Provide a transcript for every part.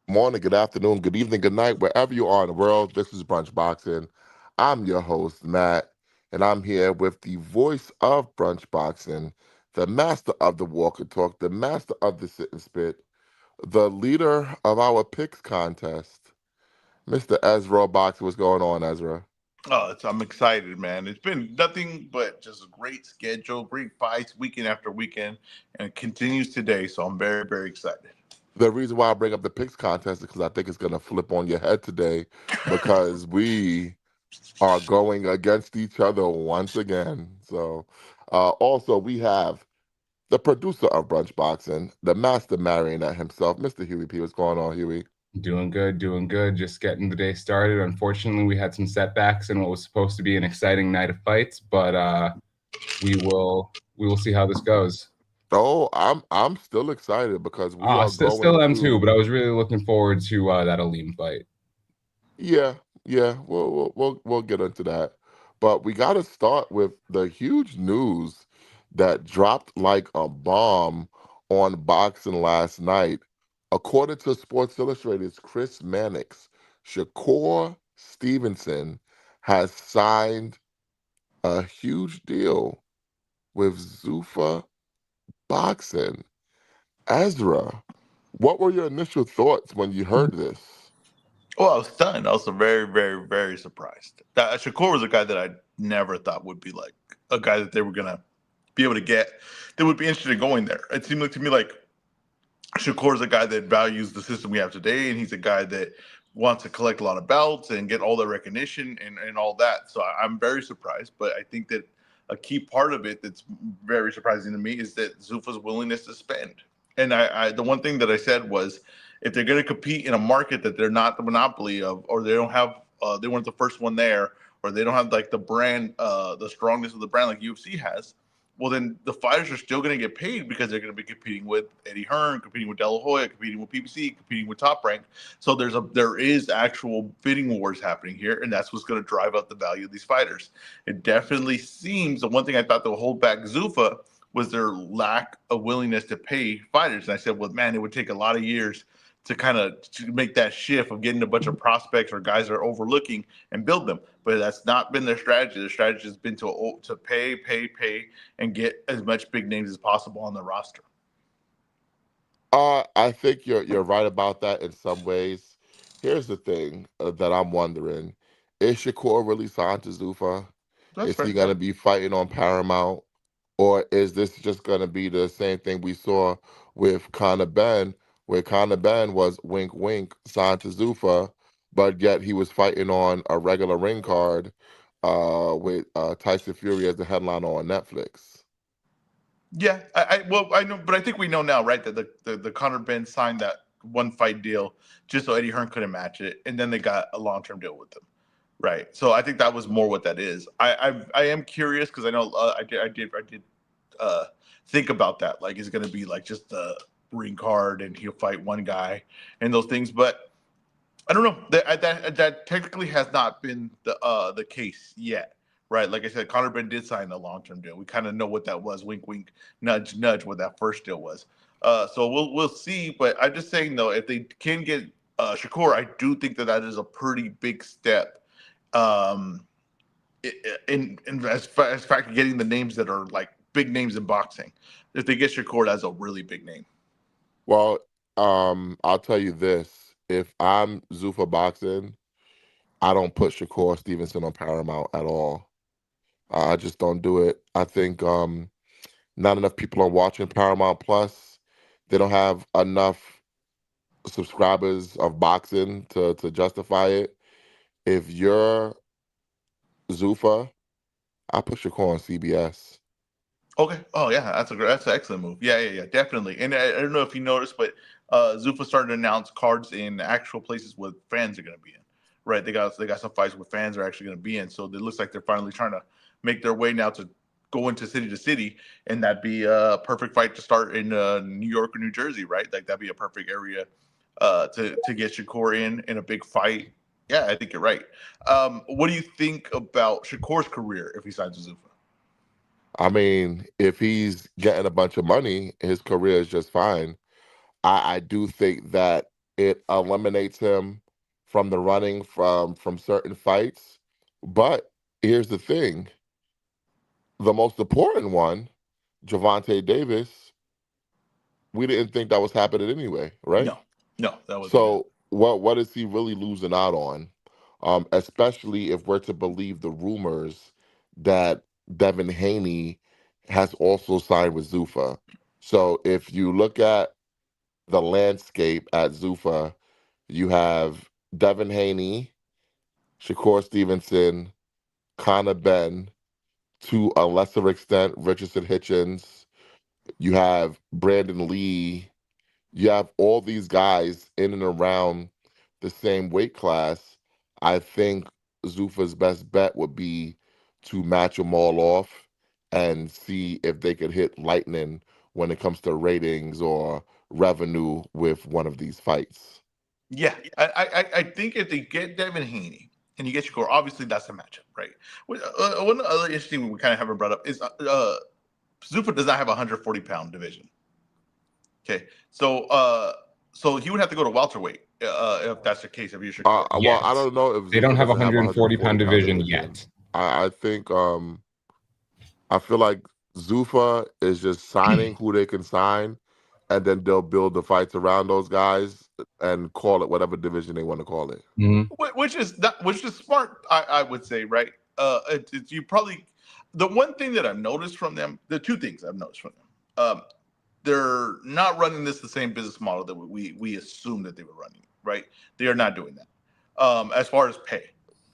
morning, good afternoon, good evening, good night, wherever you are in the world. This is Brunch Boxing. I'm your host, Matt, and I'm here with the voice of Brunch Boxing, the master of the walk and talk, the master of the sit and spit, the leader of our picks contest, Mr. EzRaw Boxing. What's going on, Ezra? I'm excited, man. It's been nothing but just a great schedule, great fights weekend after weekend, and it continues today. So I'm very, very excited. The reason why I bring up the picks contest is because I think it's going to flip on your head today because we are going against each other once again. So, also, we have the producer of Brunch Boxing, the master marionette himself, Mr. Huey P. What's going on, Huey? Doing good, doing good. Just getting the day started. Unfortunately, we had some setbacks in what was supposed to be an exciting night of fights, but we will see how this goes. Oh, I'm still excited because we are going Still am too, to. but I was really looking forward to that Aleem fight. Yeah, yeah, we'll get into that, but we got to start with the huge news that dropped like a bomb on boxing last night. According to Sports Illustrated's Chris Mannix, Shakur Stevenson has signed a huge deal with Zuffa Boxing. Ezra, what were your initial thoughts when you heard this? Well, I was stunned. I was very, very, very surprised. That Shakur was a guy that I never thought would be like a guy that they were gonna be able to get. That would be interested in going there. It seemed like to me like Shakur's a guy that values the system we have today, and he's a guy that wants to collect a lot of belts and get all the recognition and all that. So I'm very surprised, but I think that a key part of it that's very surprising to me is that Zuffa's willingness to spend. And the one thing that I said was, if they're going to compete in a market that they're not the monopoly of, or they don't have, they weren't the first one there, or they don't have like the brand, the strongest of the brand like UFC has, well, then the fighters are still going to get paid because they're going to be competing with Eddie Hearn, competing with De La Hoya, competing with PBC, competing with Top Rank. So there is actual bidding wars happening here, and that's what's going to drive up the value of these fighters. It definitely seems the one thing I thought that would hold back Zuffa was their lack of willingness to pay fighters. And I said, well, man, it would take a lot of years to kind of to make that shift of getting a bunch of prospects or guys that are overlooking and build them. But that's not been their strategy. Their strategy has been to pay, pay, pay, and get as much big names as possible on the roster. I think you're right about that in some ways. Here's the thing that I'm wondering: is Shakur really signed to Zuffa? That's Is he fair. going to Yep. be fighting on Paramount, or is this just going to be the same thing we saw with Conor Ben, where Conor Ben was wink wink signed to Zuffa, but yet he was fighting on a regular ring card with Tyson Fury as the headliner on Netflix. Yeah, I know, but I think we know now, right? That the Conor Ben signed that one fight deal just so Eddie Hearn couldn't match it, and then they got a long term deal with them, right? So I think that was more what that is. I am curious because I know I did uh, think about that. Like, is it going to be like just the ring card and he'll fight one guy and those things? But I don't know. That technically has not been the case yet, right? Like I said, Conor Ben did sign a long term deal. We kind of know what that was. Wink, wink, nudge, nudge. What that first deal was. So we'll see. But I'm just saying though, if they can get Shakur, I do think that that is a pretty big step. Um, in as fact getting the names that are like big names in boxing. If they get Shakur, that's a really big name. Well, I'll tell you this: if I'm Zuffa Boxing, I don't put Shakur Stevenson on Paramount at all. I just don't do it. I think not enough people are watching Paramount Plus. They don't have enough subscribers of boxing to justify it. If you're Zuffa, I put Shakur on CBS. Okay. Oh yeah, that's an excellent move. Yeah, yeah, yeah, definitely. And I don't know if you noticed, but Zuffa started to announce cards in actual places where fans are going to be in. Right. They got some fights where fans are actually going to be in. So it looks like they're finally trying to make their way now to go into city to city, and that'd be a perfect fight to start in New York or New Jersey. Right. Like that'd be a perfect area to get Shakur in a big fight. Yeah, I think you're right. What do you think about Shakur's career if he signs with Zuffa? I mean, if he's getting a bunch of money, his career is just fine. I do think that It eliminates him from the running from certain fights. But here's the thing: the most important one, Javante Davis, we didn't think that was happening anyway, right? No, no, that wasn't good. So what is he really losing out on? Especially if we're to believe the rumors that Devin Haney has also signed with Zuffa. So if you look at the landscape at Zuffa, you have Devin Haney, Shakur Stevenson, Connor Ben, to a lesser extent, Richardson Hitchens. You have Brandon Lee. You have all these guys in and around the same weight class. I think Zuffa's best bet would be to match them all off and see if they could hit lightning when it comes to ratings or revenue with one of these fights. Yeah, I think if they get Devin Haney and you get Shakur, obviously that's a matchup, right? One other interesting one we kind of haven't brought up is Zuffa does not have a 140-pound division. Okay, so he would have to go to welterweight if that's the case. If you're Shakur, Well, Yet. I don't know if They don't Zuffa have a doesn't have a 140 140 pound pound division division. yet. I think I feel like Zuffa is just signing who they can sign, and then they'll build the fights around those guys and call it whatever division they want to call it. Mhm. which is smart, I would say, right? You probably the one thing that I've noticed from them, the two things I've noticed from them, they're not running this the same business model that we assumed that they were running, right? They are not doing that. As far as pay,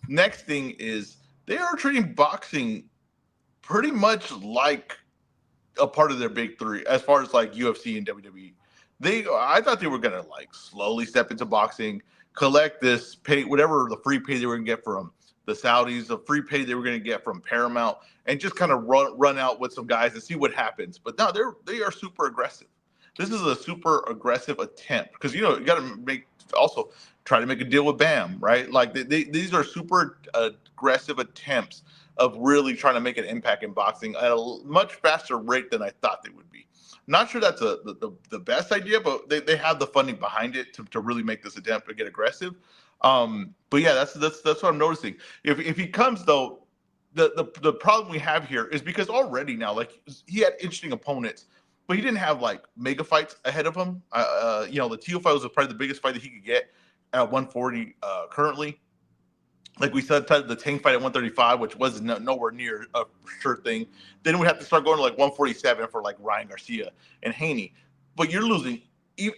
next thing is they are treating boxing pretty much like a part of their big three as far as like UFC and WWE. I thought they were gonna like slowly step into boxing, collect this pay, whatever the free pay they were gonna get from the Saudis, the free pay they were gonna get from Paramount, and just kind of run out with some guys and see what happens. But no, they are super aggressive. This is a super aggressive attempt because you got to make also try to make a deal with Bam, right? Like these are super aggressive attempts of really trying to make an impact in boxing at a much faster rate than I thought they would be. Not sure that's the best idea, but they have the funding behind it to really make this attempt to get aggressive. But yeah, that's what I'm noticing. If he comes though, the problem we have here is because already now, like he had interesting opponents, but he didn't have like mega fights ahead of him. The Teal fight was probably the biggest fight that he could get at 140 currently. Like we said, the Tank fight at 135, which was nowhere near a sure thing. Then we have to start going to like 147 for like Ryan Garcia and Haney. But you're losing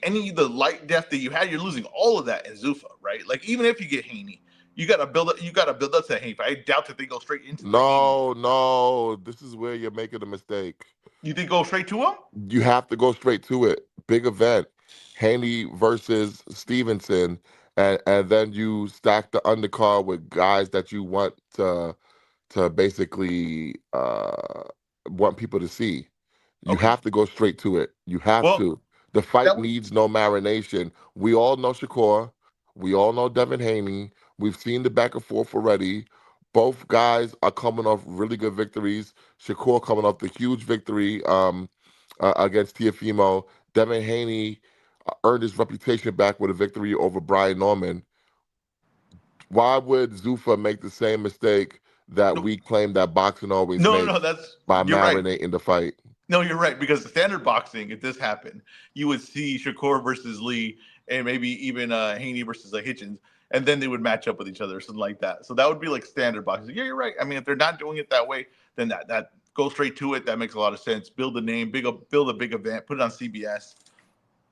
any of the light depth that you had. You're losing all of that in Zuffa, right? Like even if you get Haney, you got to build up. You got to build up to Haney. I doubt that they go straight into the Haney. No, no, this is where you're making a mistake. You think go straight to him? You have to go straight to it. Big event, Haney versus Stevenson, and then you stack the undercard with guys that you want to basically want people to see. You Okay. have to go straight to it. You have Well, to. The fight that was needs no marination. We all know Shakur. We all know Devin Haney. We've seen the back and forth already. Both guys are coming off really good victories. Shakur coming off the huge victory against Tiafimo. Devin Haney earned his reputation back with a victory over Brian Norman. Why would Zuffa make the same mistake that no, we claim that boxing always no. makes That's by you're right. marinating the fight? No, you're right because the standard boxing, if this happened, you would see Shakur versus Lee, and maybe even Haney versus Hitchens, and then they would match up with each other or something like that. So that would be like standard boxing. Yeah, you're right. I mean, if they're not doing it that way, then that go straight to it. That makes a lot of sense. Build a name, build a big event, put it on CBS.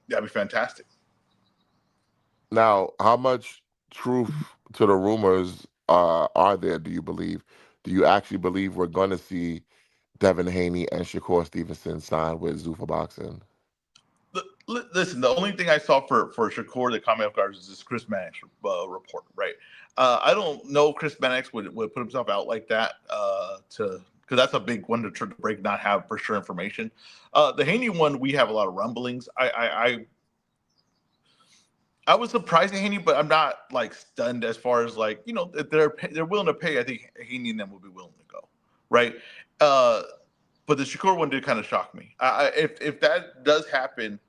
That'd be fantastic. Now, how much truth to the rumors are there, do you believe? Do you actually believe we're going to see Devin Haney and Shakur Stevenson sign with Zuffa Boxing? Listen, the only thing I saw for Shakur that caught me off guard is this Chris Mannix report, right? I don't know Chris Mannix would put himself out like that to because that's a big one to try to break, not have for sure information. The Haney one, we have a lot of rumblings. I was surprised at Haney, but I'm not like stunned as far as like if they're willing to pay. I think Haney and them will be willing to go, right? Uh, but the Shakur one did kind of shock me. If that does happen,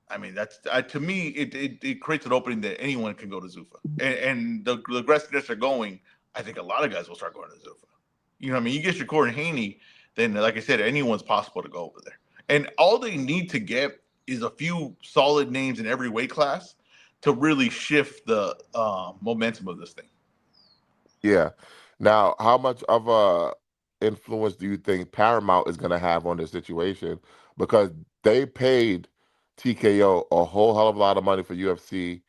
I mean, that's to me, it creates an opening that anyone can go to Zuffa, and the aggressiveness are going. I think a lot of guys will start going to Zuffa. You know what I mean? You get Shakur and Haney, then like I said, anyone's possible to go over there. And all they need to get is a few solid names in every weight class to really shift the momentum of this thing. Yeah. Now, how much of a influence do you think Paramount is going to have on this situation? Because they paid TKO a whole hell of a lot of money for UFC,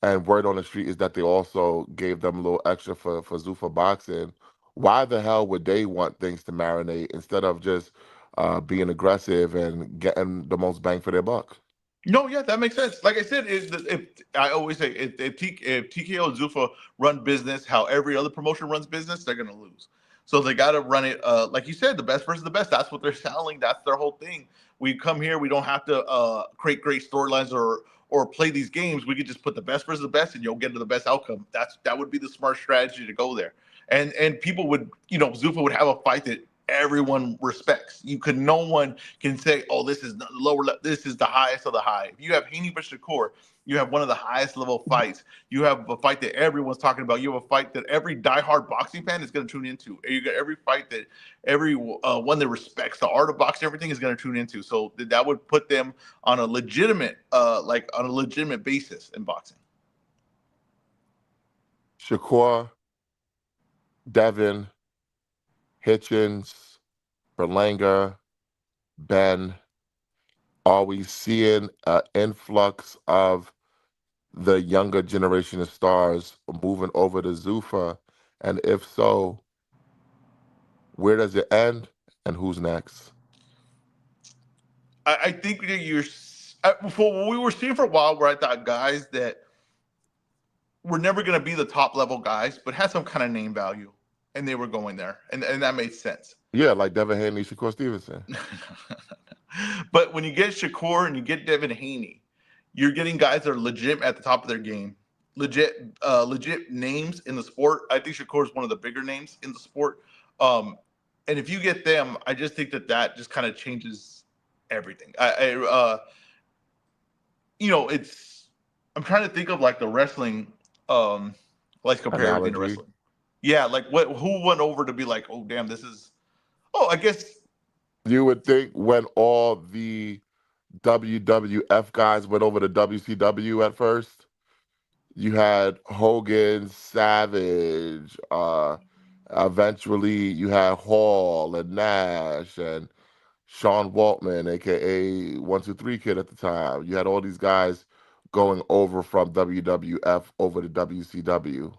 and word on the street is that they also gave them a little extra for Zuffa Boxing. Why the hell would they want things to marinate instead of just being aggressive and getting the most bang for their buck? No, yeah, that makes sense. Like I said, if I always say if TKO and Zuffa run business how every other promotion runs business, they're gonna lose. So they got to run it, like you said, the best versus the best. That's what they're selling. That's their whole thing. We come here, we don't have to create great storylines or play these games. We could just put the best versus the best, and you'll get to the best outcome. That would be the smart strategy to go there. And people would, Zuffa would have a fight that everyone respects. No one can say, "Oh, this is the lower. This is the highest of the high." If you have Haney versus Shakur, you have one of the highest level fights. You have a fight that everyone's talking about. You have a fight that every diehard boxing fan is going to tune into. You got every fight that every one that respects the art of boxing, everything is going to tune into. So that would put them on a legitimate, on a legitimate basis in boxing. Shakur, Devin, Hitchens, Berlanga, Ben, are we seeing an influx of the younger generation of stars moving over to Zuffa? And if so, where does it end and who's next? I think that for what we were seeing for a while, where I thought guys that were never going to be the top level guys, but had some kind of name value, and they were going there, and that made sense. Yeah, like Devin Haney, Shakur Stevenson. But when you get Shakur and you get Devin Haney, you're getting guys that are legit at the top of their game, legit names in the sport. I think Shakur is one of the bigger names in the sport. Um, and if you get them, I just think that just kind of changes everything. It's I'm trying to think of like the wrestling, let's compare everything to Analogy. wrestling. Yeah, like who went over to be like, oh damn, this is. Oh, I guess. You would think when all the WWF guys went over to WCW at first, you had Hogan, Savage, eventually you had Hall and Nash and Sean Waltman, aka 123 Kid at the time. You had all these guys going over from WWF over to WCW.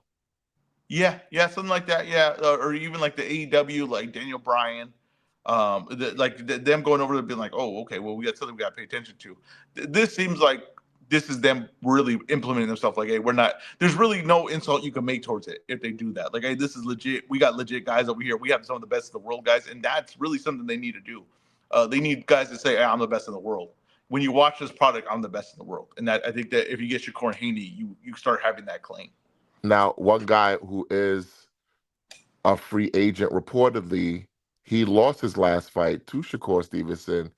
Yeah, yeah, something like that. Yeah, or even like the AEW, like Daniel Bryan, them going over to being like, oh, okay, well, we got something we got to pay attention to. This seems like this is them really implementing themselves. Like, hey, we're not. There's really no insult you can make towards it if they do that. Like, hey, this is legit. We got legit guys over here. We have some of the best in the world guys, and that's really something they need to do. They need guys to say, hey, I'm the best in the world. When you watch this product, I'm the best in the world, and that I think that if you get Shakur and Haney, you start having that claim. Now, one guy who is a free agent reportedly, he lost his last fight to Shakur Stevenson,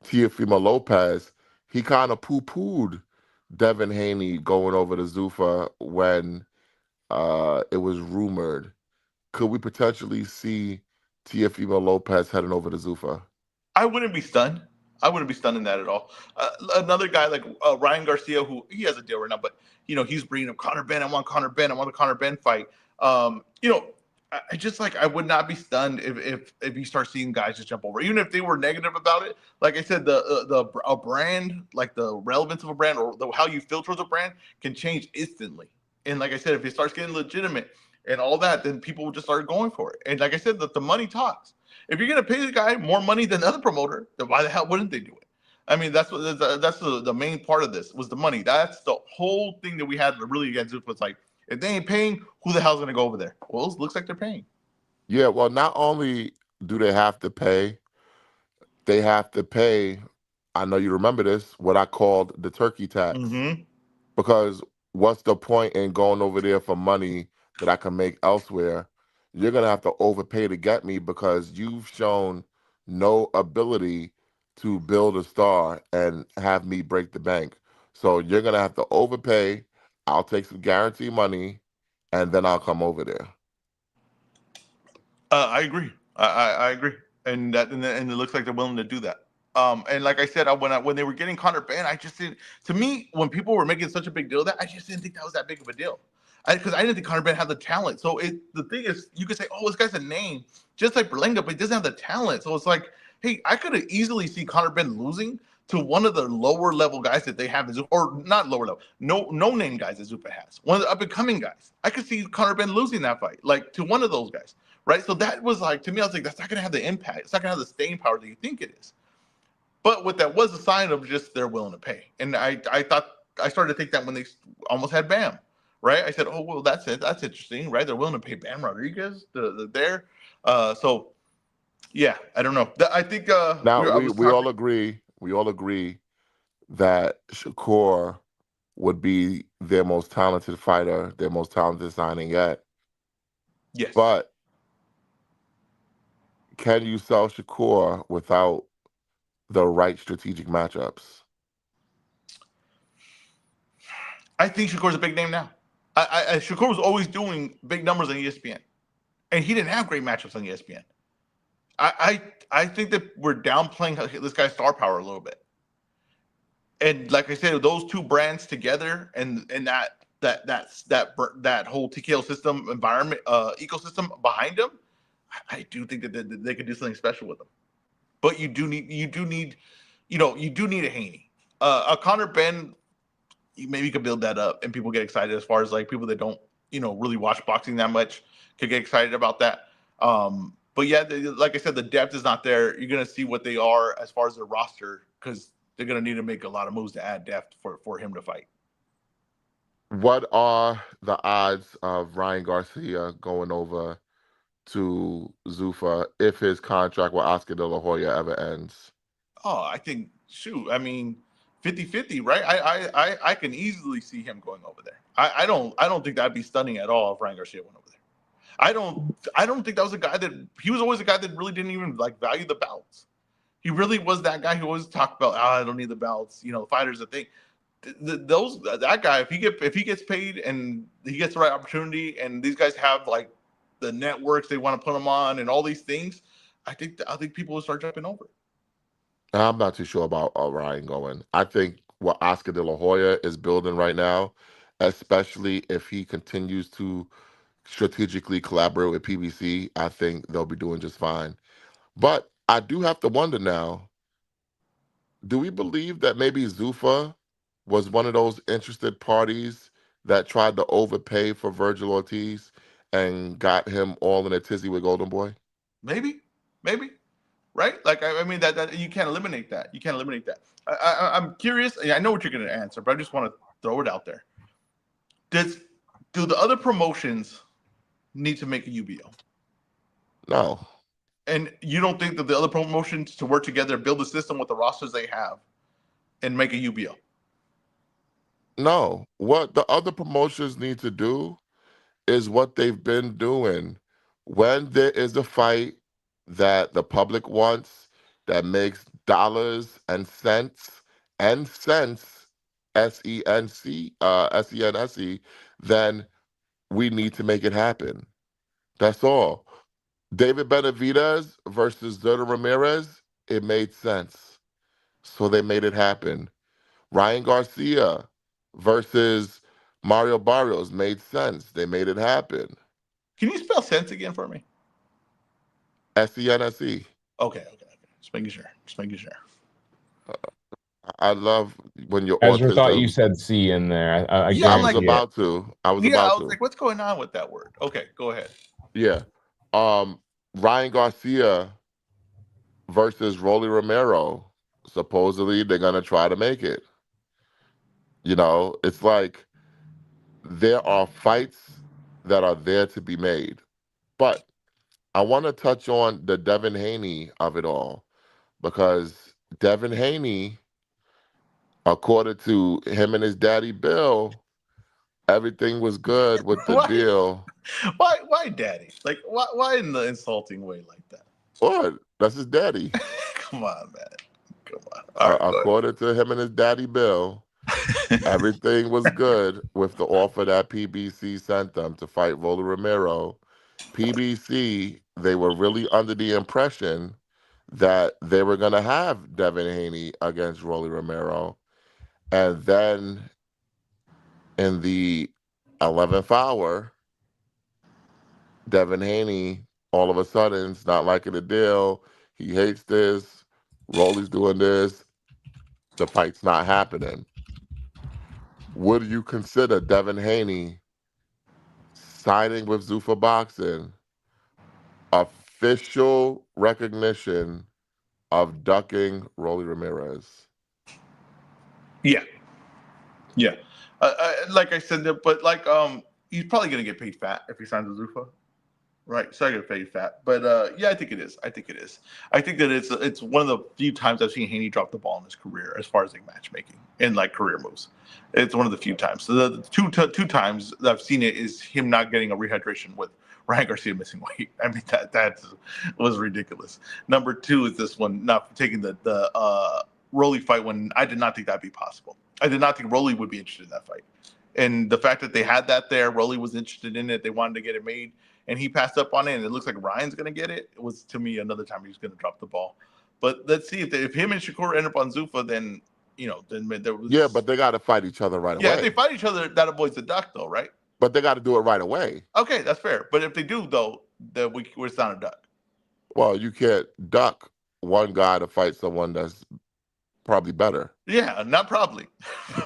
Teofimo Lopez. He kind of poo-pooed Devin Haney going over to Zuffa when it was rumored. Could we potentially see Teofimo Lopez heading over to Zuffa? I wouldn't be stunned. I wouldn't be stunned in that at all. Another guy like Ryan Garcia, who he has a deal right now, but he's bringing up Conor Benn. I want Conor Benn. I want the Conor Benn fight. I just like I would not be stunned if you start seeing guys just jump over, even if they were negative about it. Like I said, the a brand, like the relevance of a brand or how you feel towards a brand, can change instantly. And like I said, if it starts getting legitimate and all that, then people will just start going for it. And like I said, the money talks. If you're gonna pay the guy more money than the other promoter, then why the hell wouldn't they do it? I mean, that's the main part of this was the money. That's the whole thing that we had really against it was like, if they ain't paying, who the hell's gonna go over there? Well, it looks like they're paying. Yeah, well, not only do they have to pay, I know you remember this, what I called the turkey tax. Mm-hmm. Because what's the point in going over there for money that I can make elsewhere? You're gonna have to overpay to get me because you've shown no ability to build a star and have me break the bank. So you're gonna have to overpay. I'll take some guarantee money, and then I'll come over there. I agree. I agree, and it looks like they're willing to do that. And like I said, when they were getting Conor Ben, I just didn't. To me, when people were making such a big deal of that, I just didn't think that was that big of a deal. Because I didn't think Conor Ben had the talent. So the thing is, you could say, oh, this guy's a name, just like Berlanga, but he doesn't have the talent. So it's like, hey, I could have easily seen Conor Ben losing to one of the lower level guys that they have, or not lower level, no name guys that Zuffa has, one of the up and coming guys. I could see Conor Ben losing that fight, like to one of those guys, right? So that was like, to me, I was like, that's not going to have the impact. It's not going to have the staying power that you think it is. But what that was a sign of just they're willing to pay. And I thought, I started to think that when they almost had Bam, right? I said, oh, well, that's it. That's interesting, right? They're willing to pay Bam Rodriguez there. So, yeah, I don't know. I think Now I we was we all talking. agree. We all agree that Shakur would be their most talented fighter, their most talented signing yet. Yes. But can you sell Shakur without the right strategic matchups? I think Shakur's a big name now. Shakur was always doing big numbers on ESPN, and he didn't have great matchups on ESPN. I think that we're downplaying this guy's star power a little bit. And like I said, those two brands together, and that whole TKO system environment ecosystem behind them, I do think that they could do something special with them. But you do need a Haney, a Connor Ben. Maybe you could build that up, and people get excited as far as like people that don't really watch boxing that much could get excited about that. But yeah, like I said, the depth is not there. You're gonna see what they are as far as their roster because they're gonna need to make a lot of moves to add depth for him to fight. What are the odds of Ryan Garcia going over to Zuffa if his contract with Oscar De La Hoya ever ends? Oh, I think shoot. I mean, 50-50, right? I can easily see him going over there. I don't think that'd be stunning at all if Ryan Garcia went over there. I don't think that was a guy that he was always a guy that really didn't even like value the belts. He really was that guy who always talked about, I don't need the belts. The fighters that they that guy if he gets paid and he gets the right opportunity and these guys have like the networks they want to put him on and all these things, I think people will start jumping over. I'm not too sure about Ryan going. I think what Oscar De La Hoya is building right now, especially if he continues to strategically collaborate with PBC, I think they'll be doing just fine. But I do have to wonder now, do we believe that maybe Zuffa was one of those interested parties that tried to overpay for Virgil Ortiz and got him all in a tizzy with Golden Boy? Maybe, right? Like I mean that you can't eliminate that. You can't eliminate that. I'm curious. I know what you're going to answer, but I just want to throw it out there. Does do the other promotions need to make a UBO? No. And you don't think that the other promotions to work together, build a system with the rosters they have, and make a UBO? No. What the other promotions need to do is what they've been doing. When there is a fight that the public wants that makes dollars and cents, SENSE, then we need to make it happen. That's all. David Benavidez versus Zerto Ramirez, it made sense. So they made it happen. Ryan Garcia versus Mario Barrios made sense. They made it happen. Can you spell sense again for me? SENSE. Okay. Just making sure. Just making sure. I love when your Ezra thought you autism. said C in there. I Yeah, I I'm was like, guarantee it. about to. I was yeah, I about was to. like, what's going on with that word? Okay, go ahead. Yeah. Um, Ryan Garcia versus Rolly Romero. Supposedly they're gonna try to make it. It's like there are fights that are there to be made. But I want to touch on the Devin Haney of it all because Devin Haney, according to him and his daddy Bill, everything was good with the why, deal. why, daddy? Like, why in the insulting way like that? What? That's his daddy. Come on, man. Come on. All right, go ahead. According to him and his daddy Bill, Everything was good with the offer that PBC sent them to fight Rolly Romero. PBC, they were really under the impression that they were going to have Devin Haney against Rolly Romero. And then in the 11th hour, Devin Haney all of a sudden is not liking the deal. He hates this. Rolly's doing this. The fight's not happening. Would you consider Devin Haney signing with Zuffa Boxing official recognition of ducking Rolly Ramirez? Yeah, yeah. Like I said, but he's probably gonna get paid fat if he signs with Zuffa. Right, so I get paid fat, but yeah, I think it is. I think it is. I think that it's one of the few times I've seen Haney drop the ball in his career as far as like matchmaking and like career moves. It's one of the few times. So the two times that I've seen it is him not getting a rehydration with Ryan Garcia missing weight. I mean that was ridiculous. Number two is this one not taking the Rolly fight when I did not think that'd be possible. I did not think Rolly would be interested in that fight, and the fact that they had that there, Rolly was interested in it. They wanted to get it made and he passed up on it, and it looks like Ryan's going to get it. It was, to me, another time he was going to drop the ball. But let's see if him and Shakur end up on Zuffa, then then there was. Yeah, but they got to fight each other right Yeah, if they away. fight each other, that avoids the duck, though, right? But they got to do it right away. Okay, that's fair. But if they do, though, then we're not a duck. Well, you can't duck one guy to fight someone that's probably better. Yeah, not probably,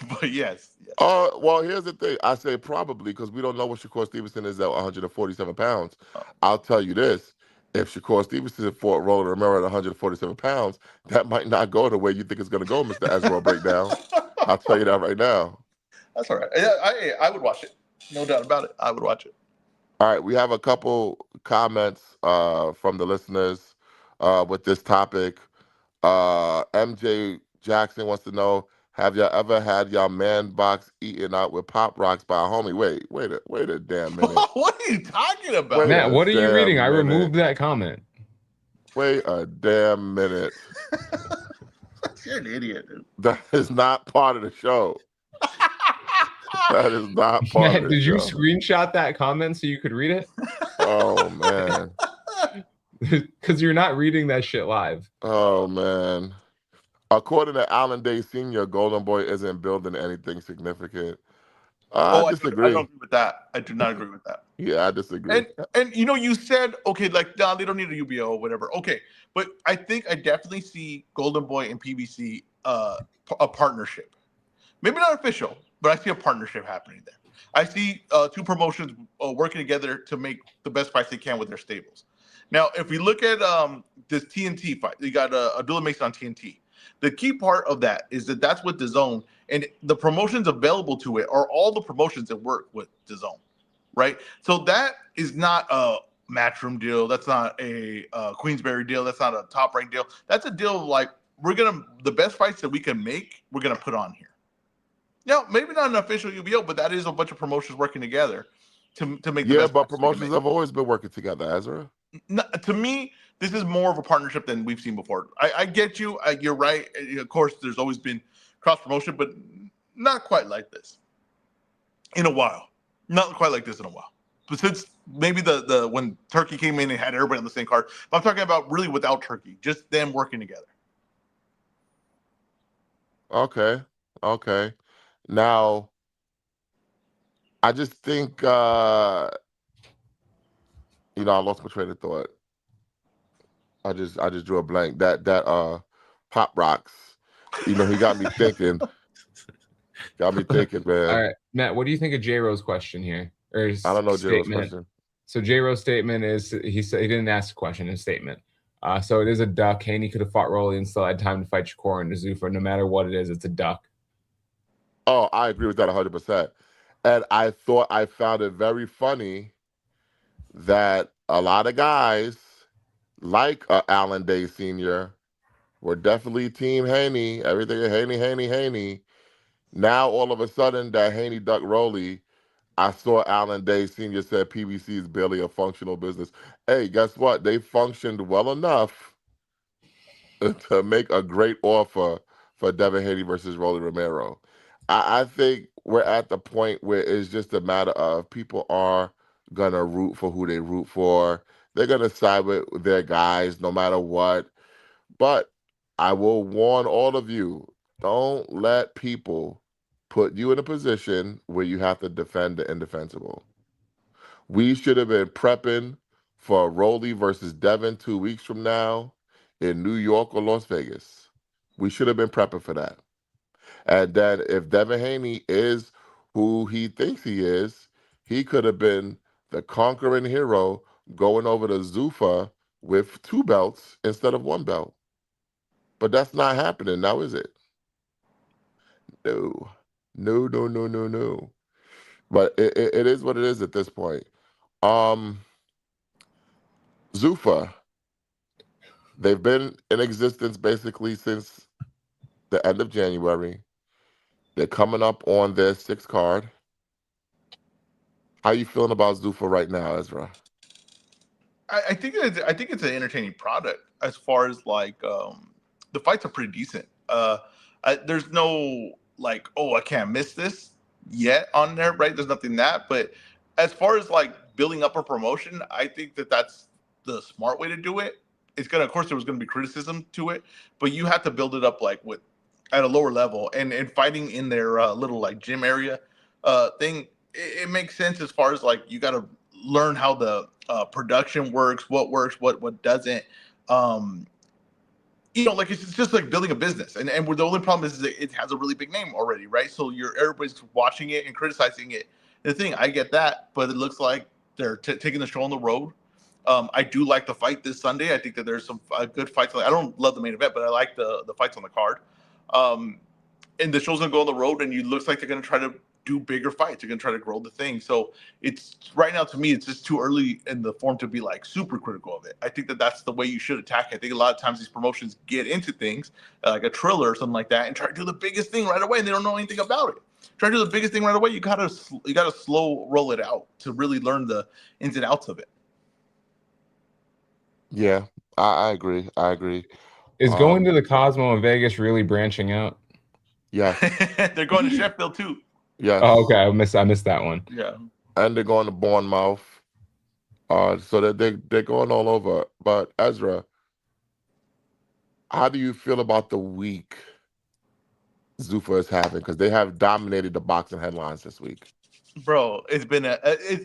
but yes. Yeah. Well, here's the thing. I say probably because we don't know what Shakur Stevenson is at 147 pounds. Oh. I'll tell you this. If Shakur Stevenson fought Rolly Romero at 147 pounds, that might not go the way you think it's going to go, Mr. EzRaw Breakdown. I'll tell you that right now. That's all right. I would watch it. No doubt about it. I would watch it. All right, we have a couple comments from the listeners with this topic. MJ Jackson wants to know, have y'all ever had y'all man box eaten out with Pop Rocks by a homie? Wait a damn minute. What are you talking about? Wait Matt, what are you damn reading? I minute. removed that comment. Wait a damn minute. You're an idiot, dude. That is not part of the show. That is not part Matt, of the did show. you screenshot that comment so you could read it? Oh, man. Because you're not reading that shit live. Oh, man. According to Alan Day Sr., Golden Boy isn't building anything significant. I disagree. I don't agree with that. I do not agree with that. Yeah, I disagree. And you said, okay, like, no, they don't need a UBO or whatever. Okay. But I think I definitely see Golden Boy and PBC a partnership. Maybe not official, but I see a partnership happening there. I see two promotions working together to make the best fights they can with their stables. Now, if we look at this TNT fight, you got Abdullah Mason on TNT. The key part of that is that that's with DAZN, and the promotions available to it are all the promotions that work with DAZN, right? So that is not a Matchroom deal. That's not a Queensberry deal. That's not a Top Rank deal. That's a deal of like, the best fights that we can make, we're going to put on here. Now, maybe not an official UBO, but that is a bunch of promotions working together to make the best. Yeah, but promotions have always been working together, Ezra. To me, this is more of a partnership than we've seen before. I get you. You're right. Of course, there's always been cross promotion, but not quite like this in a while. Not quite like this in a while. But since maybe the when Turkey came in and had everybody on the same card, but I'm talking about really without Turkey, just them working together. Okay. Now, I just think, I lost my train of thought. I just drew a blank. That Pop Rocks, he got me thinking. Got me thinking, man. All right, Matt, what do you think of J-Ro's question here? Or his I don't know J-Ro's statement? question. So J-Ro's statement is, he said he didn't ask a question, his statement. So it is a duck. Haney could have fought Rolly and still had time to fight Shakur and Zuffa. No matter what it is, it's a duck. Oh, I agree with that 100%. And I thought I found it very funny that a lot of guys like Alan Day Sr. were definitely Team Haney. Everything Haney. Now, all of a sudden, that Haney duck Rolly, I saw Alan Day Sr. said PBC is barely a functional business. Hey, guess what? They functioned well enough to make a great offer for Devin Haney versus Rolly Romero. I think we're at the point where it's just a matter of people are gonna root for who they root for. They're gonna side with their guys no matter what. But I will warn all of you, don't let people put you in a position where you have to defend the indefensible. We should have been prepping for Rolly versus Devin 2 weeks from now in New York or Las Vegas. We should have been prepping for that. And then if Devin Haney is who he thinks he is, he could have been the conquering hero going over to Zuffa with two belts instead of one belt. But that's not happening now, is it? No. No, no, no, no, no. But it is what it is at this point. Um, Zuffa, they've been in existence basically since the end of January. They're coming up on their sixth card. How you feeling about Zuffa right now, Ezra? I think it's an entertaining product as far as like the fights are pretty decent. There's no like, oh, I can't miss this yet on there, right? There's nothing that, but as far as like building up a promotion, I think that that's the smart way to do it. It's gonna, of course, there was gonna be criticism to it, but you have to build it up like with at a lower level and fighting in their little like gym area thing. It makes sense as far as like you got to learn how the production works, what doesn't. Um, like it's just like building a business, and the only problem is that it has a really big name already, right? So everybody's watching it and criticizing it. The thing, I get that, but it looks like they're taking the show on the road. I do like the fight this Sunday. I think that there's some good fights. I don't love the main event, but I like the fights on the card. Um, and the show's gonna go on the road, and it looks like they're gonna try to do bigger fights. They're gonna try to grow the thing. So it's right now to me, it's just too early in the form to be like super critical of it. I think that that's the way you should attack it. I think a lot of times these promotions get into things like a Triller or something like that, and try to do the biggest thing right away, and they don't know anything about it. Try to do the biggest thing right away. You gotta slow roll it out to really learn the ins and outs of it. Yeah, I agree. I agree. Is going to Um, the Cosmo in Vegas really branching out? yes, They're going to Sheffield too. Oh, okay. yes. I missed that one. Yeah. And they're going to Bournemouth. So that they're going all over. But Ezra, how do you feel about the week Zuffa is having? Because they have dominated the boxing headlines this week. Bro, it's been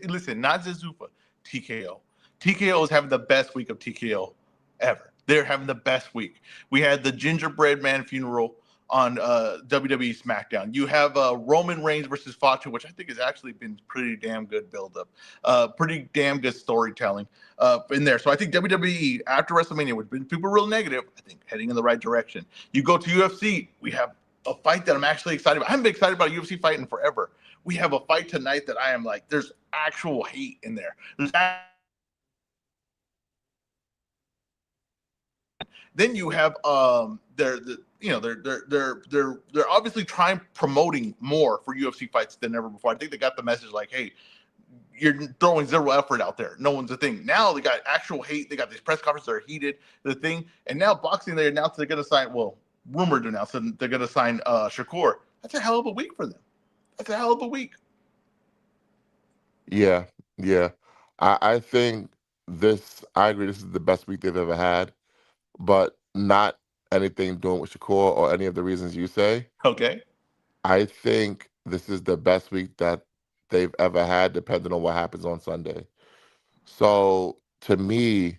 listen, not just Zuffa, TKO. TKO is having the best week of TKO ever. They're having the best week. We had the Gingerbread Man funeral on WWE SmackDown. You have Roman Reigns versus Fatu, which I think has actually been pretty damn good build up, pretty damn good storytelling in there. So I think WWE after WrestleMania, which been people real negative, I think heading in the right direction. You go to UFC, we have a fight that I'm actually excited about. I haven't been excited about a UFC fight in forever. We have a fight tonight that I am like, there's actual hate in there. Then you have they're obviously trying promoting more for UFC fights than ever before. I think they got the message like, hey, you're throwing zero effort out there. No one's a thing. Now they got actual hate. They got these press conferences that are heated. The thing, and now boxing they announced they're going to sign. Well, rumored to announce that they're going to sign Shakur. That's a hell of a week for them. That's a hell of a week. Yeah, yeah. I think I agree, this is the best week they've ever had, but not anything doing with Shakur or any of the reasons you say. Okay. I think this is the best week that they've ever had, depending on what happens on Sunday. So to me,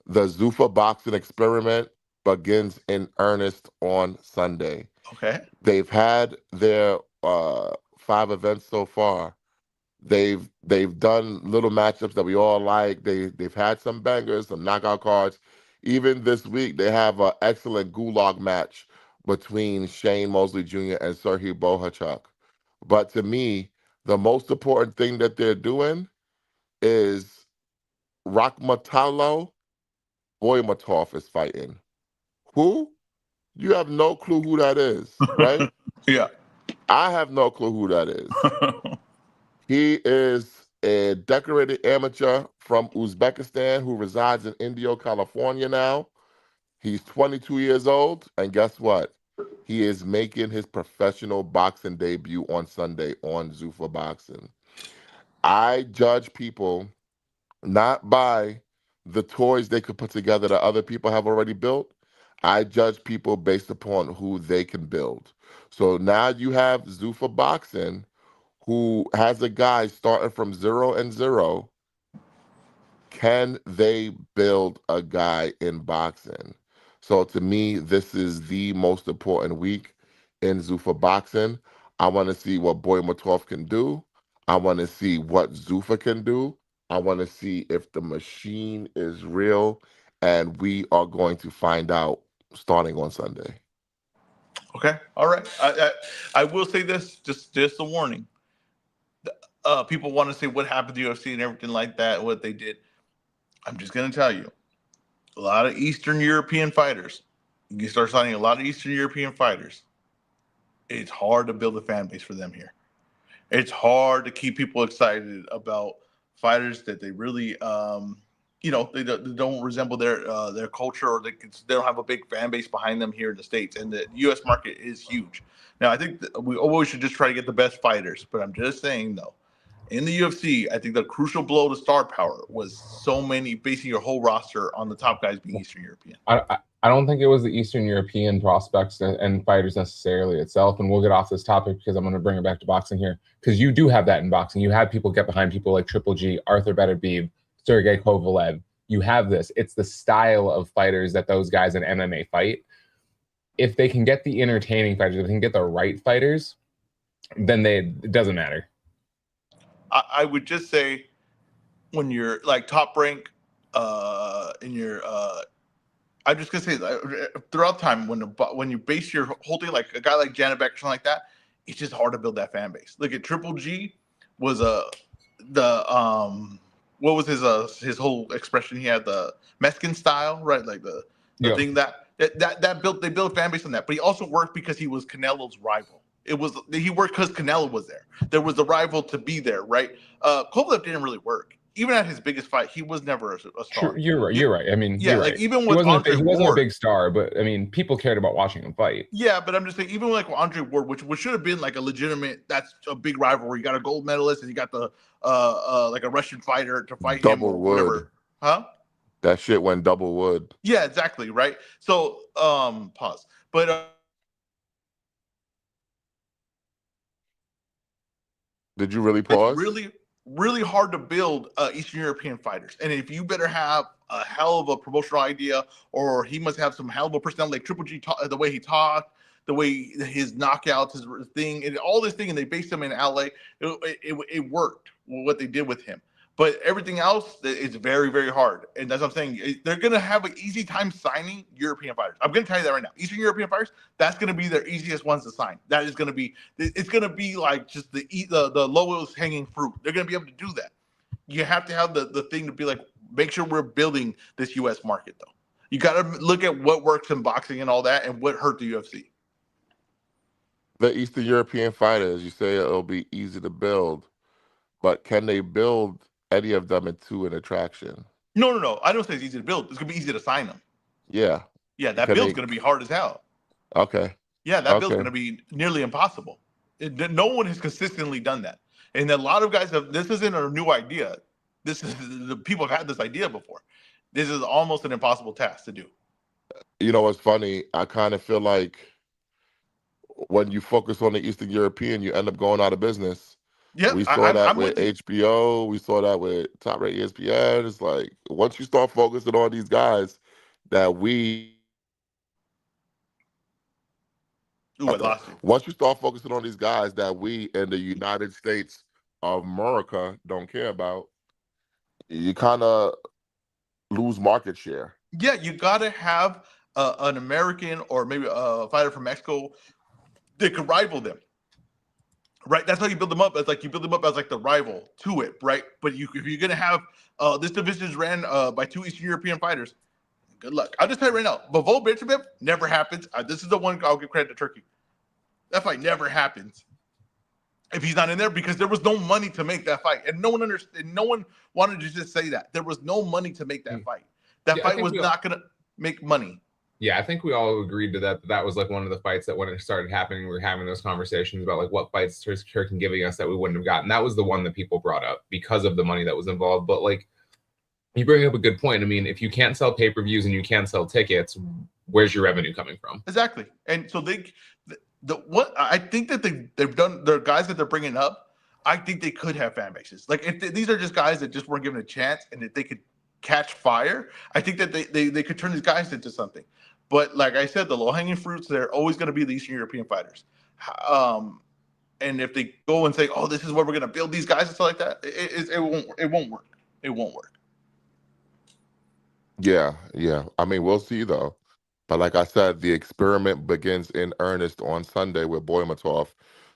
the Zuffa boxing experiment begins in earnest on Sunday. Okay. They've had their five events so far. They've done little matchups that we all like. They've had some bangers, some knockout cards. Even this week, they have an excellent gulag match between Shane Mosley Jr. and Serhii Bohachuk. But to me, the most important thing that they're doing is Rakhmatalo Boymatov is fighting. Who? You have no clue who that is, right? Yeah. I have no clue who that is. He is a decorated amateur from Uzbekistan who resides in Indio, California now. He's 22 years old, and guess what? He is making his professional boxing debut on Sunday on Zuffa Boxing. I judge people not by the toys they could put together that other people have already built. I judge people based upon who they can build. So now you have Zuffa Boxing, who has a guy starting from 0-0. Can they build a guy in boxing? So to me, this is the most important week in Zuffa boxing. I want to see what Boy Matov can do. I want to see what Zuffa can do. I want to see if the machine is real, and we are going to find out starting on Sunday. Okay, all right. I will say this, just a warning. People want to say what happened to UFC and everything like that, what they did. I'm just gonna tell you, a lot of Eastern European fighters. You start signing a lot of Eastern European fighters. It's hard to build a fan base for them here. It's hard to keep people excited about fighters that they really, they don't resemble their culture, or they don't have a big fan base behind them here in the States. And the U.S. market is huge. Now, I think we always should just try to get the best fighters, but I'm just saying though, in the UFC, I think the crucial blow to star power was so many basing your whole roster on the top guys being Eastern European. I don't think it was the Eastern European prospects and fighters necessarily itself. And we'll get off this topic because I'm going to bring it back to boxing here. Because you do have that in boxing. You have people get behind people like Triple G, Arthur Beterbiev, Sergey Kovalev. You have this. It's the style of fighters that those guys in MMA fight. If they can get the entertaining fighters, if they can get the right fighters, then it doesn't matter. I would just say when you're like top rank in your I'm just gonna say throughout time when you base your whole thing like a guy like Janibek or something like that, it's just hard to build that fan base. Look at Triple G was what was his whole expression? He had the Mexican style, right? Like the thing that built they built a fan base on that. But he also worked because he was Canelo's rival. He worked because Canelo was there. There was the rival to be there, right? Kovalev didn't really work. Even at his biggest fight, he was never a star. Sure, you're right. You're right. I mean, yeah, you're like right. even with Andre he Ward, wasn't a big star, but I mean, people cared about watching him fight. Yeah, but I'm just saying, even like with Andre Ward, which should have been like a legitimate, that's a big rivalry. You got a gold medalist, and you got the like a Russian fighter to fight him or whatever, huh? That shit went double wood. Yeah, exactly, right. So, pause. But did you really it's pause? really hard to build Eastern European fighters, and if you better have a hell of a promotional idea, or he must have some hell of a personality, like Triple G, the way he talked, the way his knockouts, his thing, and all this thing, and they based him in LA. It worked what they did with him, but everything else is very, very hard, and that's what I'm saying. They're gonna have an easy time signing European fighters. I'm gonna tell you that right now. Eastern European fighters, that's gonna be their easiest ones to sign. That is gonna be, it's gonna be like just the lowest hanging fruit. They're gonna be able to do that. You have to have the thing to be like, make sure we're building this U.S. market, though. You got to look at what works in boxing and all that, and what hurt the UFC. The Eastern European fighters, you say it'll be easy to build, but can they build any of them into an attraction? No. I don't say it's easy to build. It's gonna be easy to sign them. Yeah. Yeah, that build's gonna be hard as hell. Okay. Yeah, that build's gonna be nearly impossible. No one has consistently done that, and a lot of guys have. This isn't a new idea. This is the people have had this idea before. This is almost an impossible task to do. You know what's funny? I kind of feel like when you focus on the Eastern European, you end up going out of business. Yeah, we saw that I'm with HBO. We saw that with Top Rate ESPN. It's like once you start focusing on these guys that once you start focusing on these guys that we in the United States of America don't care about, you kind of lose market share. Yeah, you got to have an American or maybe a fighter from Mexico that could rival them. Right, that's how you build them up. It's like you build them up as like the rival to it, right? But if you're gonna have this division is ran by two Eastern European fighters, good luck. I'll just tell you right now, Bivol Beterbiev never happens. This is the one I'll give credit to Turkey. That fight never happens if he's not in there because there was no money to make that fight, and no one understood. No one wanted to just say that there was no money to make that fight. That fight was not gonna make money. Yeah, I think we all agreed to that. That was like one of the fights that when it started happening, we were having those conversations about like what fights Turkey giving us that we wouldn't have gotten. That was the one that people brought up because of the money that was involved. But like you bring up a good point. I mean, if you can't sell pay-per-views and you can't sell tickets, where's your revenue coming from? Exactly. And so the what I think that they've done, their guys that they're bringing up, I think they could have fan bases. Like if these are just guys that just weren't given a chance and that they could catch fire, I think that they could turn these guys into something. But like I said, the low hanging fruits, they're always going to be the Eastern European fighters. Um, and if they go and say, "Oh, this is where we're going to build these guys" and stuff like that, it won't work. It won't work. Yeah, yeah. I mean, we'll see though. But like I said, the experiment begins in earnest on Sunday with Boymatov.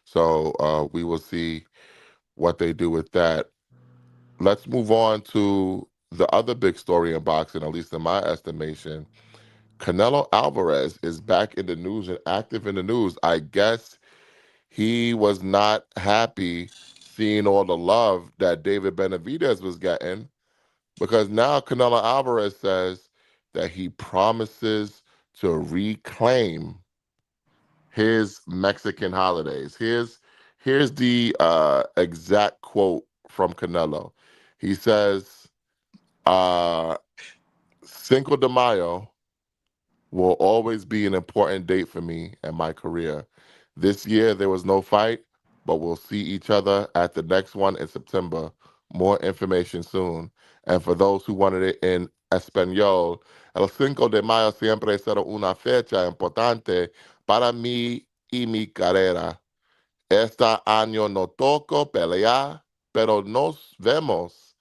So we will see what they do with that. Let's move on to the other big story in boxing, at least in my estimation. Canelo Alvarez is back in the news and active in the news. I guess he was not happy seeing all the love that David Benavidez was getting because now Canelo Alvarez says that he promises to reclaim his Mexican holidays. Here's the exact quote from Canelo. He says, uh, Cinco de Mayo will always be an important date for me and my career. This year there was no fight, but we'll see each other at the next one in September. More information soon. And for those who wanted it in español, el Cinco de Mayo siempre será una fecha importante para mí y mi carrera. Este año no toco pelear, pero nos vemos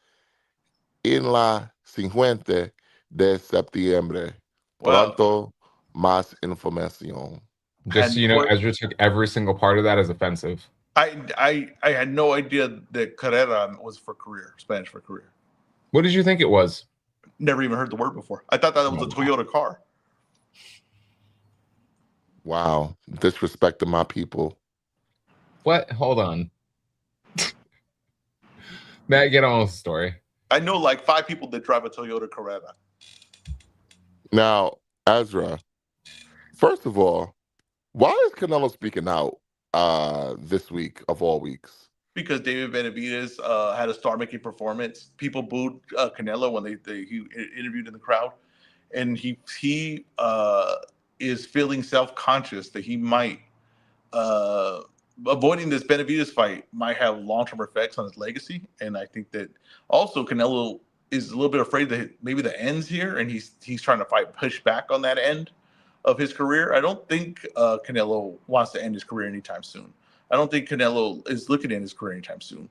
en la 50 de septiembre. Well, Pronto, más información. Just had so you no, know, Ezra took every single part of that as offensive. I had no idea that Carrera was for career, Spanish for career. What did you think it was? Never even heard the word before. I thought that was a Oh, Toyota car. Wow, disrespecting my people. what? Hold on. Matt, get on with the story. I know like 5 people that drive a Toyota Carrera Now, Ezra, first of all, why is Canelo speaking out this week of all weeks? because David Benavidez had a star-making performance. People booed Canelo when he interviewed in the crowd, and he is feeling self-conscious that he might uh, avoiding this Benavidez fight might have long-term effects on his legacy. And I think that also Canelo is a little bit afraid that maybe the end's here, and he's trying to push back on that end of his career. I don't think Canelo wants to end his career anytime soon. I don't think Canelo is looking at his career anytime soon.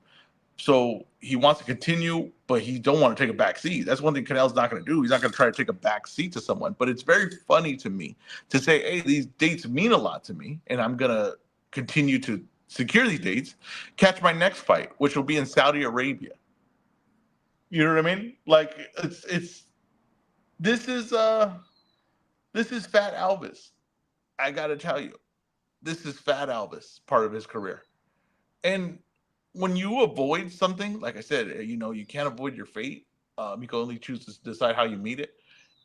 So he wants to continue, but he don't want to take a back seat. That's one thing Canelo's not going to do. He's not going to try to take a back seat to someone. But it's very funny to me to say, hey, these dates mean a lot to me, and I'm going to continue to secure these dates, catch my next fight, which will be in Saudi Arabia. You know what I mean? Like it's this is uh this is Fat Elvis. I gotta tell you, this is Fat Elvis part of his career. And when you avoid something, like I said, you can't avoid your fate. You can only choose to decide how you meet it.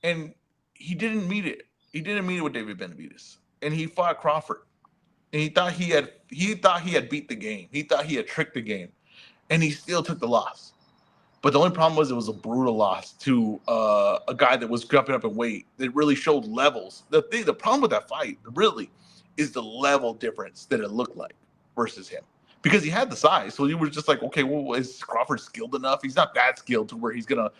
And he didn't meet it. He didn't meet it with David Benavidez, and he fought Crawford. And he thought he had beat the game. He thought he had tricked the game, and he still took the loss. But the only problem was it was a brutal loss to a guy that was jumping up in weight. That really showed levels. The problem with that fight really is the level difference that it looked like versus him, because he had the size. So he was just like, okay, well, is Crawford skilled enough? He's not that skilled to where he's gonna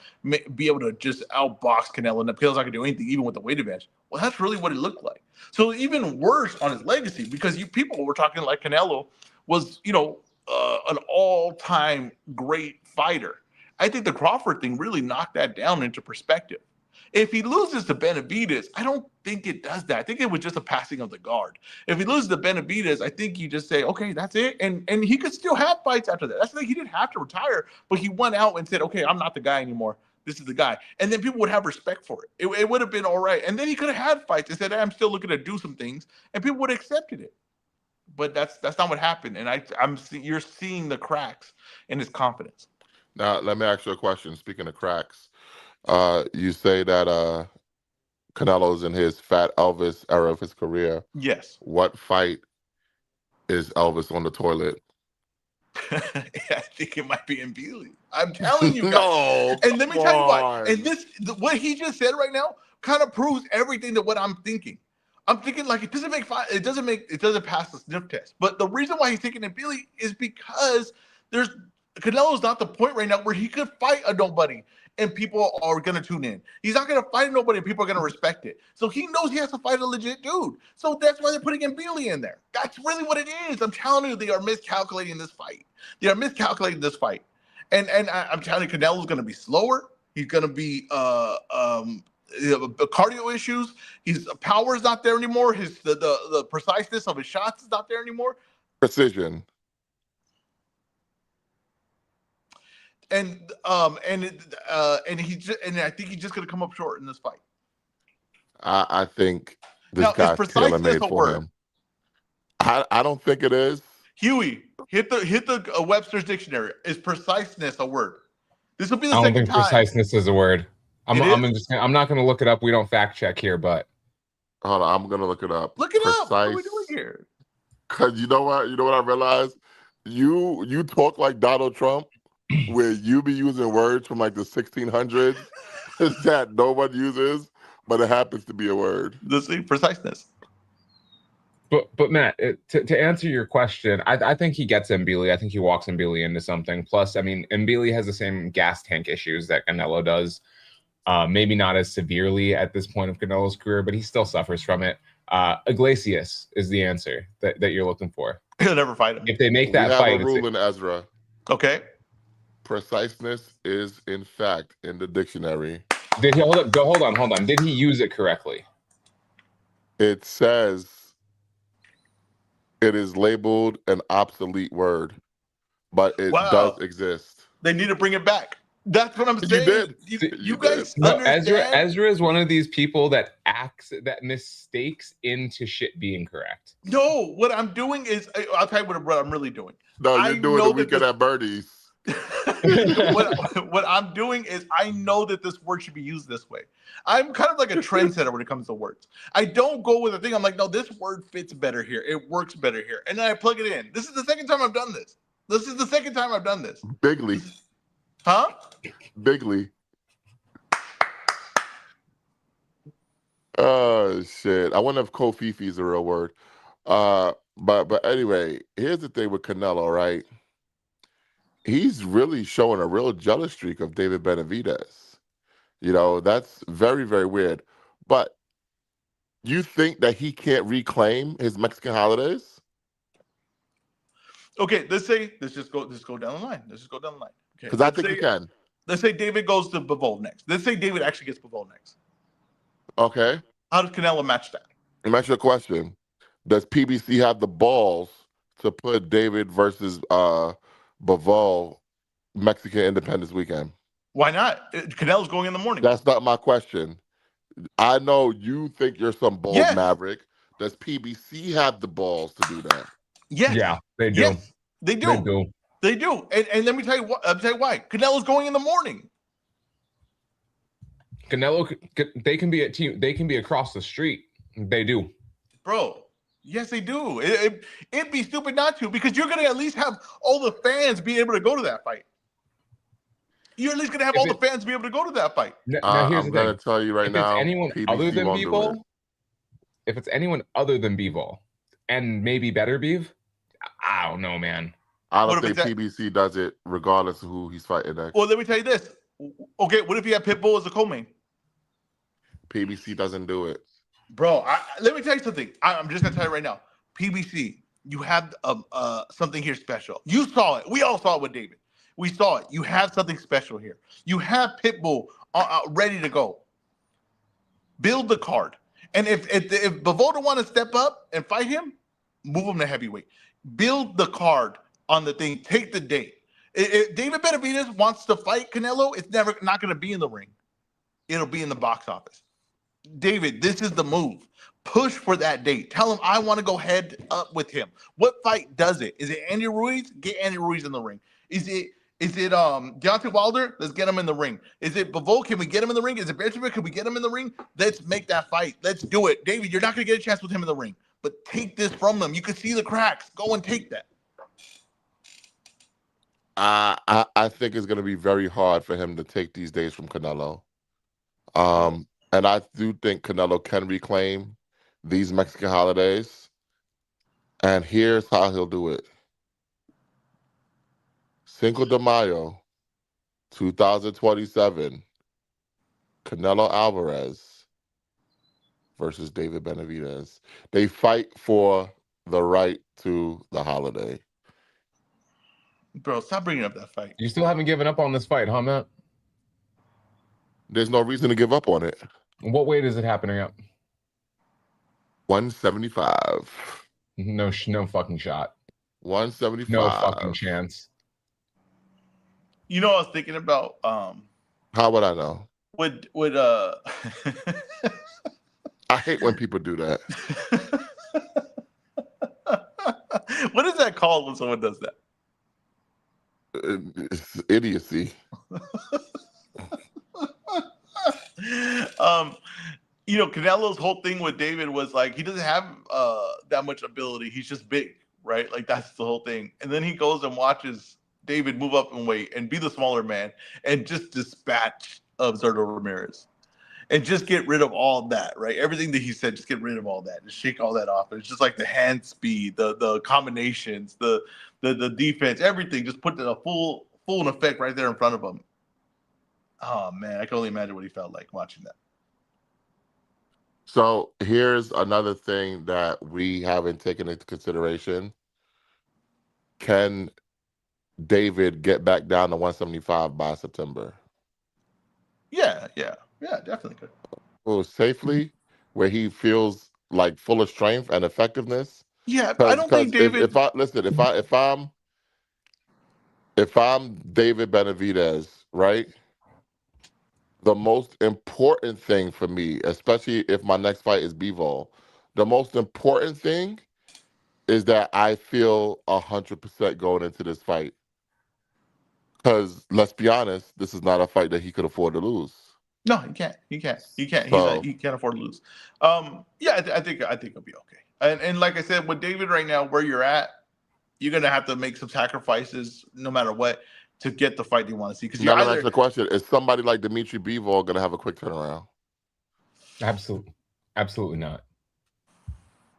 be able to just outbox Canelo, and Canelo's not gonna do anything even with the weight advantage. Well, that's really what it looked like. So even worse on his legacy, because you people were talking like Canelo was, an all-time great fighter. I think the Crawford thing really knocked that down into perspective. If he loses to Benavidez, I don't think it does that. I think it was just a passing of the guard. If he loses to Benavidez, I think you just say, okay, that's it. And he could still have fights after that. That's the thing. He didn't have to retire, but he went out and said, okay, I'm not the guy anymore. This is the guy. And then people would have respect for it. It would have been all right. And then he could have had fights and said, hey, I'm still looking to do some things. And people would have accepted it. But that's not what happened. And you're seeing the cracks in his confidence. Now, let me ask you a question. Speaking of cracks, you say that Canelo's in his Fat Elvis era of his career. Yes. What fight is Elvis on the toilet? I think it might be in Beasley. I'm telling you guys. No, And let me come tell you why. on. And what he just said right now kind of proves everything that what I'm thinking. I'm thinking like it doesn't pass the sniff test. But the reason why he's taking it Beasley is because Canelo's not the point right now where he could fight a nobody and people are gonna tune in. He's not gonna fight nobody and people are gonna respect it. So he knows he has to fight a legit dude. So that's why they're putting in Beasley in there. That's really what it is. I'm telling you, they are miscalculating this fight. And I'm telling you, Canelo's gonna be slower. He's gonna be cardio issues. His power is not there anymore. The preciseness of his shots is not there anymore. Precision. And I think he's just gonna come up short in this fight. I think this Now, is guy's preciseness tailor-made a for word? him. I don't think it is. Huey, hit the Webster's dictionary. Is preciseness a word? This will be the I don't second think time. preciseness is a word. I'm not going to look it up. We don't fact check here, but Hold on, I'm gonna look it up. Look it up. What are we doing here? Cause you know what? I realized? You talk like Donald Trump, where you be using words from like the 1600s that no one uses, but it happens to be a word. This is preciseness. But Matt, to answer your question, I think he gets Mbili. I think he walks Mbili into something. Plus, I mean, Mbili has the same gas tank issues that Canelo does. Maybe not as severely at this point of Canelo's career, but he still suffers from it. Iglesias is the answer that you're looking for. He'll never fight him. If they make that we have fight, a rule in EzRaw. Okay. Preciseness is in fact in the dictionary. Did he hold on? Did he use it correctly? It says it is labeled an obsolete word, but it does exist. They need to bring it back. That's what I'm saying. You guys understand? EzRaw is one of these people that mistakes into shit being correct. No, what I'm doing is, I'll tell you what I'm really doing. No, you're doing the weekend at Birdie's. what I'm doing is I know that this word should be used this way. I'm kind of like a trendsetter when it comes to words. I don't go with a thing. I'm like, no, this word fits better here. It works better here. And then I plug it in. This is the second time I've done this. Bigly. Huh? Bigly. Oh shit. I wonder if Kofifi is a real word. But anyway, here's the thing with Canelo, right? He's really showing a real jealous streak of David Benavidez. You know, that's very, very weird. But you think that he can't reclaim his Mexican holidays? Okay, let's just go down the line. Okay. Because I think he can. Let's say David goes to Bivol next. Let's say David actually gets Bivol next. Okay. How does Canelo match that? Let me ask you a question. Does PBC have the balls to put David versus Bivol Mexican Independence Weekend? Why not? Canelo's going in the morning. That's not my question. I know you think you're some bold maverick. Does PBC have the balls to do that? Yes. Yeah, they do. Yes, they do. They do. And let me tell you why. Canelo's going in the morning. Canelo, they can be across the street. They do. Bro, yes, they do. It'd be stupid not to, because you're going to at least have all the fans be able to go to that fight. You're at least going to have all the fans be able to go to that fight. Now here's I'm going to tell you right now, anyone PBC other than won't do Bivol, it. if it's anyone other than Bivol, and maybe better Beav, I don't know, man. I don't think PBC does it regardless of who he's fighting next. Well, let me tell you this. Okay, what if you have Pitbull as a co-main? PBC doesn't do it. Bro, let me tell you something. I'm just going to tell you right now. PBC, you have something here special. You saw it. We all saw it with David. We saw it. You have something special here. You have Pitbull ready to go. Build the card. And if Bivol don't want to step up and fight him, move him to heavyweight. Build the card on the thing. Take the date. If David Benavidez wants to fight Canelo, it's not going to be in the ring. It'll be in the box office. David, this is the move. Push for that date. Tell him I want to go head up with him. What fight does it? Is it Andy Ruiz? Get Andy Ruiz in the ring. Is it Is it Deontay Wilder? Let's get him in the ring. Is it Bivol? Can we get him in the ring? Is it Benjamin? Can we get him in the ring? Let's make that fight. Let's do it. David, you're not going to get a chance with him in the ring, but take this from him. You can see the cracks. Go and take that. I think it's going to be very hard for him to take these days from Canelo. And I do think Canelo can reclaim these Mexican holidays. And here's how he'll do it. Cinco de Mayo, 2027, Canelo Alvarez versus David Benavidez. They fight for the right to the holiday. Bro, stop bringing up that fight. You still haven't given up on this fight, huh, Matt? There's no reason to give up on it. What weight is it happening at? 175. No fucking shot. 175. No fucking chance. You know, I was thinking about How would I know? Would I hate when people do that. What is that called when someone does that? It's idiocy. You know, Canelo's whole thing with David was like he doesn't have that much ability. He's just big, right? Like that's the whole thing. And then he goes and watches David move up in weight and be the smaller man and just dispatch Zurdo Ramirez and just get rid of all that, right? Everything that he said, just get rid of all that, just shake all that off. It's just like the hand speed, the combinations, the defense, everything. Just put the full in effect right there in front of him. Oh man, I can only imagine what he felt like watching that. So here's another thing that we haven't taken into consideration. Can David get back down to 175 by September? Yeah, definitely could. Well, safely, where he feels like full of strength and effectiveness. Yeah, I don't think David. If I'm David Benavidez, right? The most important thing for me, especially if my next fight is Bivol, the most important thing is that I feel 100% going into this fight. Because let's be honest, this is not a fight that he could afford to lose. No, he can't. He can't. He can't afford to lose. Yeah, I think it'll be okay. And like I said, with David right now, where you're at, you're gonna have to make some sacrifices, no matter what, to get the fight you want to see. Because now, let me ask the question: is somebody like Dimitri Bivol gonna have a quick turnaround? Absolutely not.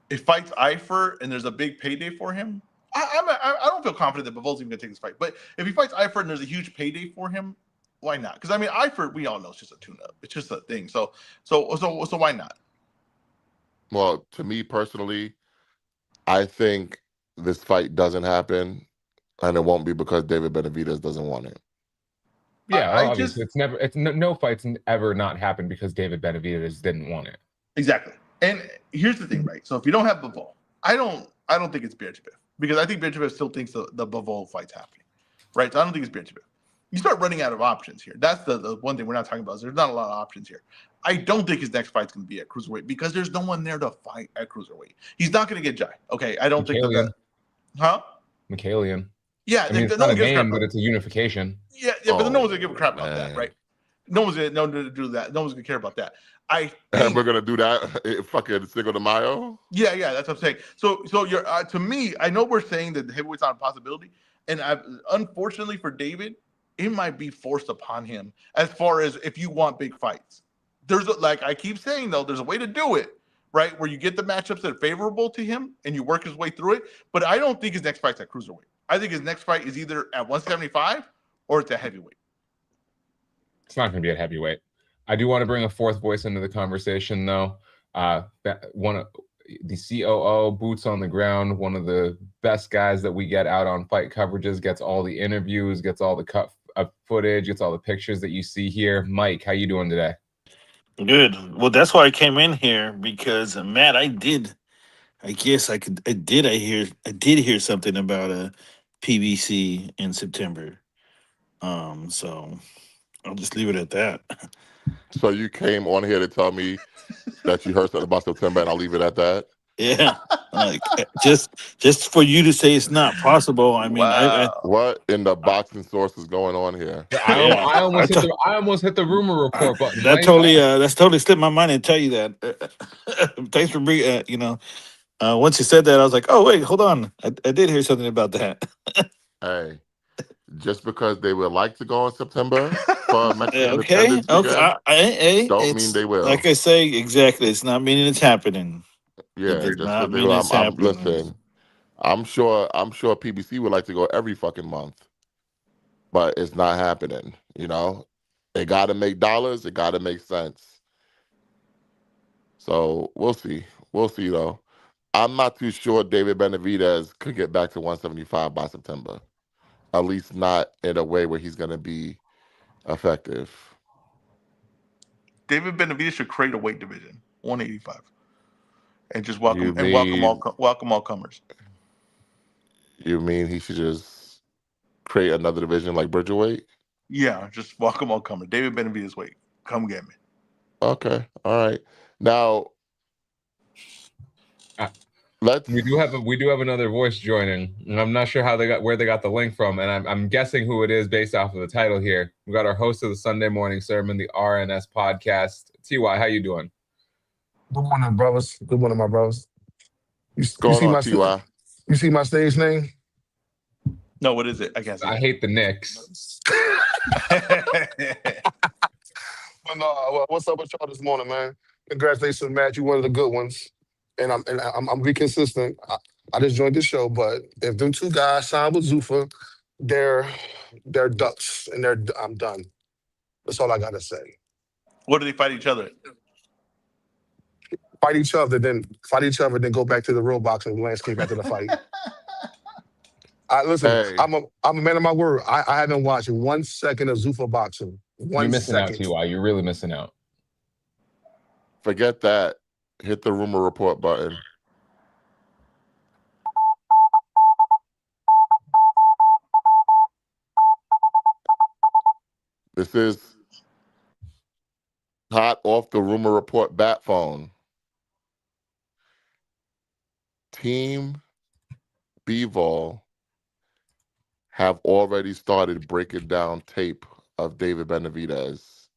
If fights Eifert and there's a big payday for him, I don't feel confident that Bivol's even gonna take this fight. But if he fights Eifert and there's a huge payday for him, why not? Because I mean, Eifert, we all know it's just a tune-up. It's just a thing. So why not? Well, to me personally, I think this fight doesn't happen, and it won't be because David Benavidez doesn't want it. Yeah, obviously, no fights ever not happened because David Benavidez didn't want it. Exactly. And here's the thing, right? So if you don't have Bivol, I don't think it's Biržev because I think Biržev still thinks the Bivol fight's happening, right? So I don't think it's Biržev. You start running out of options here. That's the one thing we're not talking about. Is there's not a lot of options here. I don't think his next fight's going to be at cruiserweight because there's no one there to fight at cruiserweight. He's not going to get Jai. Okay, I don't think that. Huh? Mikhalian. Yeah, I mean, it's not a game, but it's a unification. Yeah, but no one's gonna give a crap about that, right? No one's gonna do that. No one's gonna care about that. And we're gonna do that fucking Cinco de Mayo. Yeah, that's what I'm saying. So you're to me, I know we're saying that the heavyweight's not a possibility, and unfortunately for David, it might be forced upon him as far as if you want big fights. Like I keep saying though, there's a way to do it, right? Where you get the matchups that are favorable to him and you work his way through it. But I don't think his next fight's at cruiserweight. I think his next fight is either at 175 or it's at heavyweight. It's not going to be at heavyweight. I do want to bring a fourth voice into the conversation, though. One of the COO, boots on the ground, one of the best guys that we get out on fight coverages, gets all the interviews, gets all the cut footage, gets all the pictures that you see here. Mike, how you doing today? Good. Well, that's why I came in here because Matt, I did hear something about a PBC in September. So I'll just leave it at that. So you came on here to tell me that you heard something about September, and I'll leave it at that. Yeah. Like just for you to say it's not possible. I mean, I Wow. What in the boxing source is going on here? yeah, I almost hit the rumor I, report button. that Blame totally that. that's totally slipped my mind and tell you that. Thanks for bringing. Once you said that, I was like, oh wait, hold on, I did hear something about that. Hey, just because they would like to go in September for Mexican Okay, Independence okay. weekend, don't mean It's they like will. I say exactly. It's not meaning it's happening. It Yeah, does just because not they mean will. it's I'm happening. listen. I'm sure PBC would like to go every fucking month, but it's not happening. It got to make dollars. It got to make sense. So we'll see. We'll see though. I'm not too sure David Benavidez could get back to 175 by September. At least not in a way where he's going to be effective. David Benavidez should create a weight division, 185, and just You mean welcome all comers. you mean he should just create another division like Bridgerweight? Yeah, just welcome all comers. David Benavidez weight, come get me. Okay, all right. Now Uh, let's. we do have another voice joining, and I'm not sure where they got the link from, and I'm guessing who it is based off of the title here. We got our host of the Sunday morning sermon, the RNS podcast. Ty, how you doing? Good morning, brothers. Good morning, my brothers. What's You going on, Ty? you see my stage name? No, what is it? I can't see I it. hate the Knicks. But no, what's up with y'all this morning, man? Congratulations, Matt. You one of the good ones, and I'm be consistent. I just joined the show, but if them two guys sign with Zuffa, they're they're ducks, and I'm done. That's all I gotta say. What do they fight each other? Fight each other, then go back to the real boxing landscape after the fight. I listen. Hey, I'm a man of my word. I haven't watched 1 second of Zuffa boxing. You're One missing out, second. Ty. You're really missing out. forget that. Hit the rumor report button. This is hot off the rumor report bat phone. Team Bivol have already started breaking down tape of David Benavidez,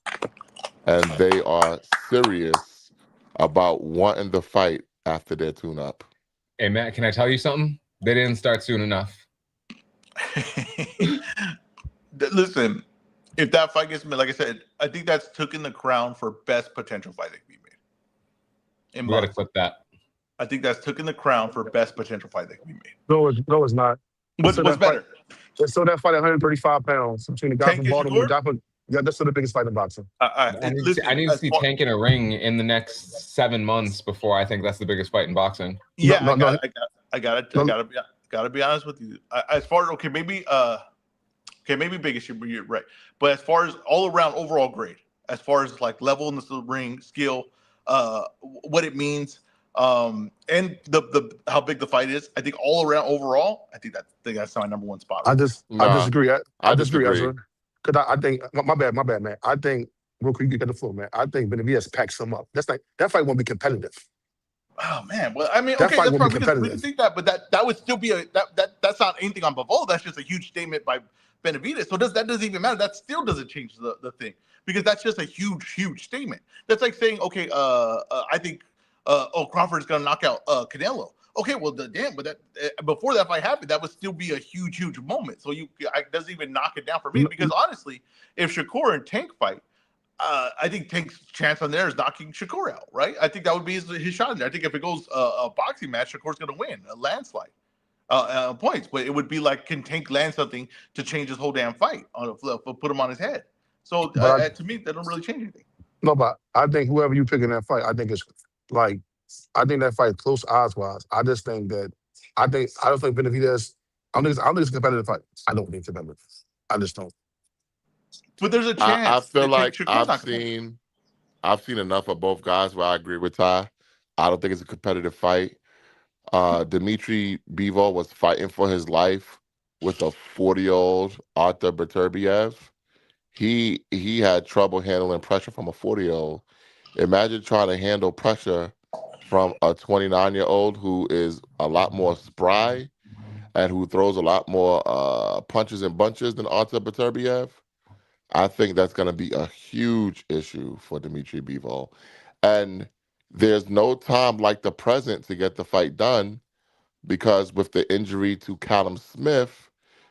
and they are serious about wanting the fight after their tune-up. Hey, Matt, can I tell you something? They didn't start soon enough. Listen, if that fight gets made, like I said, I think that's taking the crown for best potential fight that can be made. We got to clip that. I think that's taking the crown for best potential fight that can be made. No, it's not. What's better? It's still that fight at 135 pounds between the guy Tank from and Baltimore. Shakur? Yeah, that's still the biggest fight in boxing. I need to see Tank in a ring in the next 7 months before I think that's the biggest fight in boxing. Yeah, No, I gotta be honest with you. As far as maybe biggest, you're right. But as far as all around overall grade, as far as like level in the ring, skill, what it means, and the how big the fight is, I think all around overall, I think that's my number one spot right there. I Nah, disagree. I I disagree, disagree. Ezra. Because I think my bad, man. I think real quick, you get the floor, man. I think Benavidez packs him up. That's like that fight won't be competitive. Oh man, well I mean, That okay, fight that's won't be fine. We can competitive. think that, but that would still be that's not anything on Bavolo. That's just a huge statement by Benavidez. So that doesn't even matter. That still doesn't change the thing because that's just a huge statement. That's like saying, okay, I think Crawford's gonna knock out Canelo. Okay, well, damn, but that before that fight happened, that would still be a huge moment. So it doesn't even knock it down for me No, because honestly, if Shakur and Tank fight, I think Tank's chance on there is knocking Shakur out, right? I think that would be his shot in there. I think if it goes a boxing match, Shakur's going to win a landslide points. But it would be like, can Tank land something to change his whole damn fight on a flip, or put him on his head? So to me, that don't really change anything. but I think whoever you pick in that fight, I think it's like I think that fight close odds wise. I just think that I don't think Benavidez. I don't think it's a competitive fight. I don't think it's competitive. I just don't. But there's a I chance feel that like Shakur's not going to. I've seen enough of both guys where I agree with Ty. I don't think it's a competitive fight. Dmitry Bivol was fighting for his life with a 40-year-old Arthur Beterbiev. He had trouble handling pressure from a 40-year-old. Imagine trying to handle pressure from a 29-year-old who is a lot more spry and who throws a lot more punches and bunches than Artur Beterbiev, I think that's going to be a huge issue for Dmitry Bivol. And there's no time like the present to get the fight done, because with the injury to Callum Smith,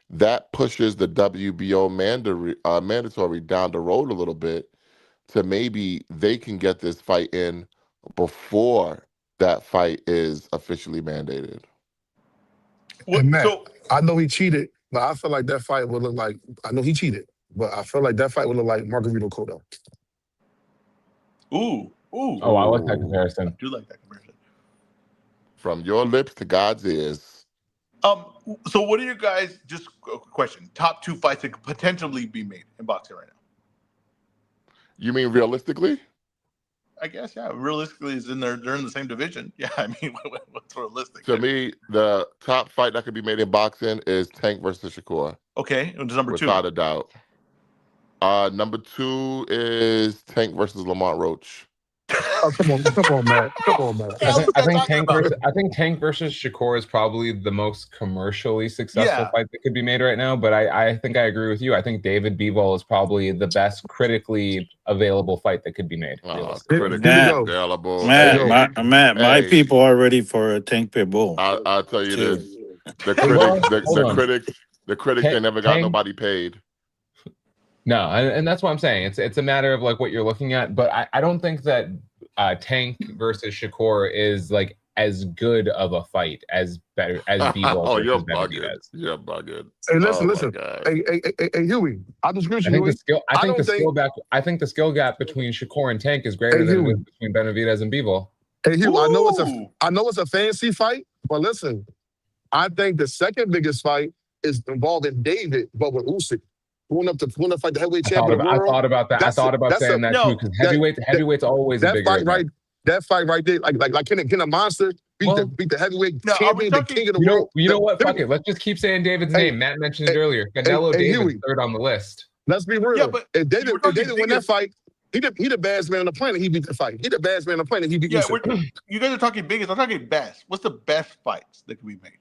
that pushes the WBO mandatory down the road a little bit, to maybe they can get this fight in before that fight is officially mandated. And Matt, So, I know he cheated, but I feel like that fight would look like, I know he cheated, but I feel like that fight would look like Margarito Cotto. ooh. Oh, I like that Ooh. I comparison. do like that comparison. From your lips to God's ears. So what are you guys, just a question, top 2 fights that could potentially be made in boxing right now? You mean realistically? I guess, yeah. Realistically, they're in the same division. Yeah, I mean, what's realistic? To me, the top fight that could be made in boxing is Tank versus Shakur. Okay, and number 2. Without a doubt. Number 2 is Tank versus Lamont Roach. Oh, come on, Matt. Come on, Matt. I think Tank versus Shakur is probably the most commercially successful fight that could be made right now. But I think I agree with you. I think David Bivol is probably the best critically available fight that could be made. Critically available. My people are ready for a Tank Pitbull. I'll tell you this: the critics, they never got nobody paid. No, and that's what I'm saying. It's a matter of like what you're looking at. But I don't think that Tank versus Shakur is like as good of a fight as Bivol. Oh, you're bugging. You're bugging. Hey, listen. Hey, Huey, I disagree with you. I think the skill gap between Shakur and Tank is greater than it is between Benavidez and Bivol. Hey, Huey, I know it's a fancy fight, but listen, I think the second biggest fight is involving David, but with Usyk. Going to fight the heavyweight champion of the world. I thought about that. I thought about saying that too, because heavyweight's always a bigger fight. That fight right there, like can a monster beat the heavyweight champion, the king of the world? You know what? Fuck it. Let's just keep saying David's name. Matt mentioned it earlier. Canelo David's third on the list. Let's be real. Yeah, but if David win that fight, he the baddest man on the planet. He beat the fight. He the baddest man on the planet. He beat. Yeah, you guys are talking biggest. I'm talking best. What's the best fights that can be made?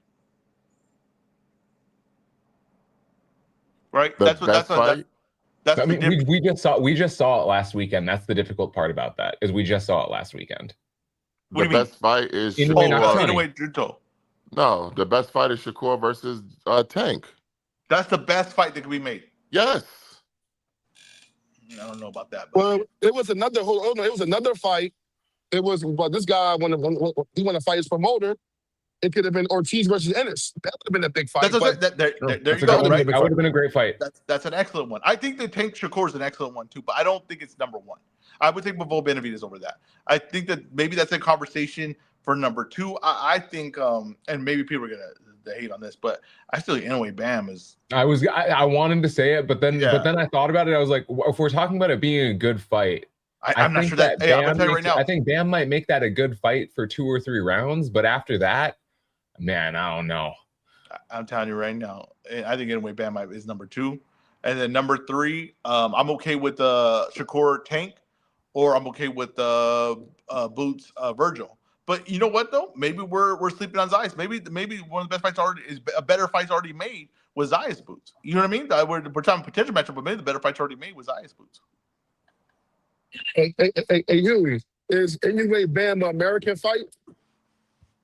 Right. That's I mean, we just saw it last weekend. That's the difficult part about that, is we just saw it last weekend. The best fight is Shakur. No, the best fight is Shakur versus Tank. That's the best fight that can be made. Yes. I don't know about that. Well, it was another fight. It was this guy he want to fight his promoter. It could have been Ortiz versus Ennis. That would have been a big fight. There you go. Right? That would have been a great fight. That's an excellent one. I think the Tank Shakur is an excellent one too, but I don't think it's number 1. I would take Bivol Benavidez over that. I think that maybe that's a conversation for number 2. I think, and maybe people are gonna hate on this, but I still think Inoue Bam is. I wanted to say it, but then I thought about it. I was like, if we're talking about it being a good fight, I'm not sure that. Hey, I'm gonna tell you right now. I think Bam might make that a good fight for 2 or 3 rounds, but after that. Man, I don't know. I'm telling you right now. I think Inoue Bam is number 2, and then number 3. I'm okay with Shakur Tank, or I'm okay with Boots Virgil. But you know what though? Maybe we're sleeping on Zayas. Maybe one of the best fights a better fight's already made was Zayas Boots. You know what I mean? We're talking potential matchup, but maybe the better fight's already made was Zayas Boots. Hey, Huey, is Inoue Bam an American fight?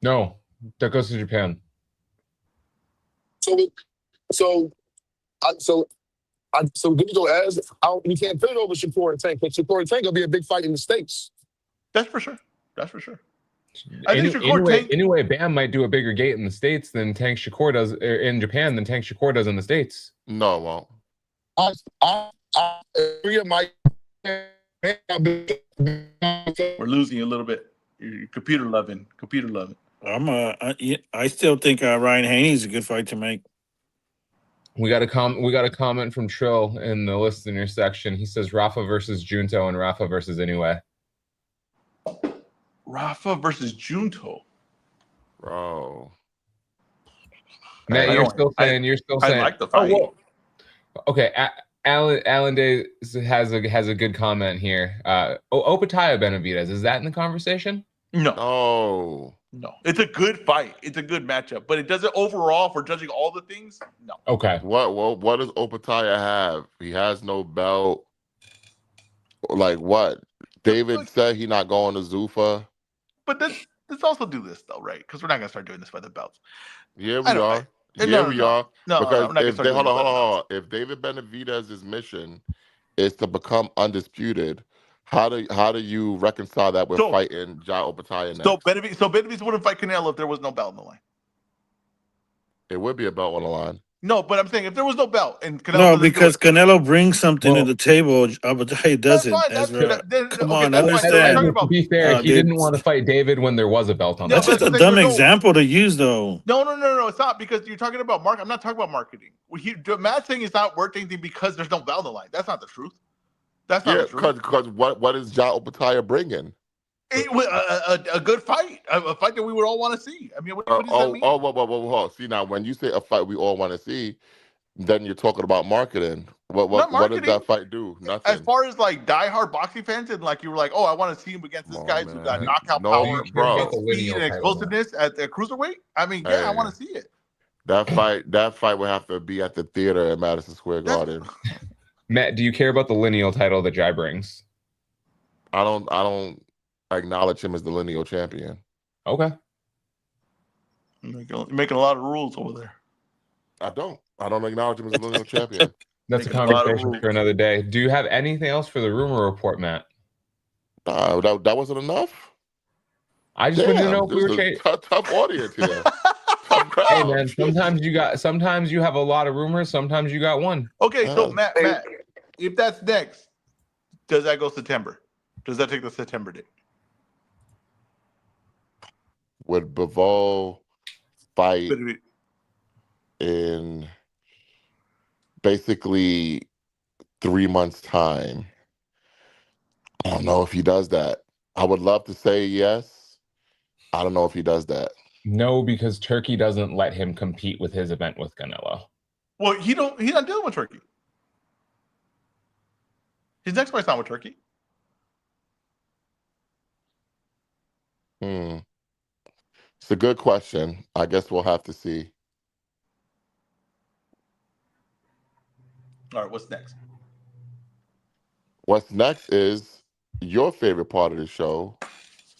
No. That goes to Japan. So good to go as we can't put it over Shakur and Tank, but Shakur and Tank will be a big fight in the States. That's for sure. I think Inoue Bam might do a bigger gate in the States than Tank Shakur does in Japan than Tank Shakur does in the States. No, it won't. I agree with Mike. We're losing you a little bit. You're computer loving. I still think Ryan Haney is a good fight to make. We got a comment from Trill in the listener section. He says Rafa versus Junto and Rafa versus Inoue. Rafa versus Junto. Bro. Matt, you're still saying. I like the fight. Okay, Alan Day has a good comment here. Opetaia Benavidez, is that in the conversation? No, Oh, no. It's a good fight. It's a good matchup, but it doesn't overall for judging all the things. No. Okay. what does Opataya have? He has no belt. Like what? David said he not going to Zuffa. But let's also do this though, right? Because we're not gonna start doing this by the belts. Here I we don't. are. No, Here no, we no, are. no, no. Because We're not gonna if start they doing hold this on, by hold the on, hold belts. on. If David Benavidez's mission is to become undisputed, how do you reconcile that with So, fighting Ja Opataya next? Benavidez wouldn't fight Canelo if there was no belt on the line. It would be a belt on the line. No, but I'm saying if there was no belt and Canelo No, doesn't do it, because Canelo brings something to Well, the table. Abu that's doesn't. fine. Ezra, Then come okay, on, that's fine. Then we're talking understand. Ezra, to about be fair, he Dude, didn't want to fight David when there was a belt on the no, that's but line. just I'm a saying dumb there's no. example to use, though. No. It's not because you're talking about market. I'm not talking about marketing. Matt's saying it's not worth anything because there's no belt on the line. That's not the truth. That's not Yeah, the truth. because what is Ja Opataya bringing? A good fight, a fight that we would all want to see. I mean, what does that mean? Whoa. See, now when you say a fight we all want to see, then you're talking about marketing. What Not what what does marketing. that fight do? As Nothing. far as like diehard boxing fans, and like you were like, oh, I want to see him against Come this on, guy who got Do, man. knockout do you No, power care about and the bro. speed lineal and title, Matt? explosiveness at the cruiserweight? I mean, yeah, I Hey, want to see it. that fight would have to be at the theater at Madison Square That's Garden. Matt, do you care about the lineal title that Jai brings? I don't acknowledge him as the lineal champion. Okay. you're making a lot of rules over there. I don't acknowledge him as the lineal champion. That's a Making a lot of conversation rules. for another day. Do you have anything else for the rumor report, Matt? That wasn't enough. I just wanted to know Damn, if we this were is a chasing. tough audience here. Tough Hey crowd. man, sometimes you have a lot of rumors, sometimes you got one. Okay, so Uh, Matt, if that's next, does that go September? Does that take the September date? would Bivol fight But in basically 3 months' time? I don't know if he does that. I would love to say yes. I don't know if he does that. No, because Turkey doesn't let him compete with his event with Canelo. Well, he's not dealing with Turkey. His next fight's not with Turkey. Hmm. It's a good question. I guess we'll have to see. All right, what's next? What's next is your favorite part of the show,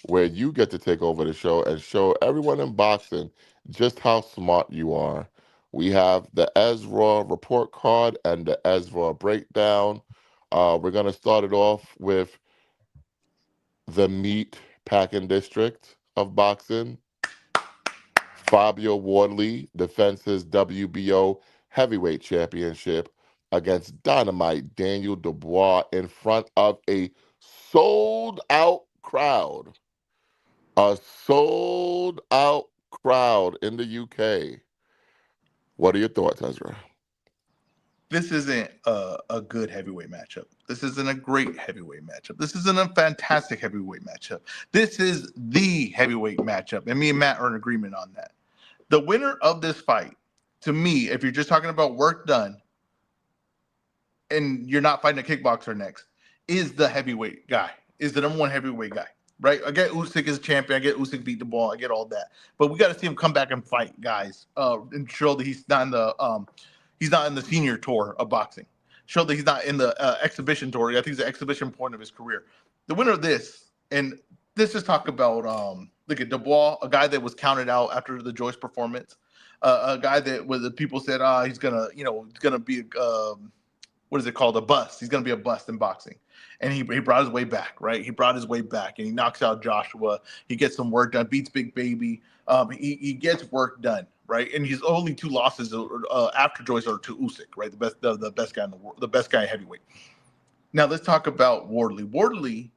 where you get to take over the show and show everyone in boxing just how smart you are. We have the EzRaw report card and the EzRaw breakdown. We're going to start it off with the meat packing district of boxing. Fabio Wardley defends his WBO heavyweight championship against Dynamite Daniel Dubois in front of a sold out crowd. A sold out crowd in the UK. What are your thoughts, Ezra? This isn't a good heavyweight matchup. This isn't a great heavyweight matchup. This isn't a fantastic heavyweight matchup. This is the heavyweight matchup, and me and Matt are in agreement on that. The winner of this fight, to me, if you're just talking about work done, and you're not fighting a kickboxer next, is the heavyweight guy, is the number one heavyweight guy, right? I get Usyk as a champion. I get Usyk beat the ball. I get all that, but we got to see him come back and fight guys, and show that he's not in the senior tour of boxing. Show that he's not in the exhibition tour. I think it's the exhibition point of his career. The winner of this, and let's just talk about look at Dubois, a guy that was counted out after the Joyce performance, a guy that was the people said, he's gonna be what is it called? A bust. He's going to be a bust in boxing. And he brought his way back, right? He brought his way back, and he knocks out Joshua. He gets some work done, beats Big Baby. He gets work done, right? And his only two losses after Joyce are to Usyk, right? The best guy in the world, the best guy heavyweight. Now let's talk about Wardley. Wardley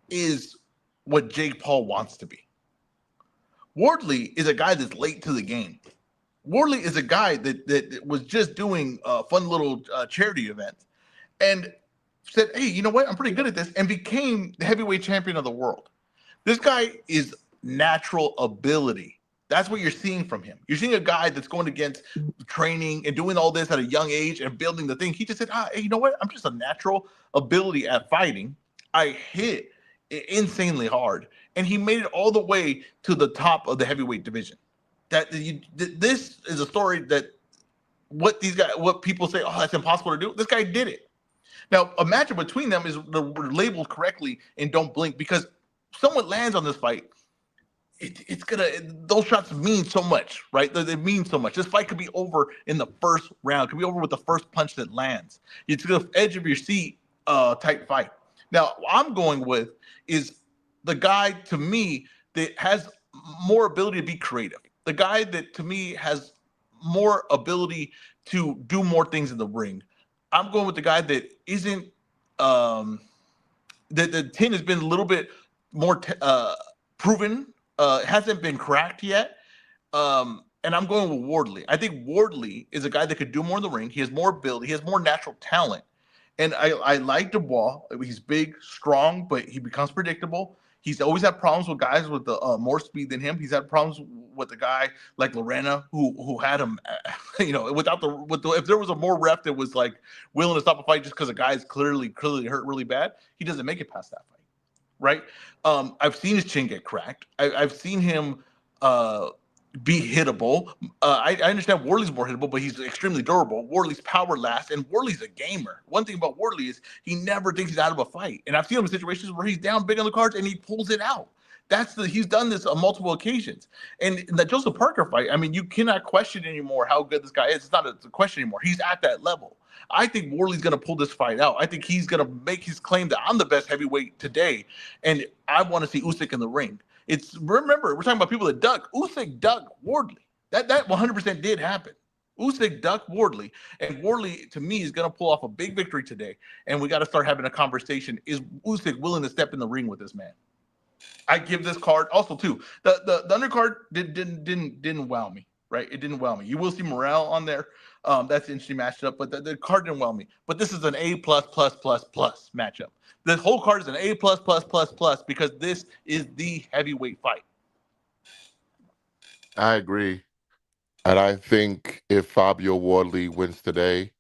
is what Jake Paul wants to be. Wardley is a guy that's late to the game. Wardley is a guy that was just doing fun little charity events and said, hey, you know what? I'm pretty good at this, and became the heavyweight champion of the world. This guy is natural ability. That's what you're seeing from him. You're seeing a guy that's going against training and doing all this at a young age and building the thing. He just said, hey, you know what? I'm just a natural ability at fighting. I hit insanely hard, and he made it all the way to the top of the heavyweight division. This is a story that what people say, oh, that's impossible to do. This guy did it. Now, a matchup between them is labeled correctly and don't blink because someone lands on this fight. It's gonna those shots mean so much, right? They mean so much. This fight could be over in the first round. It could be over with the first punch that lands. It's the edge of your seat type fight. Now, what I'm going with is the guy to me that has more ability to be creative. The guy that to me has more ability to do more things in the ring. I'm going with the guy that isn't the tin has been a little bit more proven, hasn't been cracked yet. And I'm going with Wardley. I think Wardley is a guy that could do more in the ring. He has more ability. He has more natural talent. And I like Dubois. He's big, strong, but he becomes predictable. He's always had problems with guys with the more speed than him. He's had problems with a guy like Lorena who had him, without the if there was a more ref that was like willing to stop a fight just because a guy's clearly hurt really bad, he doesn't make it past that fight, right? I've seen his chin get cracked. I've seen him be hittable. I understand Wardley's more hittable, but he's extremely durable. Wardley's power lasts, and Wardley's a gamer. One thing about Wardley is he never thinks he's out of a fight. And I've seen him in situations where he's down big on the cards and he pulls it out. He's done this on multiple occasions. And in the Joseph Parker fight, I mean, you cannot question anymore how good this guy is. It's not a question anymore. He's at that level. I think Wardley's going to pull this fight out. I think he's going to make his claim that I'm the best heavyweight today, and I want to see Usyk in the ring. Remember, we're talking about people that duck. Usyk ducked Wardley. That 100% did happen. Usyk ducked Wardley, and Wardley to me is going to pull off a big victory today. And we got to start having a conversation. Is Usyk willing to step in the ring with this man? I give this card also too. The undercard didn't wow me, right? It didn't wow me. You will see Morale on there. That's an interesting matchup, but the card didn't wow me. But this is an A plus matchup. The whole card is an A plus because this is the heavyweight fight. I agree. And I think if Fabio Wardley wins today,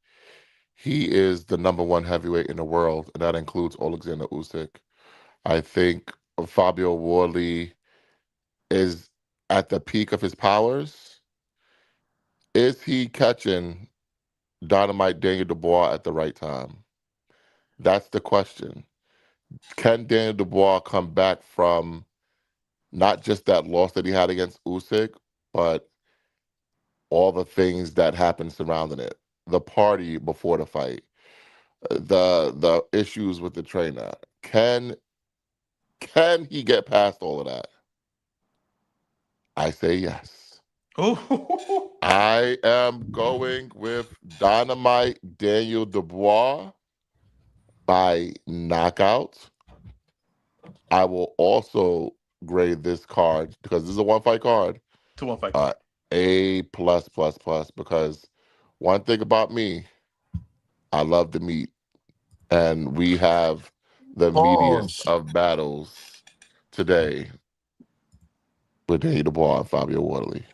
he is the number one heavyweight in the world, and that includes Alexander Usyk. I think Fabio Wardley is at the peak of his powers. Is he catching Dynamite Daniel Dubois at the right time? That's the question. Can Daniel Dubois come back from not just that loss that he had against Usyk, but all the things that happened surrounding it? The party before the fight, the issues with the trainer. Can he get past all of that? I say yes. Oh, I am going with Dynamite Daniel Dubois by knockout. I will also grade this card because this is a one fight card. 2-1 fight. A plus because one thing about me, I love the meat, and we have the meatiest Pause. of battles today with Daniel Dubois and Fabio Wardley.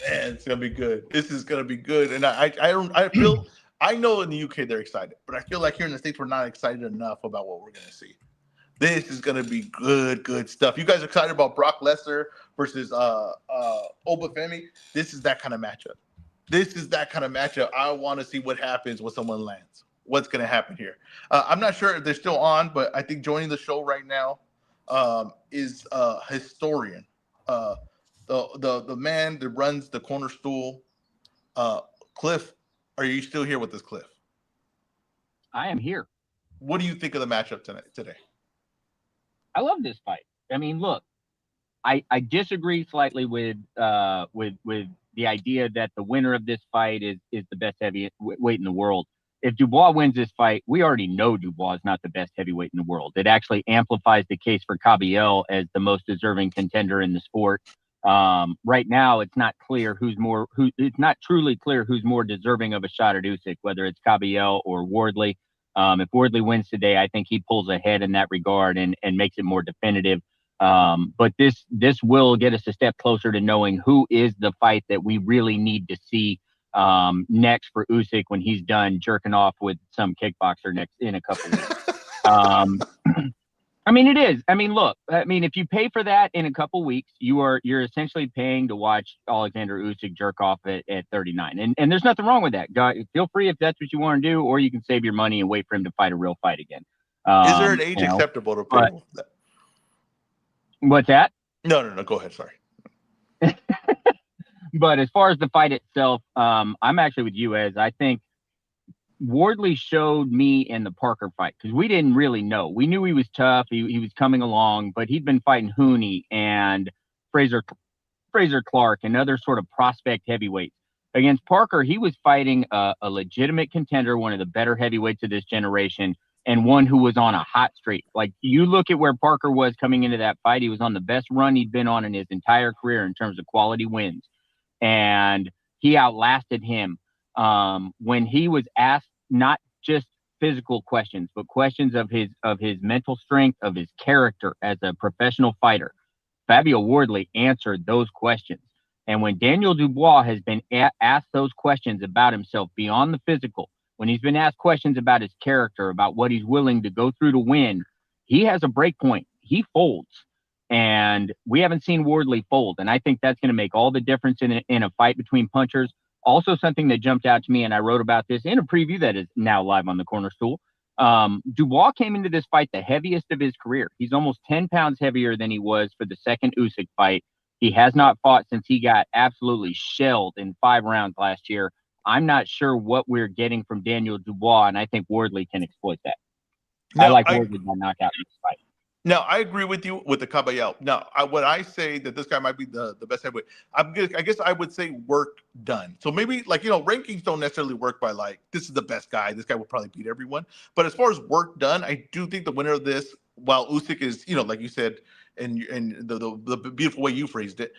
Man, it's gonna be good. This is gonna be good, and I feel I know in the UK they're excited, but I feel like here in the States we're not excited enough about what we're gonna see. This is gonna be good stuff. You guys are excited about Brock Lesnar versus Obafemi? This is that kind of matchup. This is that kind of matchup. I want to see what happens when someone lands. What's gonna happen here? I'm not sure if they're still on, but I think joining the show right now is historian. The man that runs the corner stool. Cliff, are you still here with us, Cliff? I am here. What do you think of the matchup today? I love this fight. I mean, look, I disagree slightly with the idea that the winner of this fight is the best heavyweight in the world. If Dubois wins this fight, we already know Dubois is not the best heavyweight in the world. It actually amplifies the case for Caballel as the most deserving contender in the sport. Right now, it's not clear it's not truly clear who's more deserving of a shot at Usyk, whether it's Caballel or Wardley. If Wardley wins today, I think he pulls ahead in that regard and makes it more definitive. But this will get us a step closer to knowing who is the fight that we really need to see next for Usyk when he's done jerking off with some kickboxer next in a couple weeks. I mean, it is. I mean, look. I mean, if you pay for that in a couple weeks, you're essentially paying to watch Alexander Usyk jerk off at 39, and there's nothing wrong with that. Feel free if that's what you want to do, or you can save your money and wait for him to fight a real fight again. Is there an age acceptable to pay? But what's that? No. Go ahead. Sorry. But as far as the fight itself, I'm actually with you, Ez. I think Wardley showed me in the Parker fight because we didn't really know. We knew he was tough. He was coming along, but he'd been fighting Hooney and Fraser Clark and other sort of prospect heavyweights. Against Parker, he was fighting a legitimate contender, one of the better heavyweights of this generation, and one who was on a hot streak. Like, you look at where Parker was coming into that fight, he was on the best run he'd been on in his entire career in terms of quality wins. And he outlasted him when he was asked not just physical questions, but questions of his mental strength, of his character as a professional fighter. Fabio Wardley answered those questions. And when Daniel Dubois has been asked those questions about himself beyond the physical, when he's been asked questions about his character, about what he's willing to go through to win, he has a break point. He folds. And we haven't seen Wardley fold. And I think that's going to make all the difference in a fight between punchers. Also, something that jumped out to me, and I wrote about this in a preview that is now live on the Corner Stool. Dubois came into this fight the heaviest of his career. He's almost 10 pounds heavier than he was for the second Usyk fight. He has not fought since he got absolutely shelled in 5 rounds last year. I'm not sure what we're getting from Daniel Dubois, and I think Wardley can exploit that. Now, I like Wardley by knockout in this fight. Now, I agree with you with the Caballero. Now, when I say that this guy might be the best heavyweight, I guess I would say work done. So maybe, like, rankings don't necessarily work by, like, this is the best guy. This guy will probably beat everyone. But as far as work done, I do think the winner of this, while Usyk is, like you said, and the beautiful way you phrased it,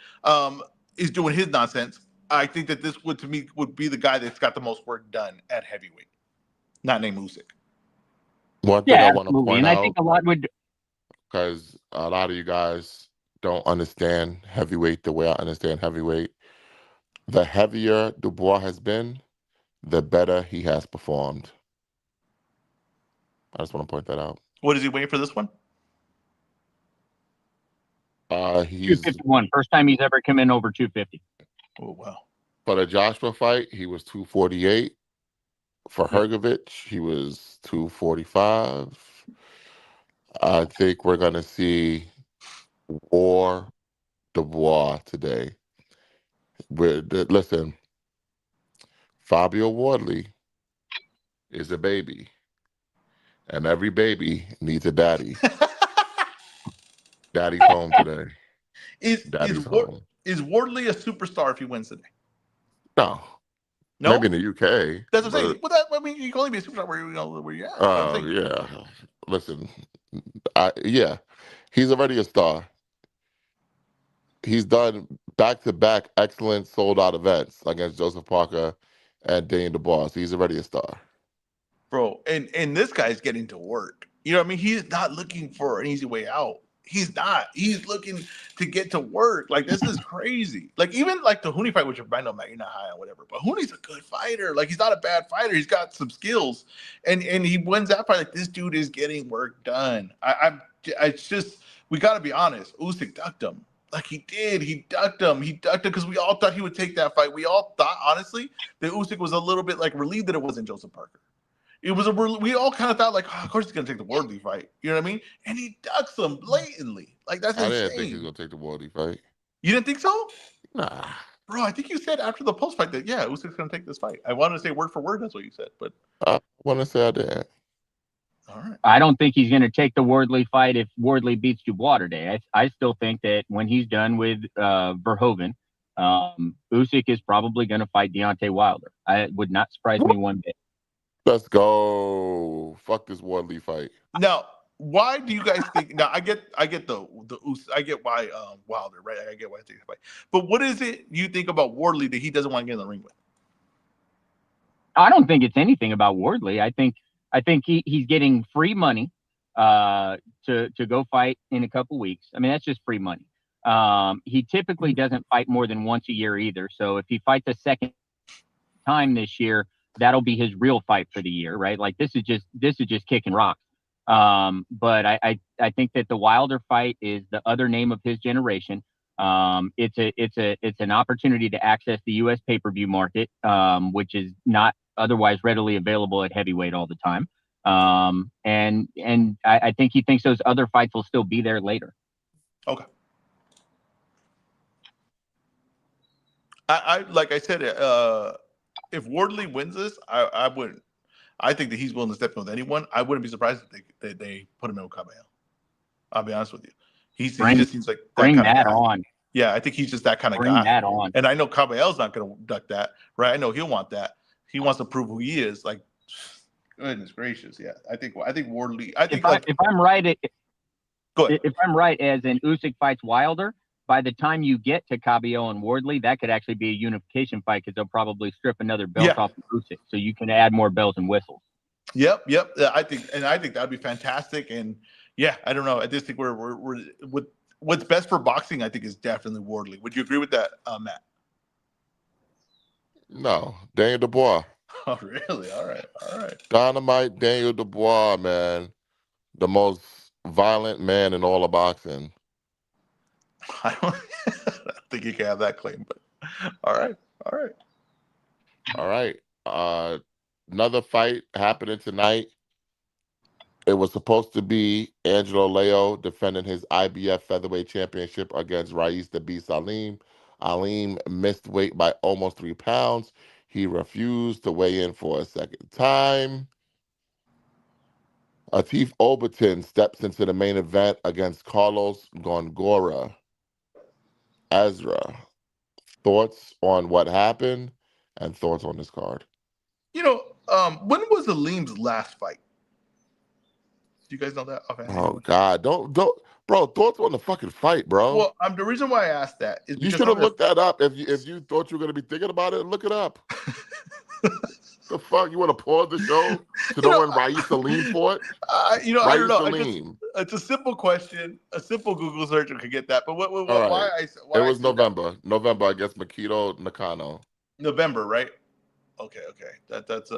is doing his nonsense. I think that this would be the guy that's got the most work done at heavyweight, not named Usyk. One thing I want to point and out, I think a lot would, because a lot of you guys don't understand heavyweight the way I understand heavyweight. The heavier Dubois has been, the better he has performed. I just want to point that out. What is he waiting for this one? He's 251. First time he's ever come in over 250. Oh, wow. For the Joshua fight, he was 248. For Hrgovic, he was 245. I think we're going to see War Dubois today. Listen, Fabio Wardley is a baby, and every baby needs a daddy. Daddy's home today. Is Wardley a superstar if he wins today? No. Maybe in the UK. That's what I'm saying. Well, you can only be a superstar where you're at. Oh, yeah. Listen, he's already a star. He's done back-to-back excellent sold-out events against Joseph Parker and Daniel Dubois. So he's already a star. Bro, and this guy's getting to work. You know what I mean? He's not looking for an easy way out. He's not. He's looking to get to work. Like, this is crazy. Like, even like the Hooney fight, which I know, Matt, you're not high on whatever, but Hooney's a good fighter. Like, he's not a bad fighter. He's got some skills, and he wins that fight. Like, this dude is getting work done. It's just, we got to be honest. Usyk ducked him. Like, he did. He ducked him. Because we all thought he would take that fight. We all thought, honestly, that Usyk was a little bit like relieved that it wasn't Joseph Parker. We all kind of thought, like, of course he's gonna take the Wardley fight. You know what I mean? And he ducks him blatantly. Like, that's insane. I didn't think he was gonna take the Wardley fight. You didn't think so? Nah. Bro, I think you said after the post fight that Usyk's gonna take this fight. I wanted to say word for word, that's what you said, but I want to say I did. All right. I don't think he's gonna take the Wardley fight if Wardley beats Dubois today. I still think that when he's done with Verhoeven, Usyk is probably gonna fight Deontay Wilder. It would not surprise me one bit. Let's go. Fuck this Wardley fight. Now, why do you guys think? Now, I get I get why Wilder, right? I get why he takes the fight. But what is it you think about Wardley that he doesn't want to get in the ring with? I don't think it's anything about Wardley. I think he's getting free money to go fight in a couple weeks. I mean, that's just free money. He typically doesn't fight more than once a year either. So if he fights a second time this year, that'll be his real fight for the year, right? Like, this is just kicking rocks. But I think that the Wilder fight is the other name of his generation. It's an opportunity to access the U.S. pay-per-view market, which is not otherwise readily available at heavyweight all the time. And I think he thinks those other fights will still be there later. Okay. I like I said, if Wardley wins this, I wouldn't. I think that he's willing to step in with anyone. I wouldn't be surprised if they put him in with Cabello. I'll be honest with you. He Bring just seems like that bring kind of that guy. on. Yeah, I think he's just that kind of Bring guy. that on. And I know Cabello's not going to duck that, right? I know he'll want that. He wants to prove who he is. Like, goodness gracious, yeah. I think Wardley. I think like If I'm right, go ahead. if I'm right, as in Usyk fights Wilder, by the time you get to Cabello and Wardley, that could actually be a unification fight because they'll probably strip another belt Yeah. off of Usyk, so you can add more bells and whistles. Yep. I think that'd be fantastic. And yeah, I don't know. I just think we're with what's best for boxing. I think is definitely Wardley. Would you agree with that, Matt? No, Daniel Dubois. Oh, really? All right. Dynamite Daniel Dubois, man. The most violent man in all of boxing. I don't think you can have that claim, but all right, all right. All right. Another fight happening tonight. It was supposed to be Angelo Leo defending his IBF featherweight championship against Rais the Beast Alim. Alim missed weight by almost 3 pounds. He refused to weigh in for a second time. Atif Oberton steps into the main event against Carlos Gongora. Ezra, thoughts on what happened and thoughts on this card? When was Aleem's last fight? Do you guys know that offhand? Oh God, don't, bro. Thoughts on the fucking fight, bro. Well, the reason why I asked that is You because should have looked that up if you thought you were gonna be thinking about it. Look it up. The fuck, you want to pause the show to know when Rais Salim fought? I don't Rais know. Salim. It's a simple question. A simple Google search could get that. But All why right. why It I was say that? November, I guess. Makito Nakano. November, right? Okay. That's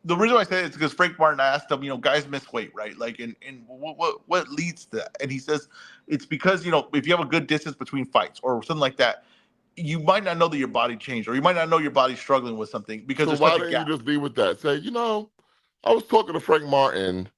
the reason why I say it is because Frank Martin asked him, guys miss weight, right? Like, and what leads to that? And he says it's because if you have a good distance between fights or something like that, you might not know that your body changed, or you might not know your body's struggling with something because So there's such why a didn't you gap. just leave with that? Say, I was talking to Frank Martin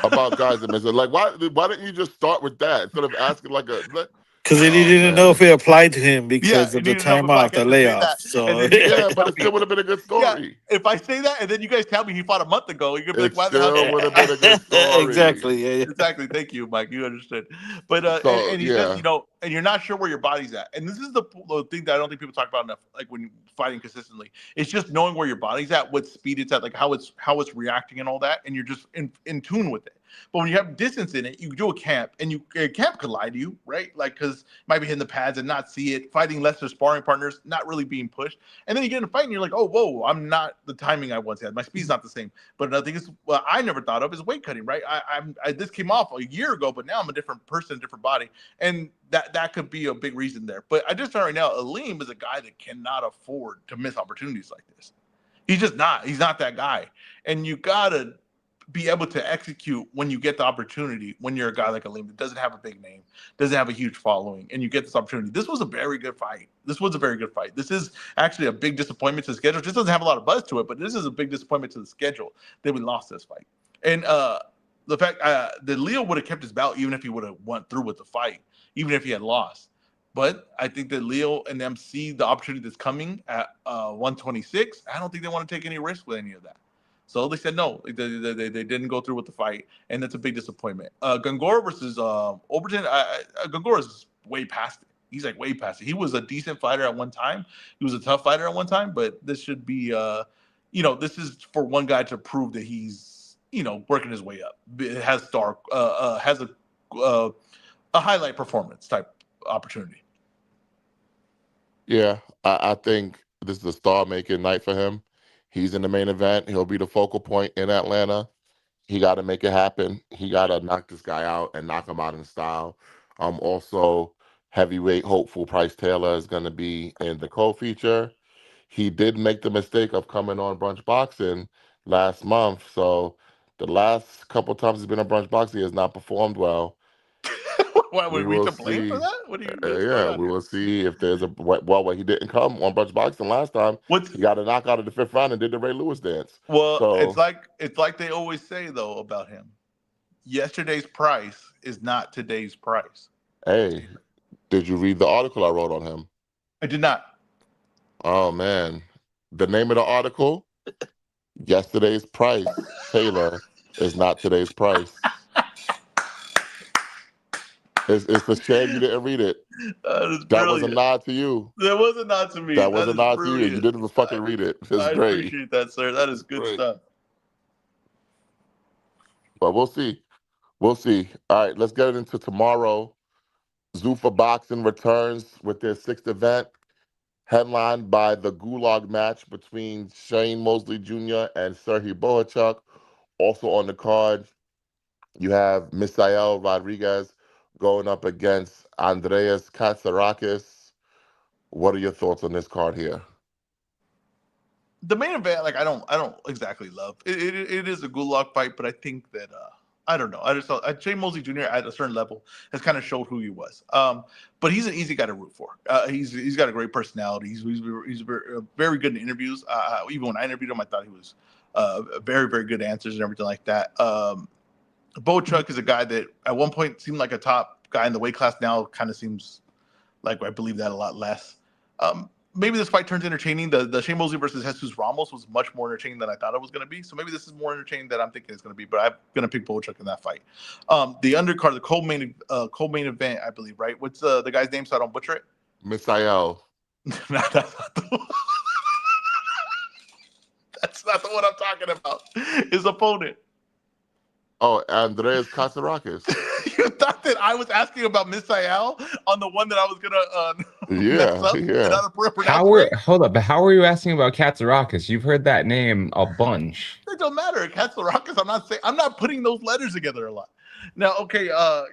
about guys that miss it. Like, why didn't you just start with that instead of asking Because he oh didn't know if man. it applied to him Yeah, because you of the need to know time if I off, the can just say layoff. that, and So then you guys Yeah, but tell it me. still would have been a good Yeah, story. if I say that, and then you guys tell me he fought a month ago, you're gonna be like, It why the hell still did would you have say been a good story. exactly. Yeah. exactly? Thank you, Mike. You understood. But So and he says, yeah. and you're not sure where your body's at. And this is the thing that I don't think people talk about enough. Like when fighting consistently, it's just knowing where your body's at, what speed it's at, like how it's reacting and all that, and you're just in tune with it. But when you have distance in it, you do a camp, and camp could lie to you, right? Like because might be hitting the pads and not see it, fighting lesser sparring partners, not really being pushed, and then you get in a fight and you're like, oh, whoa, I'm not the timing I once had. My speed's not the same. But another thing is, what I never thought of is weight cutting, right? This came off a year ago, but now I'm a different person, different body, and that could be a big reason there. But I just found right now, Aleem is a guy that cannot afford to miss opportunities like this. He's just not. He's not that guy, and you gotta be able to execute when you get the opportunity. When you're a guy like Aleem that doesn't have a big name, doesn't have a huge following, and you get this opportunity. This was a very good fight. This was a very good fight. This is actually a big disappointment to the schedule. It just doesn't have a lot of buzz to it, but this is a big disappointment to the schedule that we lost this fight. And the fact that Leo would have kept his belt even if he would have went through with the fight, even if he had lost. But I think that Leo and them see the opportunity that's coming at 126. I don't think they want to take any risk with any of that. So they said no. They didn't go through with the fight, and that's a big disappointment. Gongora versus Overton. Gongora is way past it. He's like way past it. He was a decent fighter at one time. He was a tough fighter at one time, but this should be, this is for one guy to prove that he's, working his way up. It has a highlight performance type opportunity. Yeah, I think this is a star-making night for him. He's in the main event. He'll be the focal point in Atlanta. He got to make it happen. He got to knock this guy out and knock him out in style. Also, heavyweight hopeful Price Taylor is going to be in the co-feature. He did make the mistake of coming on Brunch Boxing last month, so The last couple times he's been on Brunch Boxing, he has not performed well. Why We would we will to blame for see. that? What's going Yeah, on we here? will see if there's a well. He didn't come on Brunch Boxing last time. What's He got a knockout in the fifth round and did the Ray Lewis dance. well, So, it's like they always say though about him. Yesterday's price is not today's price. hey, did you read the article I wrote on him? I did not. Oh man, the name of the article: Yesterday's price, Taylor, is not today's price. It's a shame you didn't read it. That is That was a brilliant. nod to you. That was a nod to me. That was That a is nod to you. You brilliant. didn't even fucking read it. It's I great. appreciate that, sir. That is good Great. stuff. But we'll see. We'll see. All right, let's get into tomorrow. Zuffa Boxing returns with their sixth event, headlined by the Gulag match between Shane Mosley Jr. and Serhii Bohachuk. Also on the card, you have Misael Rodriguez going up against Andreas Katsarakis. What are your thoughts on this card here? The main event, like I don't exactly love. It is a Gulag fight, but I think that I don't know. I just thought Jay Mosley Jr. at a certain level has kind of showed who he was. But he's an easy guy to root for. He's got a great personality. He's very good in interviews. Even when I interviewed him, I thought he was very very good answers and everything like that. Bo Chuck is a guy that at one point seemed like a top guy in the weight class. Now kind of seems like I believe that a lot less. Maybe this fight turns entertaining. The Shane Mosley versus Jesus Ramos was much more entertaining than I thought it was going to be. So maybe this is more entertaining than I'm thinking it's going to be. But I'm going to pick Bochuk in that fight. The undercard, the co-main event, I believe, right? What's the guy's name so I don't butcher it? Misael. That's not the one. That's not the one I'm talking about. His opponent. Oh, Andreas Katsarakis. You thought that I was asking about Misael on the one that I was gonna mess Yeah, up and yeah. not pronounce How right? were hold up? But how are you asking about Katsarakis? You've heard that name a bunch. It don't matter. Katsarakis, I'm not putting those letters together a lot. Now, okay,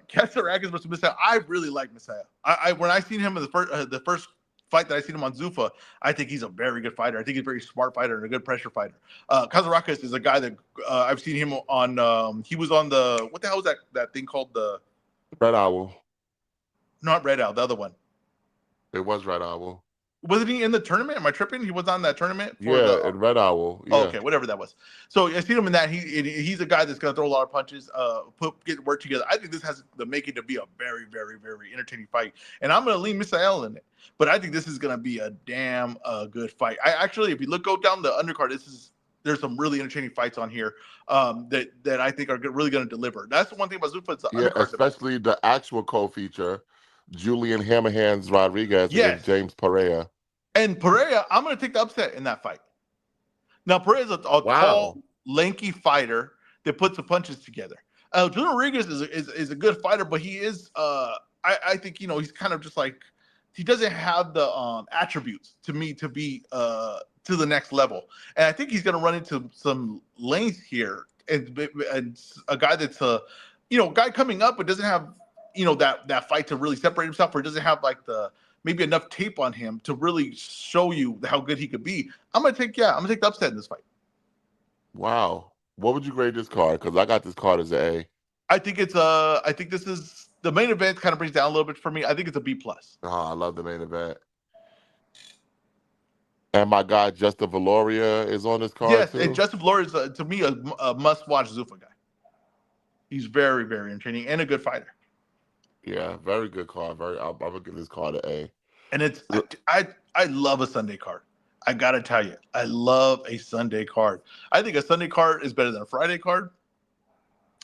Katsarakis versus Misael. I really like Misael. I when I seen him in the first fight that I seen him on Zuffa, I think he's a very good fighter. I think he's a very smart fighter and a good pressure fighter. Katsarakis is a guy that I've seen him on. He was on the what the hell was that thing called the Red Owl. not Red Owl, the other one. It was Red Owl. Wasn't he in the tournament? Am I tripping? He was on that tournament for Yeah, the in Red Owl. Oh, Yeah. okay, whatever that was. So I seen him in that. He's a guy that's going to throw a lot of punches, get work together. I think this has the making to be a very, very, very entertaining fight. And I'm going to lean Misael in it. But I think this is going to be a damn good fight. I actually, if you go down the undercard, there's some really entertaining fights on here that I think are really going to deliver. That's the one thing about Zuffa. It's the Yeah, undercard. especially the actual co-feature, Julian Hammerhands Rodriguez against Yes. James Pereira. And Pereira, I'm going to take the upset in that fight. Now, Pereira is a tall, lanky fighter that puts the punches together. Julian Rodriguez is a good fighter, but he is, I think, he's kind of just like, he doesn't have the attributes to me to be to the next level. And I think he's going to run into some lanes here. And a guy that's guy coming up but doesn't have, that fight to really separate himself, or doesn't have like maybe enough tape on him to really show you how good he could be. I'm gonna take the upset in this fight. Wow. What would you grade this card? Because I got this card as an A. I think this is the main event kind of brings down a little bit for me. I think it's a B plus. Oh, I love the main event. And my guy Justin Valoria is on this card Yes, too. and Justin Bloor is to me a must watch Zuffa guy. He's very, very entertaining and a good fighter. Yeah, very good card. I'm gonna give this card an A. And it's I love a Sunday card. I gotta tell you, I love a Sunday card. I think a Sunday card is better than a Friday card.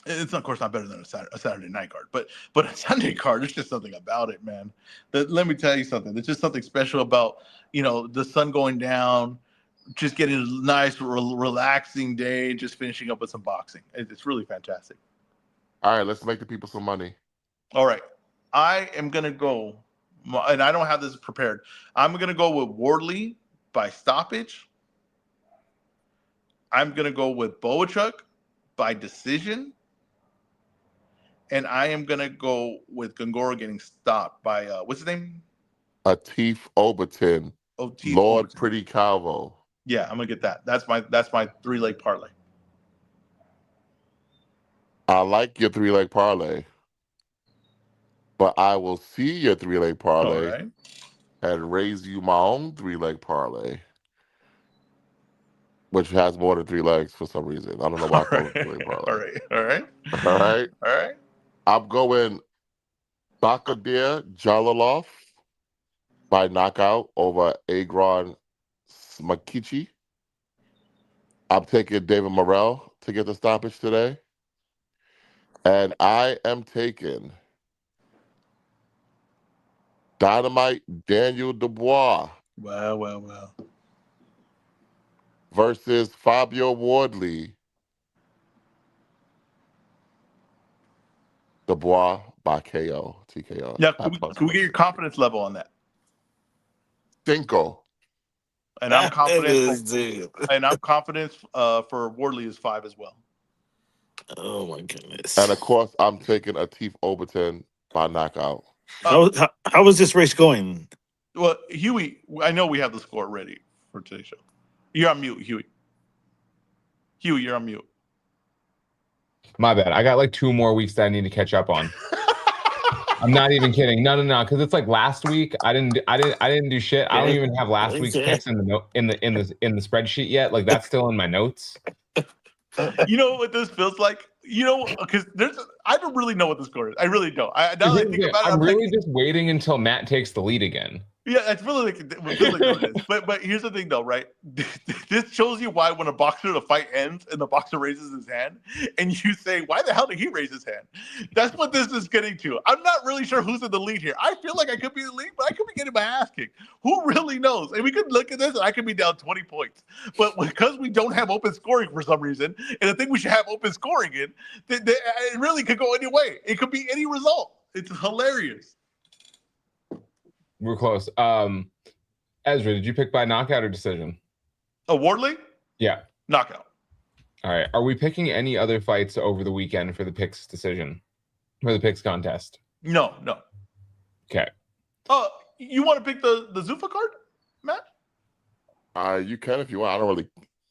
It's of course not better than a Saturday night card, but a Sunday card, there's just something about it, man. Let me tell you something. There's just something special about the sun going down, just getting a nice, relaxing day, just finishing up with some boxing. It's really fantastic. All right, let's make the people some money. All right, I am gonna go, and I don't have this prepared. I'm gonna go with Wardley by stoppage. I'm gonna go with Boachuk by decision. And I am gonna go with Gongora getting stopped by what's his name? Atif Oberton. Otif Lord Overton. Pretty Calvo. Yeah, I'm gonna get that. That's my 3-leg parlay. I like your 3-leg parlay, but I will see your 3-leg All parlay right. and raise you my own 3-leg parlay, which has more than 3 legs for some reason. I don't know why I All call it a right. 3-leg All parlay. right. All right. All right. All right. I'm going Bakadir Jalilov by knockout over Agron Smakichi. I'm taking David Morrell to get the stoppage today. And I am taking Dynamite Daniel Dubois Wow. Wow. Wow. versus Fabio Wardley. Dubois by KO, TKO Yeah. at plus Can we get your 160. confidence level on that? Cinco. And I'm confident for Dude. for Wardley is 5 as well. Oh my And goodness. of course, I'm taking Atif Overton by knockout. How was this race going? Well, Huey, I know we have the score ready for today's show. You're on mute, Huey. Huey, you're on mute. My bad. I got like 2 more weeks that I need to catch up on. I'm not even kidding. No, because it's like last week I didn't do shit. I don't even have last week's picks in the spreadsheet yet. Like that's still in my notes. You know what this feels like? You know, because I don't really know what the score is. I really don't. Now that I think about it, I'm really like, just waiting until Matt takes the lead again. yeah, it's really like it feels like what it is. But here's the thing, though, right? This shows you why when the fight ends and the boxer raises his hand, and you say, "Why the hell did he raise his hand?" That's what this is getting to. I'm not really sure who's in the lead here. I feel like I could be in the lead, but I could be getting my ass kicked. Who really knows? And we could look at this, and I could be down 20 points. But because we don't have open scoring for some reason, and I think we should have open scoring in, it really could go any way. It could be any result. It's hilarious. We're close. Ezra, did you pick by knockout or decision? Oh, Wardley? Yeah. Knockout. All right. Are we picking any other fights over the weekend for the picks decision? For the picks contest? No. Okay. You want to pick the Zuffa card, Matt? You can if you want.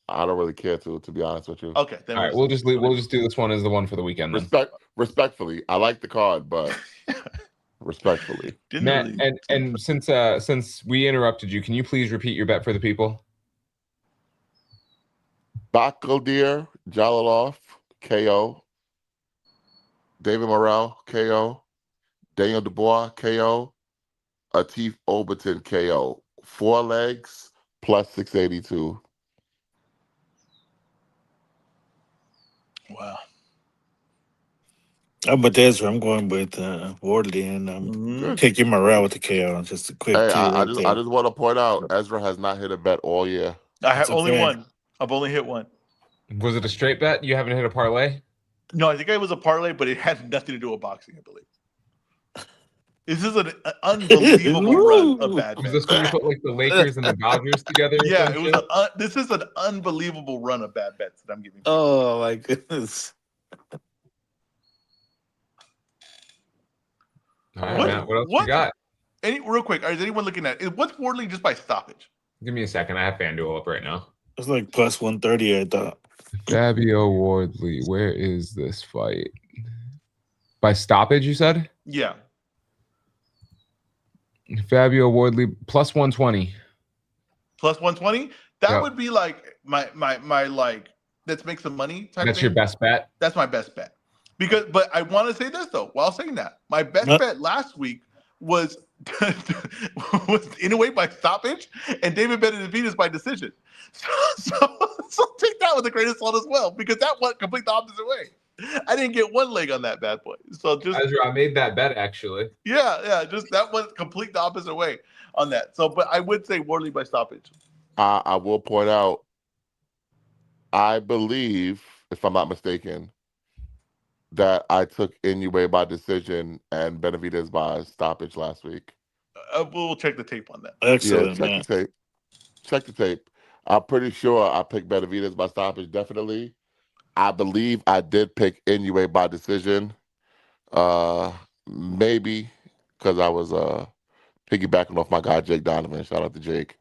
I don't really care to be honest with you. Okay. Then all right. We'll just do this one as the one for the weekend then. Respectfully, I like the card, but respectfully. Matt, and since we interrupted you, can you please repeat your bet for the people? Bakaldir Jalilov, KO. David Morrell, KO. Daniel Dubois, KO. Atif Overton, KO. 4 legs plus 682. Wow. I'm with Ezra. I'm going with Wardley, and I'm taking Morale with the KO. Just a quick Hey, two I right just there. I just want to point out Ezra has not hit a bet all year. I have That's only okay. one. I've only hit one. Was it a straight bet? You haven't hit a parlay? No, I think it was a parlay, but it had nothing to do with boxing, I believe. This is an unbelievable run of bad Was bets. this when you put like the Lakers and the Dodgers together? or Yeah, some it was. shit? This is an unbelievable run of bad bets that I'm giving. Oh my goodness! All right, Matt, what else you got? Real quick, is anyone looking at it? What's Wardley just by stoppage? Give me a second. I have FanDuel up right now. It's like plus 130. I thought. Fabio Wardley, where is this fight? By stoppage, you said? Yeah. Fabio Wardley plus 120. Plus 120? That would be like my like, let's make some money type That's thing. your best bet? That's my best bet. But I want to say this though, while saying that, my best bet last week was Inoue by stoppage and David Benavidez by decision. So take that with a grain of salt as well, because that went complete the opposite way. I didn't get one leg on that bad boy. So just Ezra, I made that bet actually. Yeah, just that went complete the opposite way on that. So, but I would say Wardley by stoppage. I will point out, I believe, if I'm not mistaken, that I took Inoue by decision and Benavidez by stoppage last week. We'll check the tape on that. Excellent. Yeah, check the tape. Check the tape. I'm pretty sure I picked Benavidez by stoppage, definitely. I believe I did pick Inoue by decision. Maybe because I was piggybacking off my guy Jake Donovan. Shout out to Jake.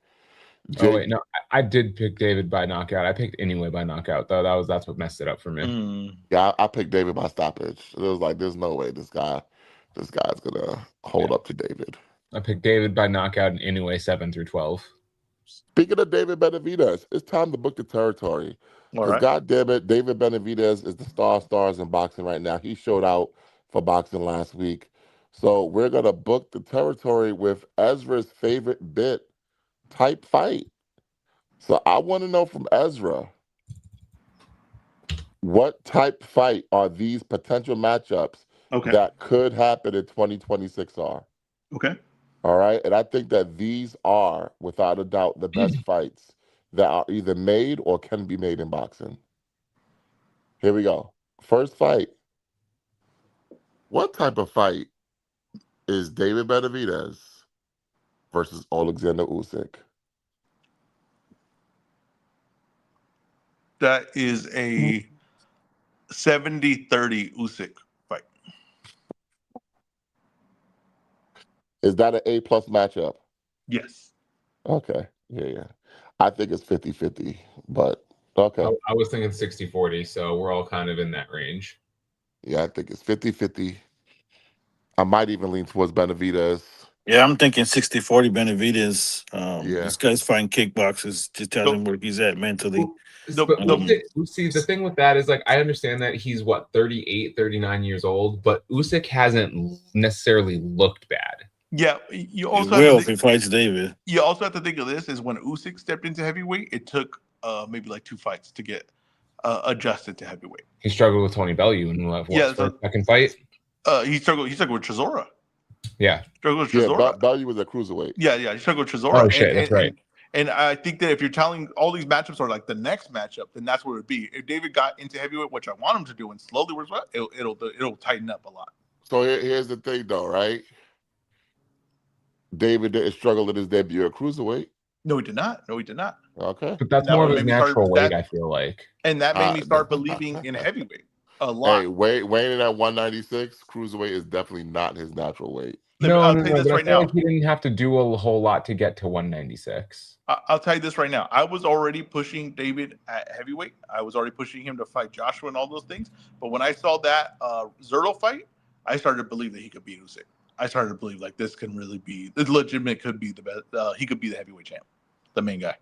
Oh Jake, wait, no, I did pick David by knockout. I picked anyway by knockout though. That's what messed it up for me. Mm. yeah, I picked David by stoppage. It was like, there's no way this guy's gonna hold Yeah, up to David. I picked David by knockout and anyway 7 through 12. Speaking of David Benavidez, it's time to book the territory. All Because right. God damn it, David Benavidez is the star of stars in boxing right now. He showed out for boxing last week. So we're gonna book the territory with Ezra's favorite bit type fight. So I want to know from Ezra, what type fight are these potential matchups Okay. that could happen in 2026 are? Okay. All right. And I think that these are, without a doubt, the best fights that are either made or can be made in boxing. Here we go. First fight. What type of fight is David Benavidez versus Alexander Usyk? That is a 70-30 Usyk fight. Is that an A plus matchup? Yes. Okay. Yeah, yeah. I think it's 50-50, but I, okay. I was thinking 60-40, so we're all kind of in that range. Yeah, I think it's 50-50. I might even lean towards Benavidez. Yeah, I'm thinking 60-40 Benavidez. Yeah. This guy's fighting kickboxers. Just tells The him where he's at mentally. the But the Um, See, the thing with that is like I understand that he's what 38, 39 years old, but Usyk hasn't necessarily looked bad. yeah. You he also have to will if think. he fights David. You also have to think of this is when Usyk stepped into heavyweight. It took maybe like 2 fights to get adjusted to heavyweight. He struggled with Tony Bellew in what Yeah. first, So second fight. he struggled. He struggled with Chisora. Yeah. Struggled with Yeah, Chisora. Bellew was a cruiserweight. Yeah, yeah, he struggled with Chisora. Oh shit, that's right. And I think that if you're telling all these matchups are like the next matchup, then that's what it would be. If David got into heavyweight, which I want him to do, and slowly works out, it'll tighten up a lot. So here's the thing, though, right? David didn't struggle in his debut at cruiserweight. No, he did not. No, he did not. Okay. But that's And that more of would his make me start natural weight, that, I feel like. and that made me start Uh, believing in heavyweight a lot. hey, weighing at 196, cruiserweight is definitely not his natural weight. No, I'll no, tell you no. this But I right feel like now. he didn't have to do a whole lot to get to 196. I'll tell you this right now. I was already pushing David at heavyweight. I was already pushing him to fight Joshua and all those things. But when I saw that Zerto fight, I started to believe that he could beat Usyk. I started to believe like this can really be this legitimate. Could be the best. He could be the heavyweight champ, the main guy.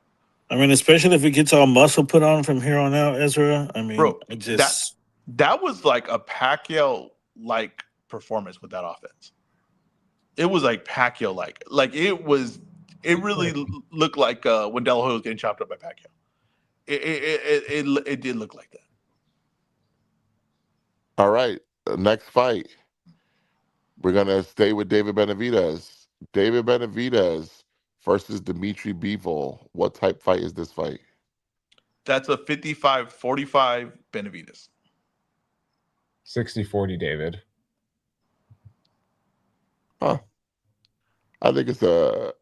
I mean, especially if he gets all muscle put on from here on out, Ezra. I mean, Bro, it just that was like a Pacquiao like performance with that offense. It was like Pacquiao like it was. It really looked like when De La Hoya was getting chopped up by Pacquiao. It did look like that. All right. Next fight. We're going to stay with David Benavidez. David Benavidez versus Dimitri Bivol. What type fight is this fight? That's a 55-45 Benavidez. 60-40 David. Huh. I think it's a.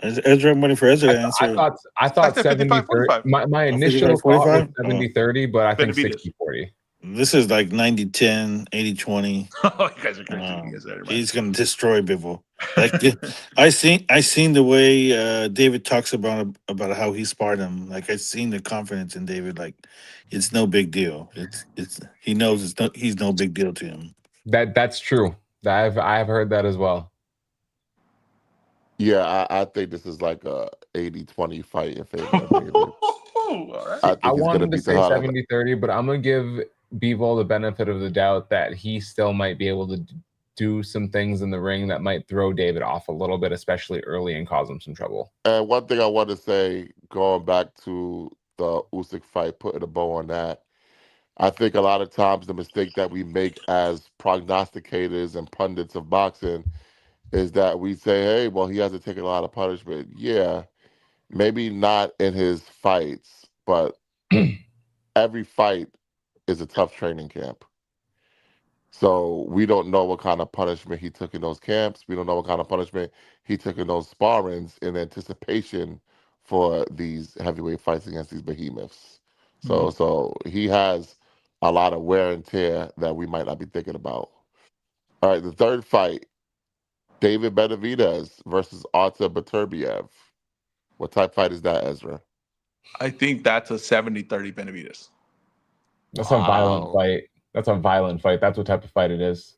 Ezra. I'm waiting for Ezra to answer. I thought said 70 55-45. my initial 55-45? thought was Oh. 70-30, but I think Benavidez. 60-40. This is like 90-10, 80-20. Oh, you guys are crazy. He's gonna destroy Bivol. Like I seen the way David talks about how he sparred him. Like I seen the confidence in David. Like it's no big deal. It's he knows he's no big deal to him. That's true. I've heard that as well. Yeah, I think this is like a 80-20 fight in favor of David. All right. I think I he's going wanted to to beat the say hell out of it. 70-30, but I'm gonna give Bivol the benefit of the doubt that he still might be able to do some things in the ring that might throw David off a little bit, especially early, and cause him some trouble. And one thing I want to say, going back to the Usyk fight, putting a bow on that, I think a lot of times the mistake that we make as prognosticators and pundits of boxing is that we say, hey, well, he hasn't taken a lot of punishment. Yeah, maybe not in his fights, but every fight is a tough training camp. So we don't know what kind of punishment he took in those camps. We don't know what kind of punishment he took in those sparrings in anticipation for these heavyweight fights against these behemoths. So he has a lot of wear and tear that we might not be thinking about. All right, the third fight, David Benavidez versus Artur Beterbiev. What type fight is that, Ezra? I think that's a 70-30 Benavides. That's a violent Wow. fight. That's a violent fight. That's what type of fight it is.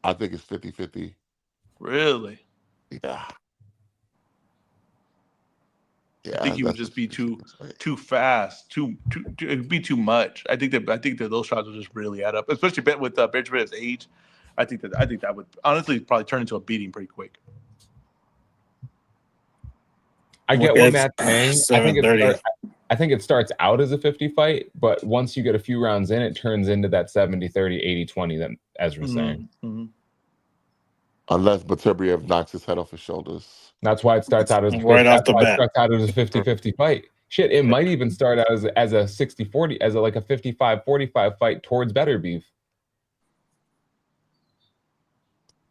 I think it's 50-50. Really? Yeah. I think Yeah, he would that's a just be 50-50 fight. too fast, it'd be too much. I think that those shots will just really add up, especially with Benjamin's age. I think that would honestly probably turn into a beating pretty quick. I get what It's Matt's saying. 7:30. I think it starts out as a 50 fight, but once you get a few rounds in, it turns into that 70-30, 80-20 that Ezra's saying. Mm-hmm. Unless Beterbiev knocks his head off his shoulders. That's why it starts out as Right off the bat. 50-50 fight. Shit, it might even start out as a 60-40, as like a 55-45 fight towards better beef.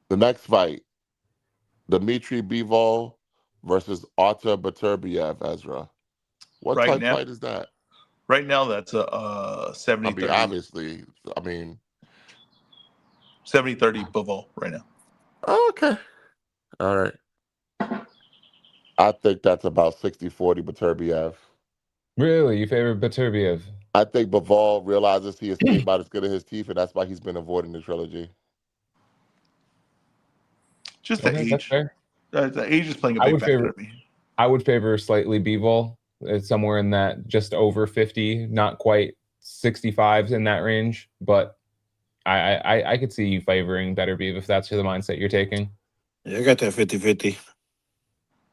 The next fight, Dmitry Bivol versus Artur Beterbiev, Ezra. What Right type now, fight is that? right now that's a I 70-30. mean, obviously, I mean, 70-30 Bivol right now. okay. All right. I think that's about 60-40 Beterbiev. Really? You favor Beterbiev? I think Bivol realizes he escaped by the skin of his teeth, and that's why he's been avoiding the trilogy. Just the Okay, that's age. fair. The age is playing a I big would factor favor to me. I would favor slightly Bivol. It's somewhere in that just over 50, not quite 65s in that range. But I could see you favoring better beef if that's the mindset you're taking. Yeah, I got that 50-50.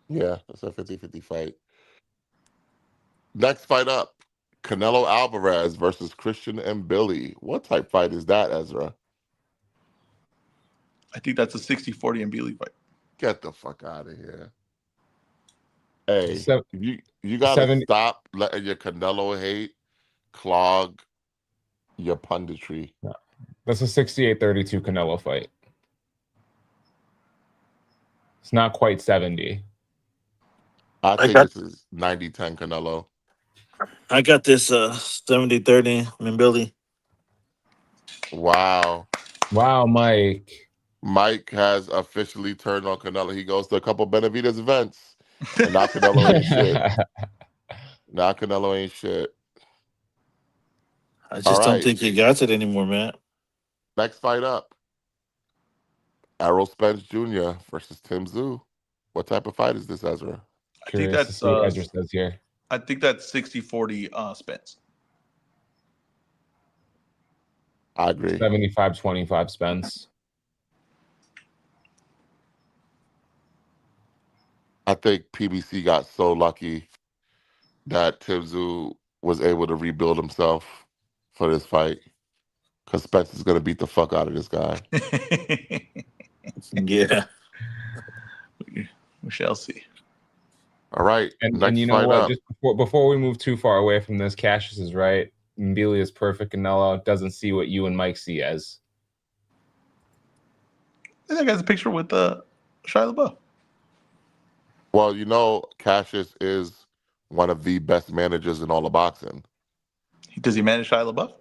Yeah, that's a 50-50 fight. Next fight up, Canelo Alvarez versus Christian and Billy. What type fight is that, Ezra? I think that's a 60-40 and Bealey fight. Get the fuck out of here. Hey, So, you gotta 70 stop letting your Canelo hate clog your punditry. That's a 68-32 Canelo fight. It's not quite 70. I I think got this is 90-10 Canelo. I got this 70-30 Billy. Wow. Wow, Mike. Mike has officially turned on Canelo. He goes to a couple Benavides events, and now Canelo ain't shit. Now Canelo ain't shit. I All just don't right. think he got it anymore, man. Next fight up, Errol Spence Jr. versus Tim Tszyu. What type of fight is this, Ezra? I think Curious to that's see what Ezra says here. I think that's 60-40 Spence. I agree. 75-25 Spence. I think PBC got so lucky that Tim Tszyu was able to rebuild himself for this fight. Because Spence is going to beat the fuck out of this guy. Yeah. We shall see. All right. And Next you know fight what? up. Just before we move too far away from this, Cassius is right. Mbili is perfect. Canelo doesn't see what you and Mike see as. I think I got a picture with Shia LaBeouf. Well, you know, Cassius is one of the best managers in all of boxing. Does he manage Shia LaBeouf?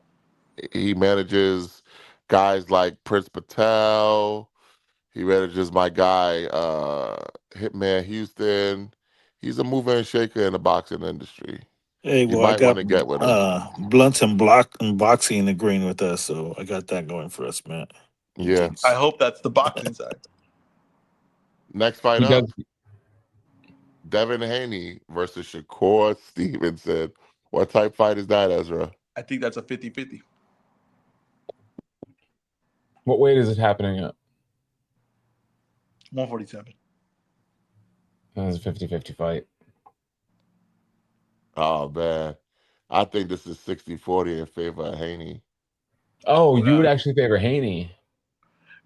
He manages guys like Prince Patel. He manages my guy, Hitman Houston. He's a mover and shaker in the boxing industry. Hey, You well, I might got want to get with him. Blunts and Boxing agreeing with us, so I got that going for us, man. Yeah. I hope that's the boxing side. Next fight He up, does. Devin Haney versus Shakur Stevenson. What type fight is that, Ezra? I think that's a 50-50. What weight is it happening at? 147. It's a 50-50 fight. Oh, man. I think this is 60-40 in favor of Haney. Oh, you would actually favor Haney.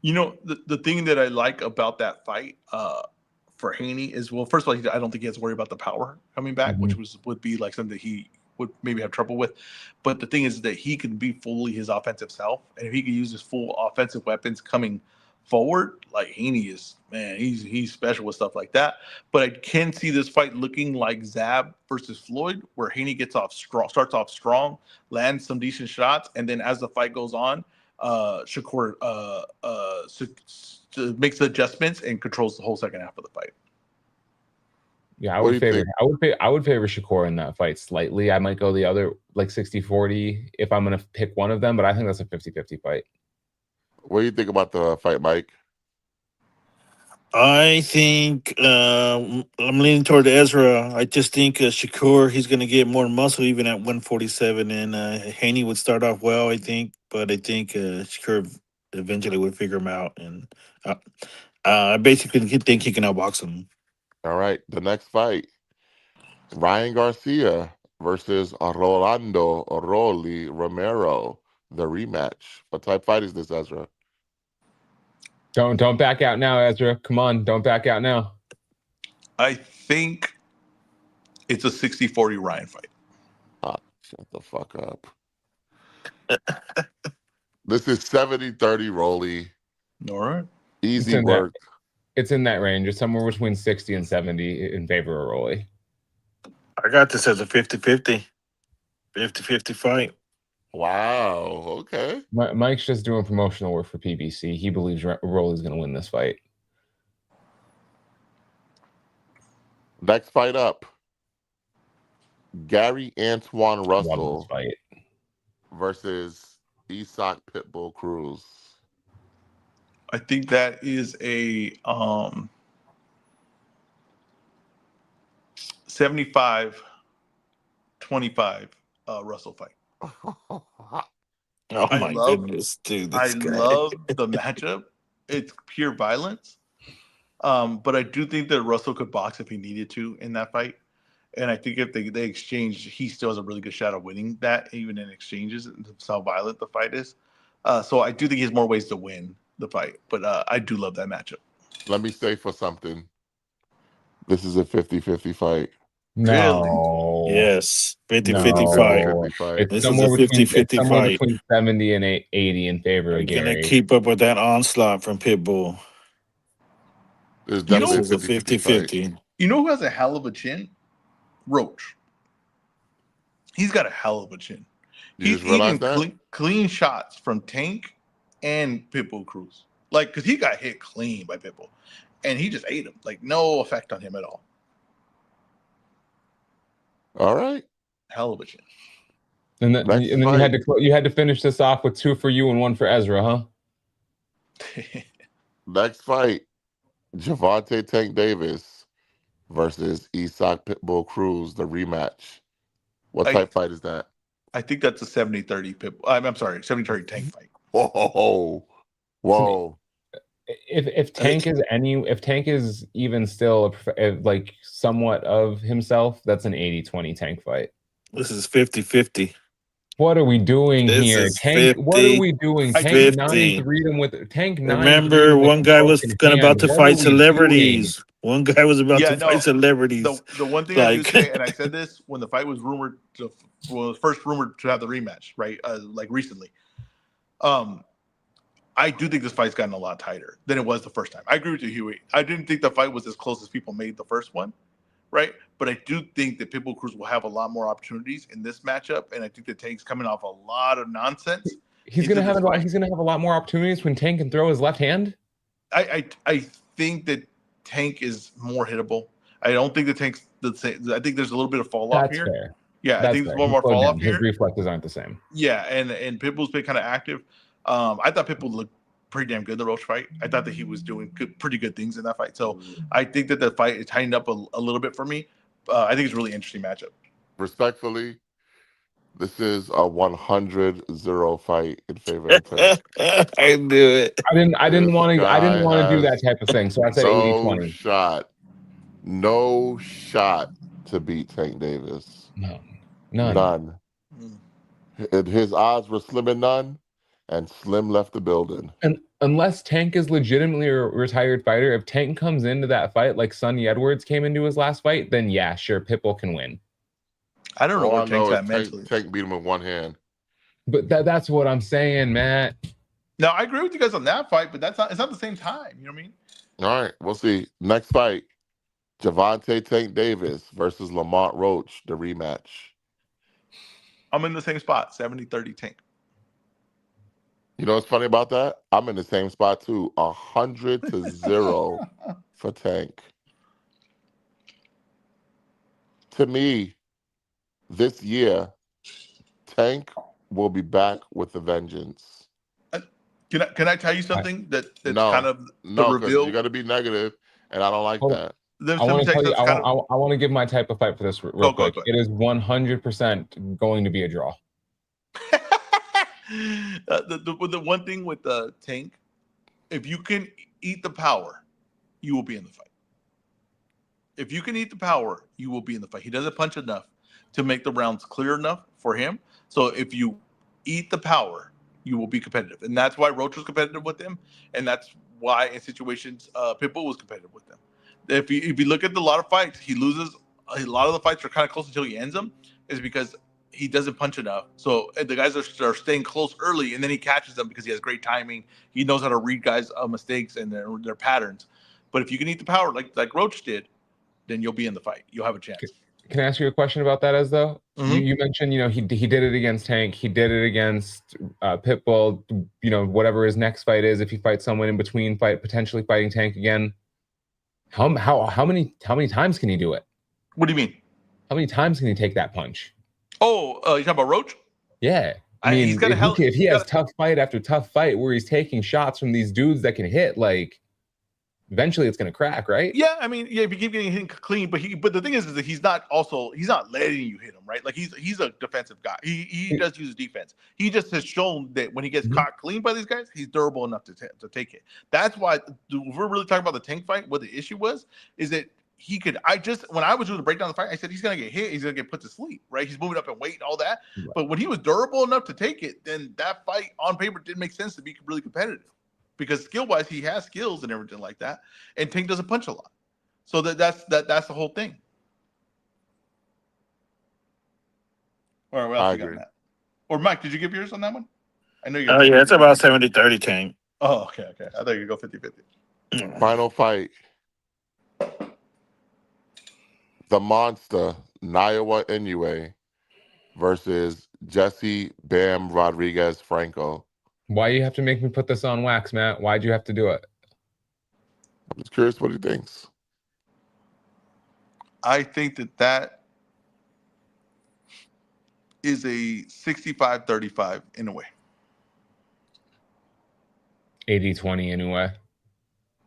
You know, the thing that I like about that fight for Haney is, well, first of all, I don't think he has to worry about the power coming back, which would be like something that he would maybe have trouble with. But the thing is that he can be fully his offensive self. And if he can use his full offensive weapons coming forward, like Haney is, man, he's special with stuff like that. But I can see this fight looking like Zab versus Floyd, where Haney gets off strong, starts off strong, lands some decent shots, and then as the fight goes on, Shakur makes the adjustments and controls the whole second half of the fight. Yeah, I What do would you favor think? I would favor Shakur in that fight slightly. I might go the other like 60-40 if I'm gonna pick one of them, but I think that's a 50-50 fight. What do you think about the fight, Mike? I think I'm leaning toward Ezra. I just think Shakur, he's going to get more muscle even at 147, and Haney would start off well, I think, but I think Shakur eventually would figure him out, and uh, I basically think he can outbox him. All right, the next fight, Ryan Garcia versus Rolando Rolly Romero, the rematch. What type fight is this, Ezra? Don't back out now, Ezra. Come on, don't back out now. I think it's a 60-40 Ryan fight. Ah, shut the fuck up. This is 70-30 Rolly. All right. It's Easy in that work. it's in that range. It's somewhere between 60 and 70 in favor of Rolly. I got this as a 50-50. 50-50 fight. Wow. Okay. Mike's just doing promotional work for PBC. He believes Rolly's going to win this fight. Next fight up, Gary Antoine Love this Russell fight. versus Isak Pitbull Cruz. I think that is a 75-25 Russell fight. Oh I my love goodness, dude, I this guy. love the matchup. It's pure violence. But I do think that Russell could box if he needed to in that fight. And I think if they exchange, he still has a really good shot of winning that, even in exchanges. That's how violent the fight is. So I do think he has more ways to win the fight. But I do love that matchup. Let me say for something. This is a 50-50 fight. Really? No. Yes, 50-50 This is a fight. 50-50 No. fight. It's This is a somewhere between 50-50 fight. 70 and 80 in favor Are of you going to Gary. keep up with that onslaught from Pitbull? This is You This definitely know, a is a 50-50 fight. 50-50. you know who has a hell of a chin? Roach. He's got a hell of a chin. You He's just realized eating that? clean shots from Tank and Pitbull Cruz. Like, because he got hit clean by Pitbull. And he just ate him. Like, no effect on him at all. All right. Hell of a chin. And then Next you fight. had to finish this off with 2 for you and 1 for Ezra, huh? Next fight, Javante Tank Davis versus Isak Pitbull Cruz, the rematch. What I type fight is that? I think that's a 70-30 Pitbull. I'm sorry, 70-30 Tank fight. Whoa. Whoa. If Tank is even still like somewhat of himself, that's an 80-20 Tank fight. This is 50-50. What are we doing This here? is Tank, what are 50. we doing? I Tank do- 9 50. 3 with Tank 9 Remember, 3 with one a guy was broken about hand. to What are fight we doing? celebrities. One guy was about Yeah, to fight no. celebrities. The one thing I do Like, say, and I said this when the fight was rumored to, well, first rumored to have the rematch, right? Like recently. I do think this fight's gotten a lot tighter than it was the first time. I agree with you, Huey. I didn't think the fight was as close as people made the first one, right? But I do think that Pitbull Cruz will have a lot more opportunities in this matchup, and I think that Tank's coming off a lot of nonsense. He's gonna have a lot more opportunities when Tank can throw his left hand. I think that Tank is more hittable. I don't think that Tank's the same. I think there's a little bit of fall off That's here. fair. Yeah, That's I think fair. there's one more Slowed fall down. off His here. reflexes aren't the same. Yeah, and Pitbull's been kind of active. I thought Pitbull looked pretty damn good in the Roach fight. I thought that he was doing pretty good things in that fight. So I think that the fight is tightened up a little bit for me. I think it's a really interesting matchup. Respectfully, this is a 100-0 fight in favor of Tank. I knew it. I didn't This want guy to do has that type of thing. So I said no 80-20. shot. No shot to beat Tank Davis. No, none. None. Mm. His odds were slim and none, and Slim left the building. And unless Tank is legitimately a retired fighter, if Tank comes into that fight like Sonny Edwards came into his last fight, then yeah, sure, Pitbull can win. I don't know All where I Tank's know is at mentally. Tank beat him with one hand. But that's what I'm saying, Matt. Now I agree with you guys on that fight, but it's not the same time. You know what I mean? All right, we'll see. Next fight, Javante Tank Davis versus Lamont Roach, the rematch. I'm in the same spot, 70-30 Tank. You know what's funny about that? I'm in the same spot too. 100-0 for Tank. To me, this year, Tank will be back with a vengeance. Uh, can I tell you I, something that's kind No, of the no, because you reveal? got to be negative, and I don't like hold that. There's I some want to tell text you, that's kind of I want to give my type of fight for this real go go quick. go. It is 100% going to be a draw. The one thing with the Tank, if you can eat the power, you will be in the fight. If you can eat the power, you will be in the fight. He doesn't punch enough to make the rounds clear enough for him. So if you eat the power, you will be competitive, and that's why Roach was competitive with him, and that's why in situations Pitbull was competitive with them. If you look at a lot of fights, he loses. A lot of the fights are kind of close until he ends them, is because he doesn't punch enough. So the guys are staying close early, and then he catches them because he has great timing. He knows how to read guys' mistakes and their patterns. But if you can eat the power like Roach did, then you'll be in the fight. You'll have a chance. Can I ask you a question about that? As though Mm-hmm. you mentioned, he did it against Tank, he did it against Pitbull. Whatever his next fight is, if he fights someone in between, potentially fighting Tank again. How many times can he do it? What do you mean? How many times can he take that punch? Oh, you talking about Roach? Yeah. I He's mean, got a hell. if he He's has got. tough fight after tough fight where he's taking shots from these dudes that can hit, like eventually it's gonna crack, right? Yeah, I mean, yeah, if you keep getting hit clean, but the thing is that he's not letting you hit him, right? Like he's a defensive guy. He does use defense. He just has shown that when he gets Mhm. caught clean by these guys, he's durable enough to take it. That's why if we're really talking about the Tank fight. What the issue was is that he could. When I was doing the breakdown of the fight, I said he's gonna get hit. He's gonna get put to sleep, right? He's moving up in weight and all that. Right. But when he was durable enough to take it, then that fight on paper didn't make sense to be really competitive. Because skill-wise, he has skills and everything like that, and Tank doesn't punch a lot, so that's the whole thing. All right, what else I you got on agree. that? Or Mike, did you give yours on that one? I know you Oh got yeah, it's 50-50. about 70-30 Tank. Oh, okay. I thought you'd go 50-50. Final fight: the monster Naoya Inoue versus Jesse Bam Rodriguez Franco. Why you have to make me put this on wax, Matt? Why'd you have to do it? I'm just curious what he thinks. I think that is a 65-35 in a way. 80-20 anyway.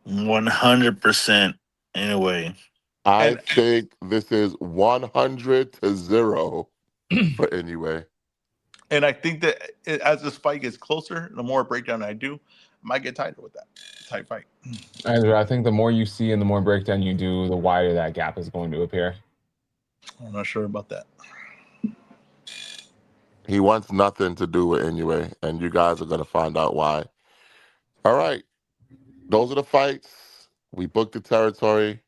100% in a way. I And think this is 100-0 for Inoue. and I think that as this fight gets closer, the more breakdown I do, I might get tighter with that tight fight. I think the more you see and the more breakdown you do, the wider that gap is going to appear. I'm not sure about that. He wants nothing to do with Inoue, and you guys are going to find out why. All right. Those are the fights. We booked the territory.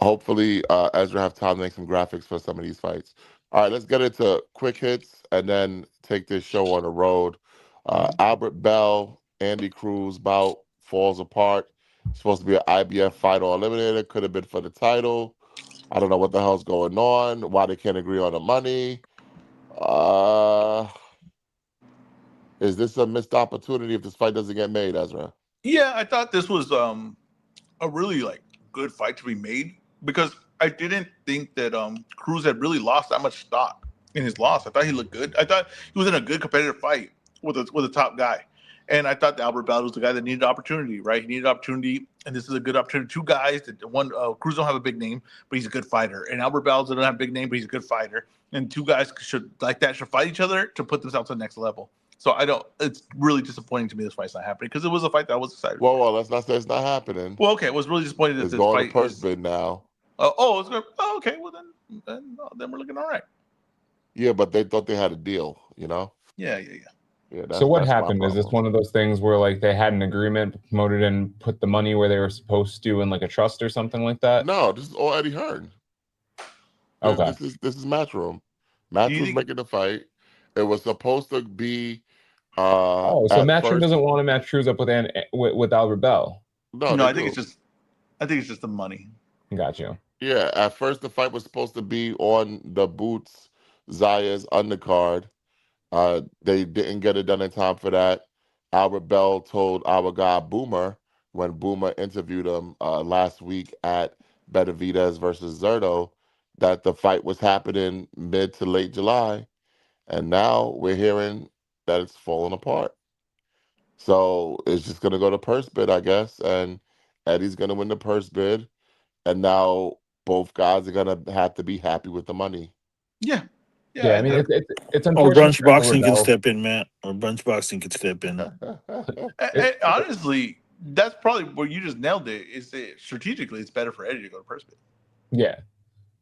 Hopefully, Ezra have time to make some graphics for some of these fights. All right, let's get into quick hits and then take this show on the road. Albert Bell, Andy Cruz bout falls apart. Supposed to be an IBF fight or eliminator. Could have been for the title. I don't know what the hell's going on. Why they can't agree on the money. Is this a missed opportunity if this fight doesn't get made, Ezra? Yeah, I thought this was a really good fight to be made because I didn't think that Cruz had really lost that much stock in his loss. I thought he looked good. I thought he was in a good competitive fight with a top guy. And I thought that Albert Bell was the guy that needed opportunity, right? He needed opportunity, and this is a good opportunity. Two guys that one Cruz don't have a big name, but he's a good fighter, and Albert Bell doesn't have a big name, but he's a good fighter. And two guys should fight each other to put themselves to the next level. So I don't. It's really disappointing to me this fight's not happening because it was a fight that I was excited for. Well, let's not say it's not happening. Well, okay, I was really disappointed that It's this going to fight purse is. bid now. It's good. Oh, okay. Well, then we're looking all right. Yeah, but they thought they had a deal, Yeah. Yeah, So what that's my happened? Is this problem. one of those things where they had an agreement, promoted and put the money where they were supposed to in a trust or something like that? No, this is all Eddie Hearn. Okay. This is Matchroom. Do you Matchroom's think? making the fight. It was supposed to be So at Matchroom first. doesn't want to match Cruz up with Albert Bell. No, No, they I think do. it's just the money. Got you. Yeah, at first the fight was supposed to be on the Boots Zaya's undercard. They didn't get it done in time for that. Albert Bell told our guy Boomer when Boomer interviewed him last week at Benavidez versus Zerto that the fight was happening mid to late July, and now we're hearing that it's falling apart. So it's just gonna go to purse bid, I guess, and Eddie's gonna win the purse bid, and now both guys are gonna have to be happy with the money. Yeah, Yeah, I yeah. mean it's Or unfortunate brunch for boxing Albert can Bell. step in, Matt. Or brunch boxing can step in. Honestly, that's probably where you just nailed it. Is that strategically, it's better for Eddie to go to purse bid. Yeah.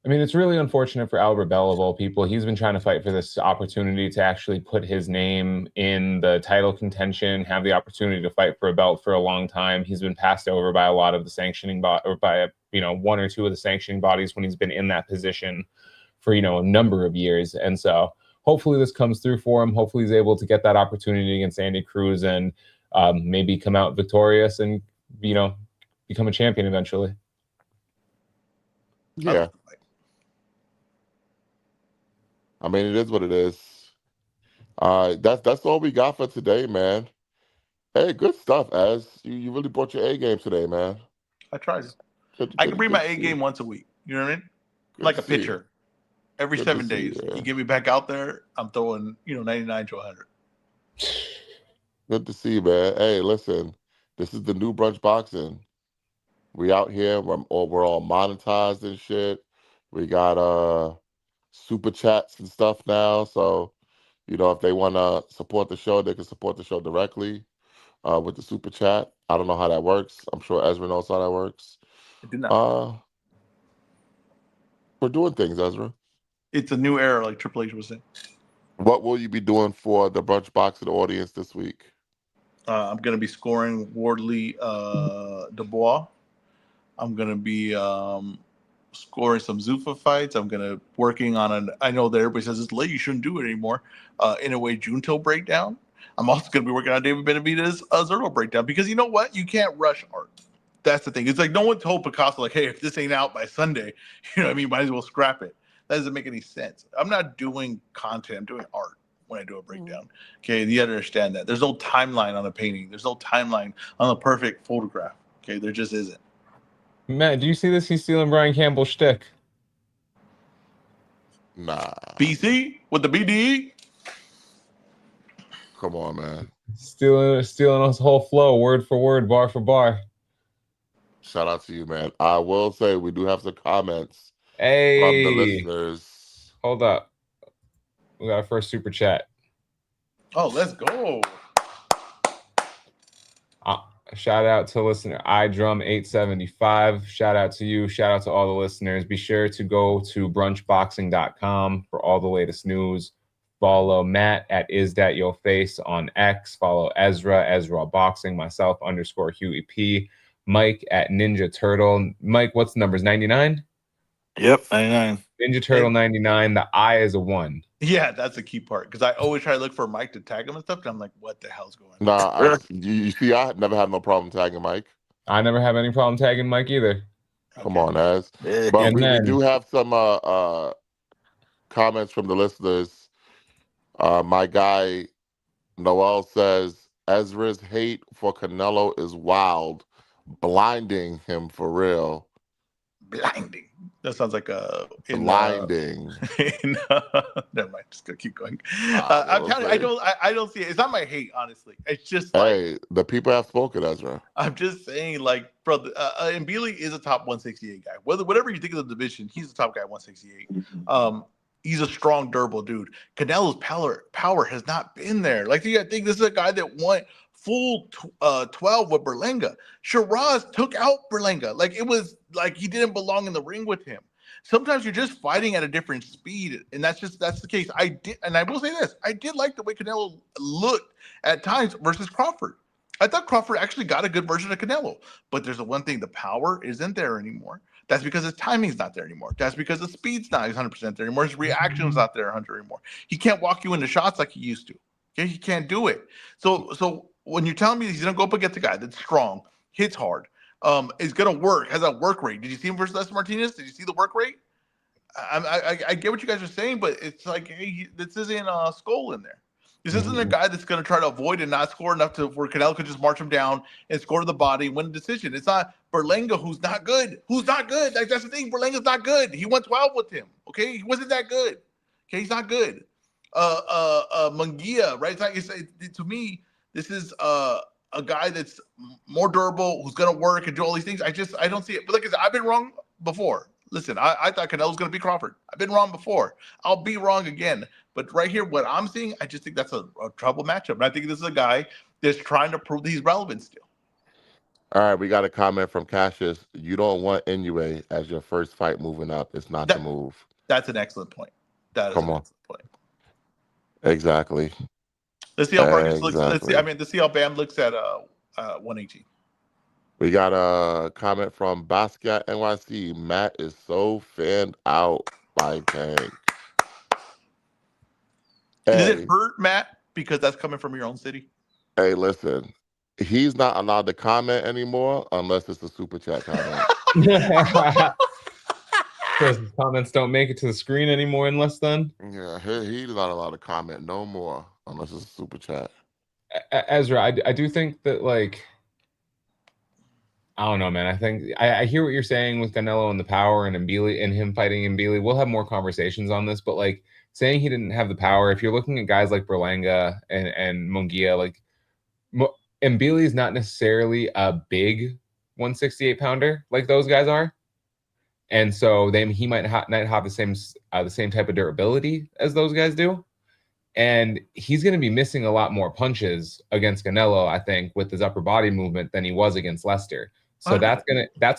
I mean, it's really unfortunate for Albert Bell of all people. He's been trying to fight for this opportunity to actually put his name in the title contention, have the opportunity to fight for a belt for a long time. He's been passed over by a lot of the sanctioning or by one or two of the sanctioning bodies when he's been in that position for a number of years. And so hopefully this comes through for him. Hopefully he's able to get that opportunity against Andy Cruz and maybe come out victorious and become a champion eventually. Yeah, I mean it is what it is. That's all we got for today, man. Hey, good stuff, Az. You really brought your A game today, man. I tried. Good, I can good, bring good my to A see you. game once a week. You know what I mean? Good Like to a see you. pitcher. Every Good to 7 see you. days, you Yeah. get me back out there. I'm throwing 99 to 100. Good to see you, man. Hey, listen, this is the new brunch boxing. We out here. We're all monetized and shit. We got super chats and stuff now. So if they want to support the show, they can support the show directly with the super chat. I don't know how that works. I'm sure Ezra knows how that works. I did not. Uh, we're doing things, Ezra. It's a new era, like Triple H was saying. What will you be doing for the brunch boxing audience this week? I'm going to be scoring Wardley Dubois. I'm going to be scoring some Zuffa fights. I'm going to working on an. I know that everybody says it's late, you shouldn't do it anymore. In a way, Junto breakdown. I'm also going to be working on David Benavidez' Zerto breakdown because you know what? You can't rush art. That's the thing. It's like no one told Picasso like, hey, if this ain't out by Sunday, you know what I mean, might as well scrap it. That doesn't make any sense. I'm not doing content. I'm doing art when I do a breakdown. Okay, you got to understand that. There's no timeline on a painting. There's no timeline on a perfect photograph. Okay, there just isn't. Matt, do you see this? He's stealing Brian Campbell's shtick. Nah, BC with the BDE. come on, man. Stealing his whole flow, word for word, bar for bar. Shout out to you, man. I will say we do have some comments from the Hey, listeners. hold up. We got our first super chat. Oh, let's go. Shout out to listener iDrum875. Shout out to you. Shout out to all the listeners. Be sure to go to brunchboxing.com for all the latest news. Follow Matt at isthatyourface on X. Follow EzRaw Boxing, myself _Huey Mike at Ninja Turtle. Mike, what's the numbers? 99? Yep, 99. Ninja Turtle 99. The I is a 1. Yeah, that's a key part because I always try to look for Mike to tag him and stuff. And I'm like, what the hell's going on? Nah, you see, I never had no problem tagging Mike. I never have any problem tagging Mike either. Come Okay. on, Az. Yeah. But And we then- do have some comments from the listeners. My guy Noel says Ezra's hate for Canelo is wild, blinding him for real. Blinding. That sounds like Blinding. Never mind. Just gonna keep going. I'm telling you, I don't see it. It's not my hate, honestly. It's just like Hey, the people have spoken, Ezra. I'm just saying, like, bro, and Bealey is a top 168 guy. Whatever you think of the division, he's a top guy at 168. He's a strong, durable dude. Canelo's power has not been there. Like, you got to think this is a guy that won full 12 with Berlanga. Shiraz took out Berlanga. Like, it was like he didn't belong in the ring with him. Sometimes you're just fighting at a different speed, and that's the case. I will say this: I did like the way Canelo looked at times versus Crawford. I thought Crawford actually got a good version of Canelo, but there's the one thing: the power isn't there anymore. That's because his timing's not there anymore. That's because the speed's not 100% there anymore. His reaction's not there 100 anymore. He can't walk you into shots like he used to. Okay, he can't do it. So when you're telling me he's gonna go up against a guy that's strong, hits hard, is gonna work, has a work rate. Did you see him versus Lester Martinez? Did you see the work rate? I get what you guys are saying, but it's like, hey, this isn't Skull in there. This isn't a guy that's going to try to avoid and not score enough to where Canelo could just march him down and score to the body and win a decision. It's not Berlanga who's not good. Who's not good? Like, that's the thing. Berlanga's not good. He went 12 with him. Okay, he wasn't that good. Okay, he's not good. Munguia, right? To me, this is a guy that's more durable, who's going to work and do all these things. I don't see it. But like I said, I've been wrong before. Listen, I thought Canelo was going to be Crawford. I've been wrong before. I'll be wrong again. But right here, what I'm seeing, I just think that's a trouble matchup. And I think this is a guy that's trying to prove that he's relevant still. All right, we got a comment from Cassius. You don't want Inoue as your first fight moving up. It's not the move. That's an excellent point. That is an excellent point. Exactly. Let's see how Vargas looks. Let's see how Bam looks at 118. We got a comment from Basquiat NYC. Matt is so fanned out by Tank. Does it hurt, Matt, because that's coming from your own city? Hey, listen. He's not allowed to comment anymore unless it's a super chat comment. Because the comments don't make it to the screen anymore unless then? Yeah, he's not allowed to comment no more unless it's a super chat. EzRaw, I do think that, like, I don't know, man. I think I hear what you're saying with Canelo and the power and Mbili and him fighting Mbili. We'll have more conversations on this, but like saying he didn't have the power, if you're looking at guys like Berlanga and Munguia, like Mbili is not necessarily a big 168 pounder like those guys are. And so he might not have the same type of durability as those guys do. And he's going to be missing a lot more punches against Canelo, I think, with his upper body movement than he was against Lester. So that's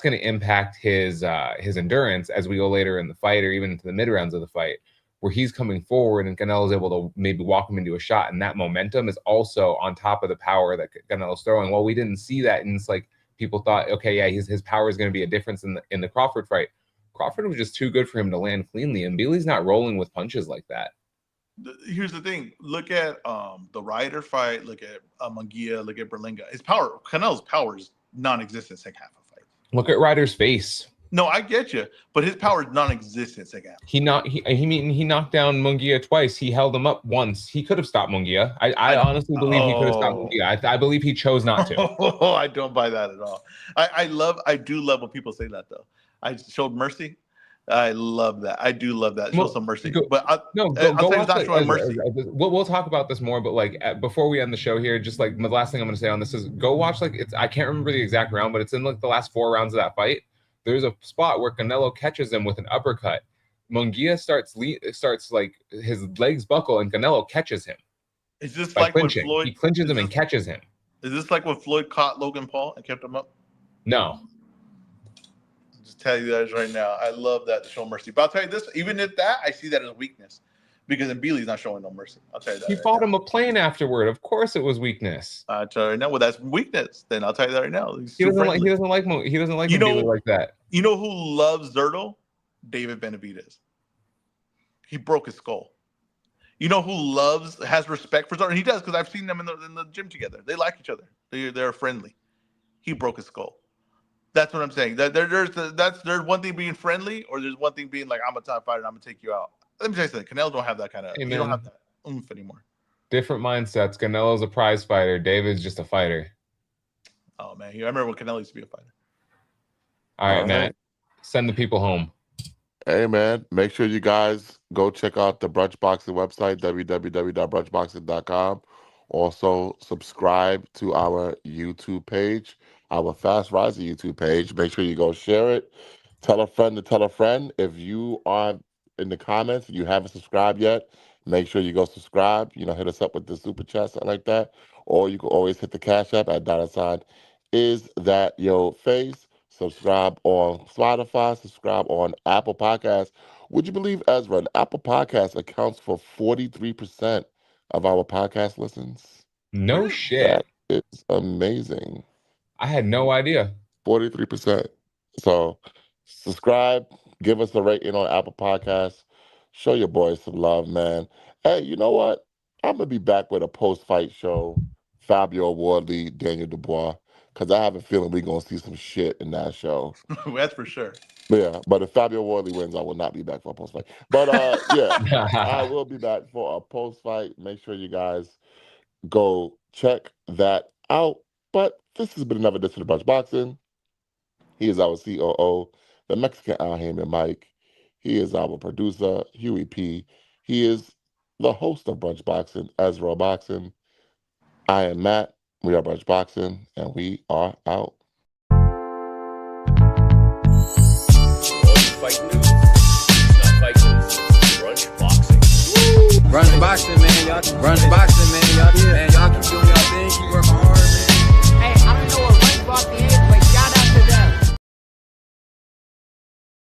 gonna impact his endurance as we go later in the fight, or even into the mid rounds of the fight, where he's coming forward and Canelo's able to maybe walk him into a shot, and that momentum is also on top of the power that Canelo's throwing. Well, we didn't see that, and it's like people thought, okay, yeah, his power is going to be a difference in the Crawford fight. Crawford was just too good for him to land cleanly, and Mbili's not rolling with punches like that. Here's the thing. Look at the Ryder fight. Look at Munguia. Look at Berlanga. Canelo's power is non-existent second half of fight. Look at Ryder's face. No, I get you, but his power is non-existent second half. He knocked down Munguia twice. He held him up once. He could have stopped Munguia. I honestly believe he could have stopped Munguia. I believe he chose not to. Oh, I don't buy that at all. I do love when people say that though. I showed mercy. I love that. I do love that. Show some mercy. Go watch mercy. We'll talk about this more, but like before we end the show here, just like the last thing I'm going to say on this is go watch I can't remember the exact round, but it's in like the last 4 rounds of that fight. There's a spot where Canelo catches him with an uppercut. Munguia starts like his legs buckle and Canelo catches him. Is this like when Floyd? He clinches him and catches him. Is this like when Floyd caught Logan Paul and kept him up? No. Just tell you guys right now, I love that to show mercy. But I'll tell you this, even at that, I see that as weakness because Mbili's not showing no mercy. I'll tell you that. He fought him a plane afterward. Of course, it was weakness. I'll tell you right now. Well, that's weakness. Then I'll tell you that right now. He doesn't like Mbili like that. You know who loves Zerto? David Benavidez. He broke his skull. You know who has respect for Zerto? He does, because I've seen them in the gym together. They like each other. They're friendly. He broke his skull. That's what I'm saying. There's one thing being friendly, or there's one thing being like, I'm a top fighter and I'm gonna take you out. Let me tell you something. Canelo don't have that kind of. He don't have that oomph anymore. Different mindsets. Canelo's a prize fighter. David's just a fighter. Oh man, I remember when Canelo used to be a fighter. All right, Matt. Send the people home. Hey man, make sure you guys go check out the Brunch Boxing website, www.brunchboxing.com. Also, subscribe to our YouTube page, our Fast Rising YouTube page. Make sure you go share it. Tell a friend to tell a friend. If you are in the comments and you haven't subscribed yet, make sure you go subscribe. Hit us up with the super chat, something like that. Or you can always hit the Cash App at $ Is That Your Face? Subscribe on Spotify. Subscribe on Apple Podcasts. Would you believe, EzRaw, Apple Podcasts accounts for 43% of our podcast listens? No shit. That is amazing. I had no idea. 43%. So subscribe, give us a rating on Apple Podcasts. Show your boys some love, man. Hey, you know what? I'm going to be back with a post-fight show. Fabio Award lead, Daniel Dubois. Because I have a feeling we're going to see some shit in that show. That's for sure. But if Fabio Worley wins, I will not be back for a post fight. But yeah, I will be back for a post fight. Make sure you guys go check that out. But this has been another edition of Brunch Boxing. He is our COO, the Mexican Al Heyman Mike. He is our producer, Huey P. He is the host of Brunch Boxing, EzRaw Boxing. I am Matt. We are Brunch Boxing, and we are out. Fight news. It's not fight news. It's brunch boxing. Brunch boxing, man. Y'all. Brunch boxing, man. Y'all. Man, y'all keep doing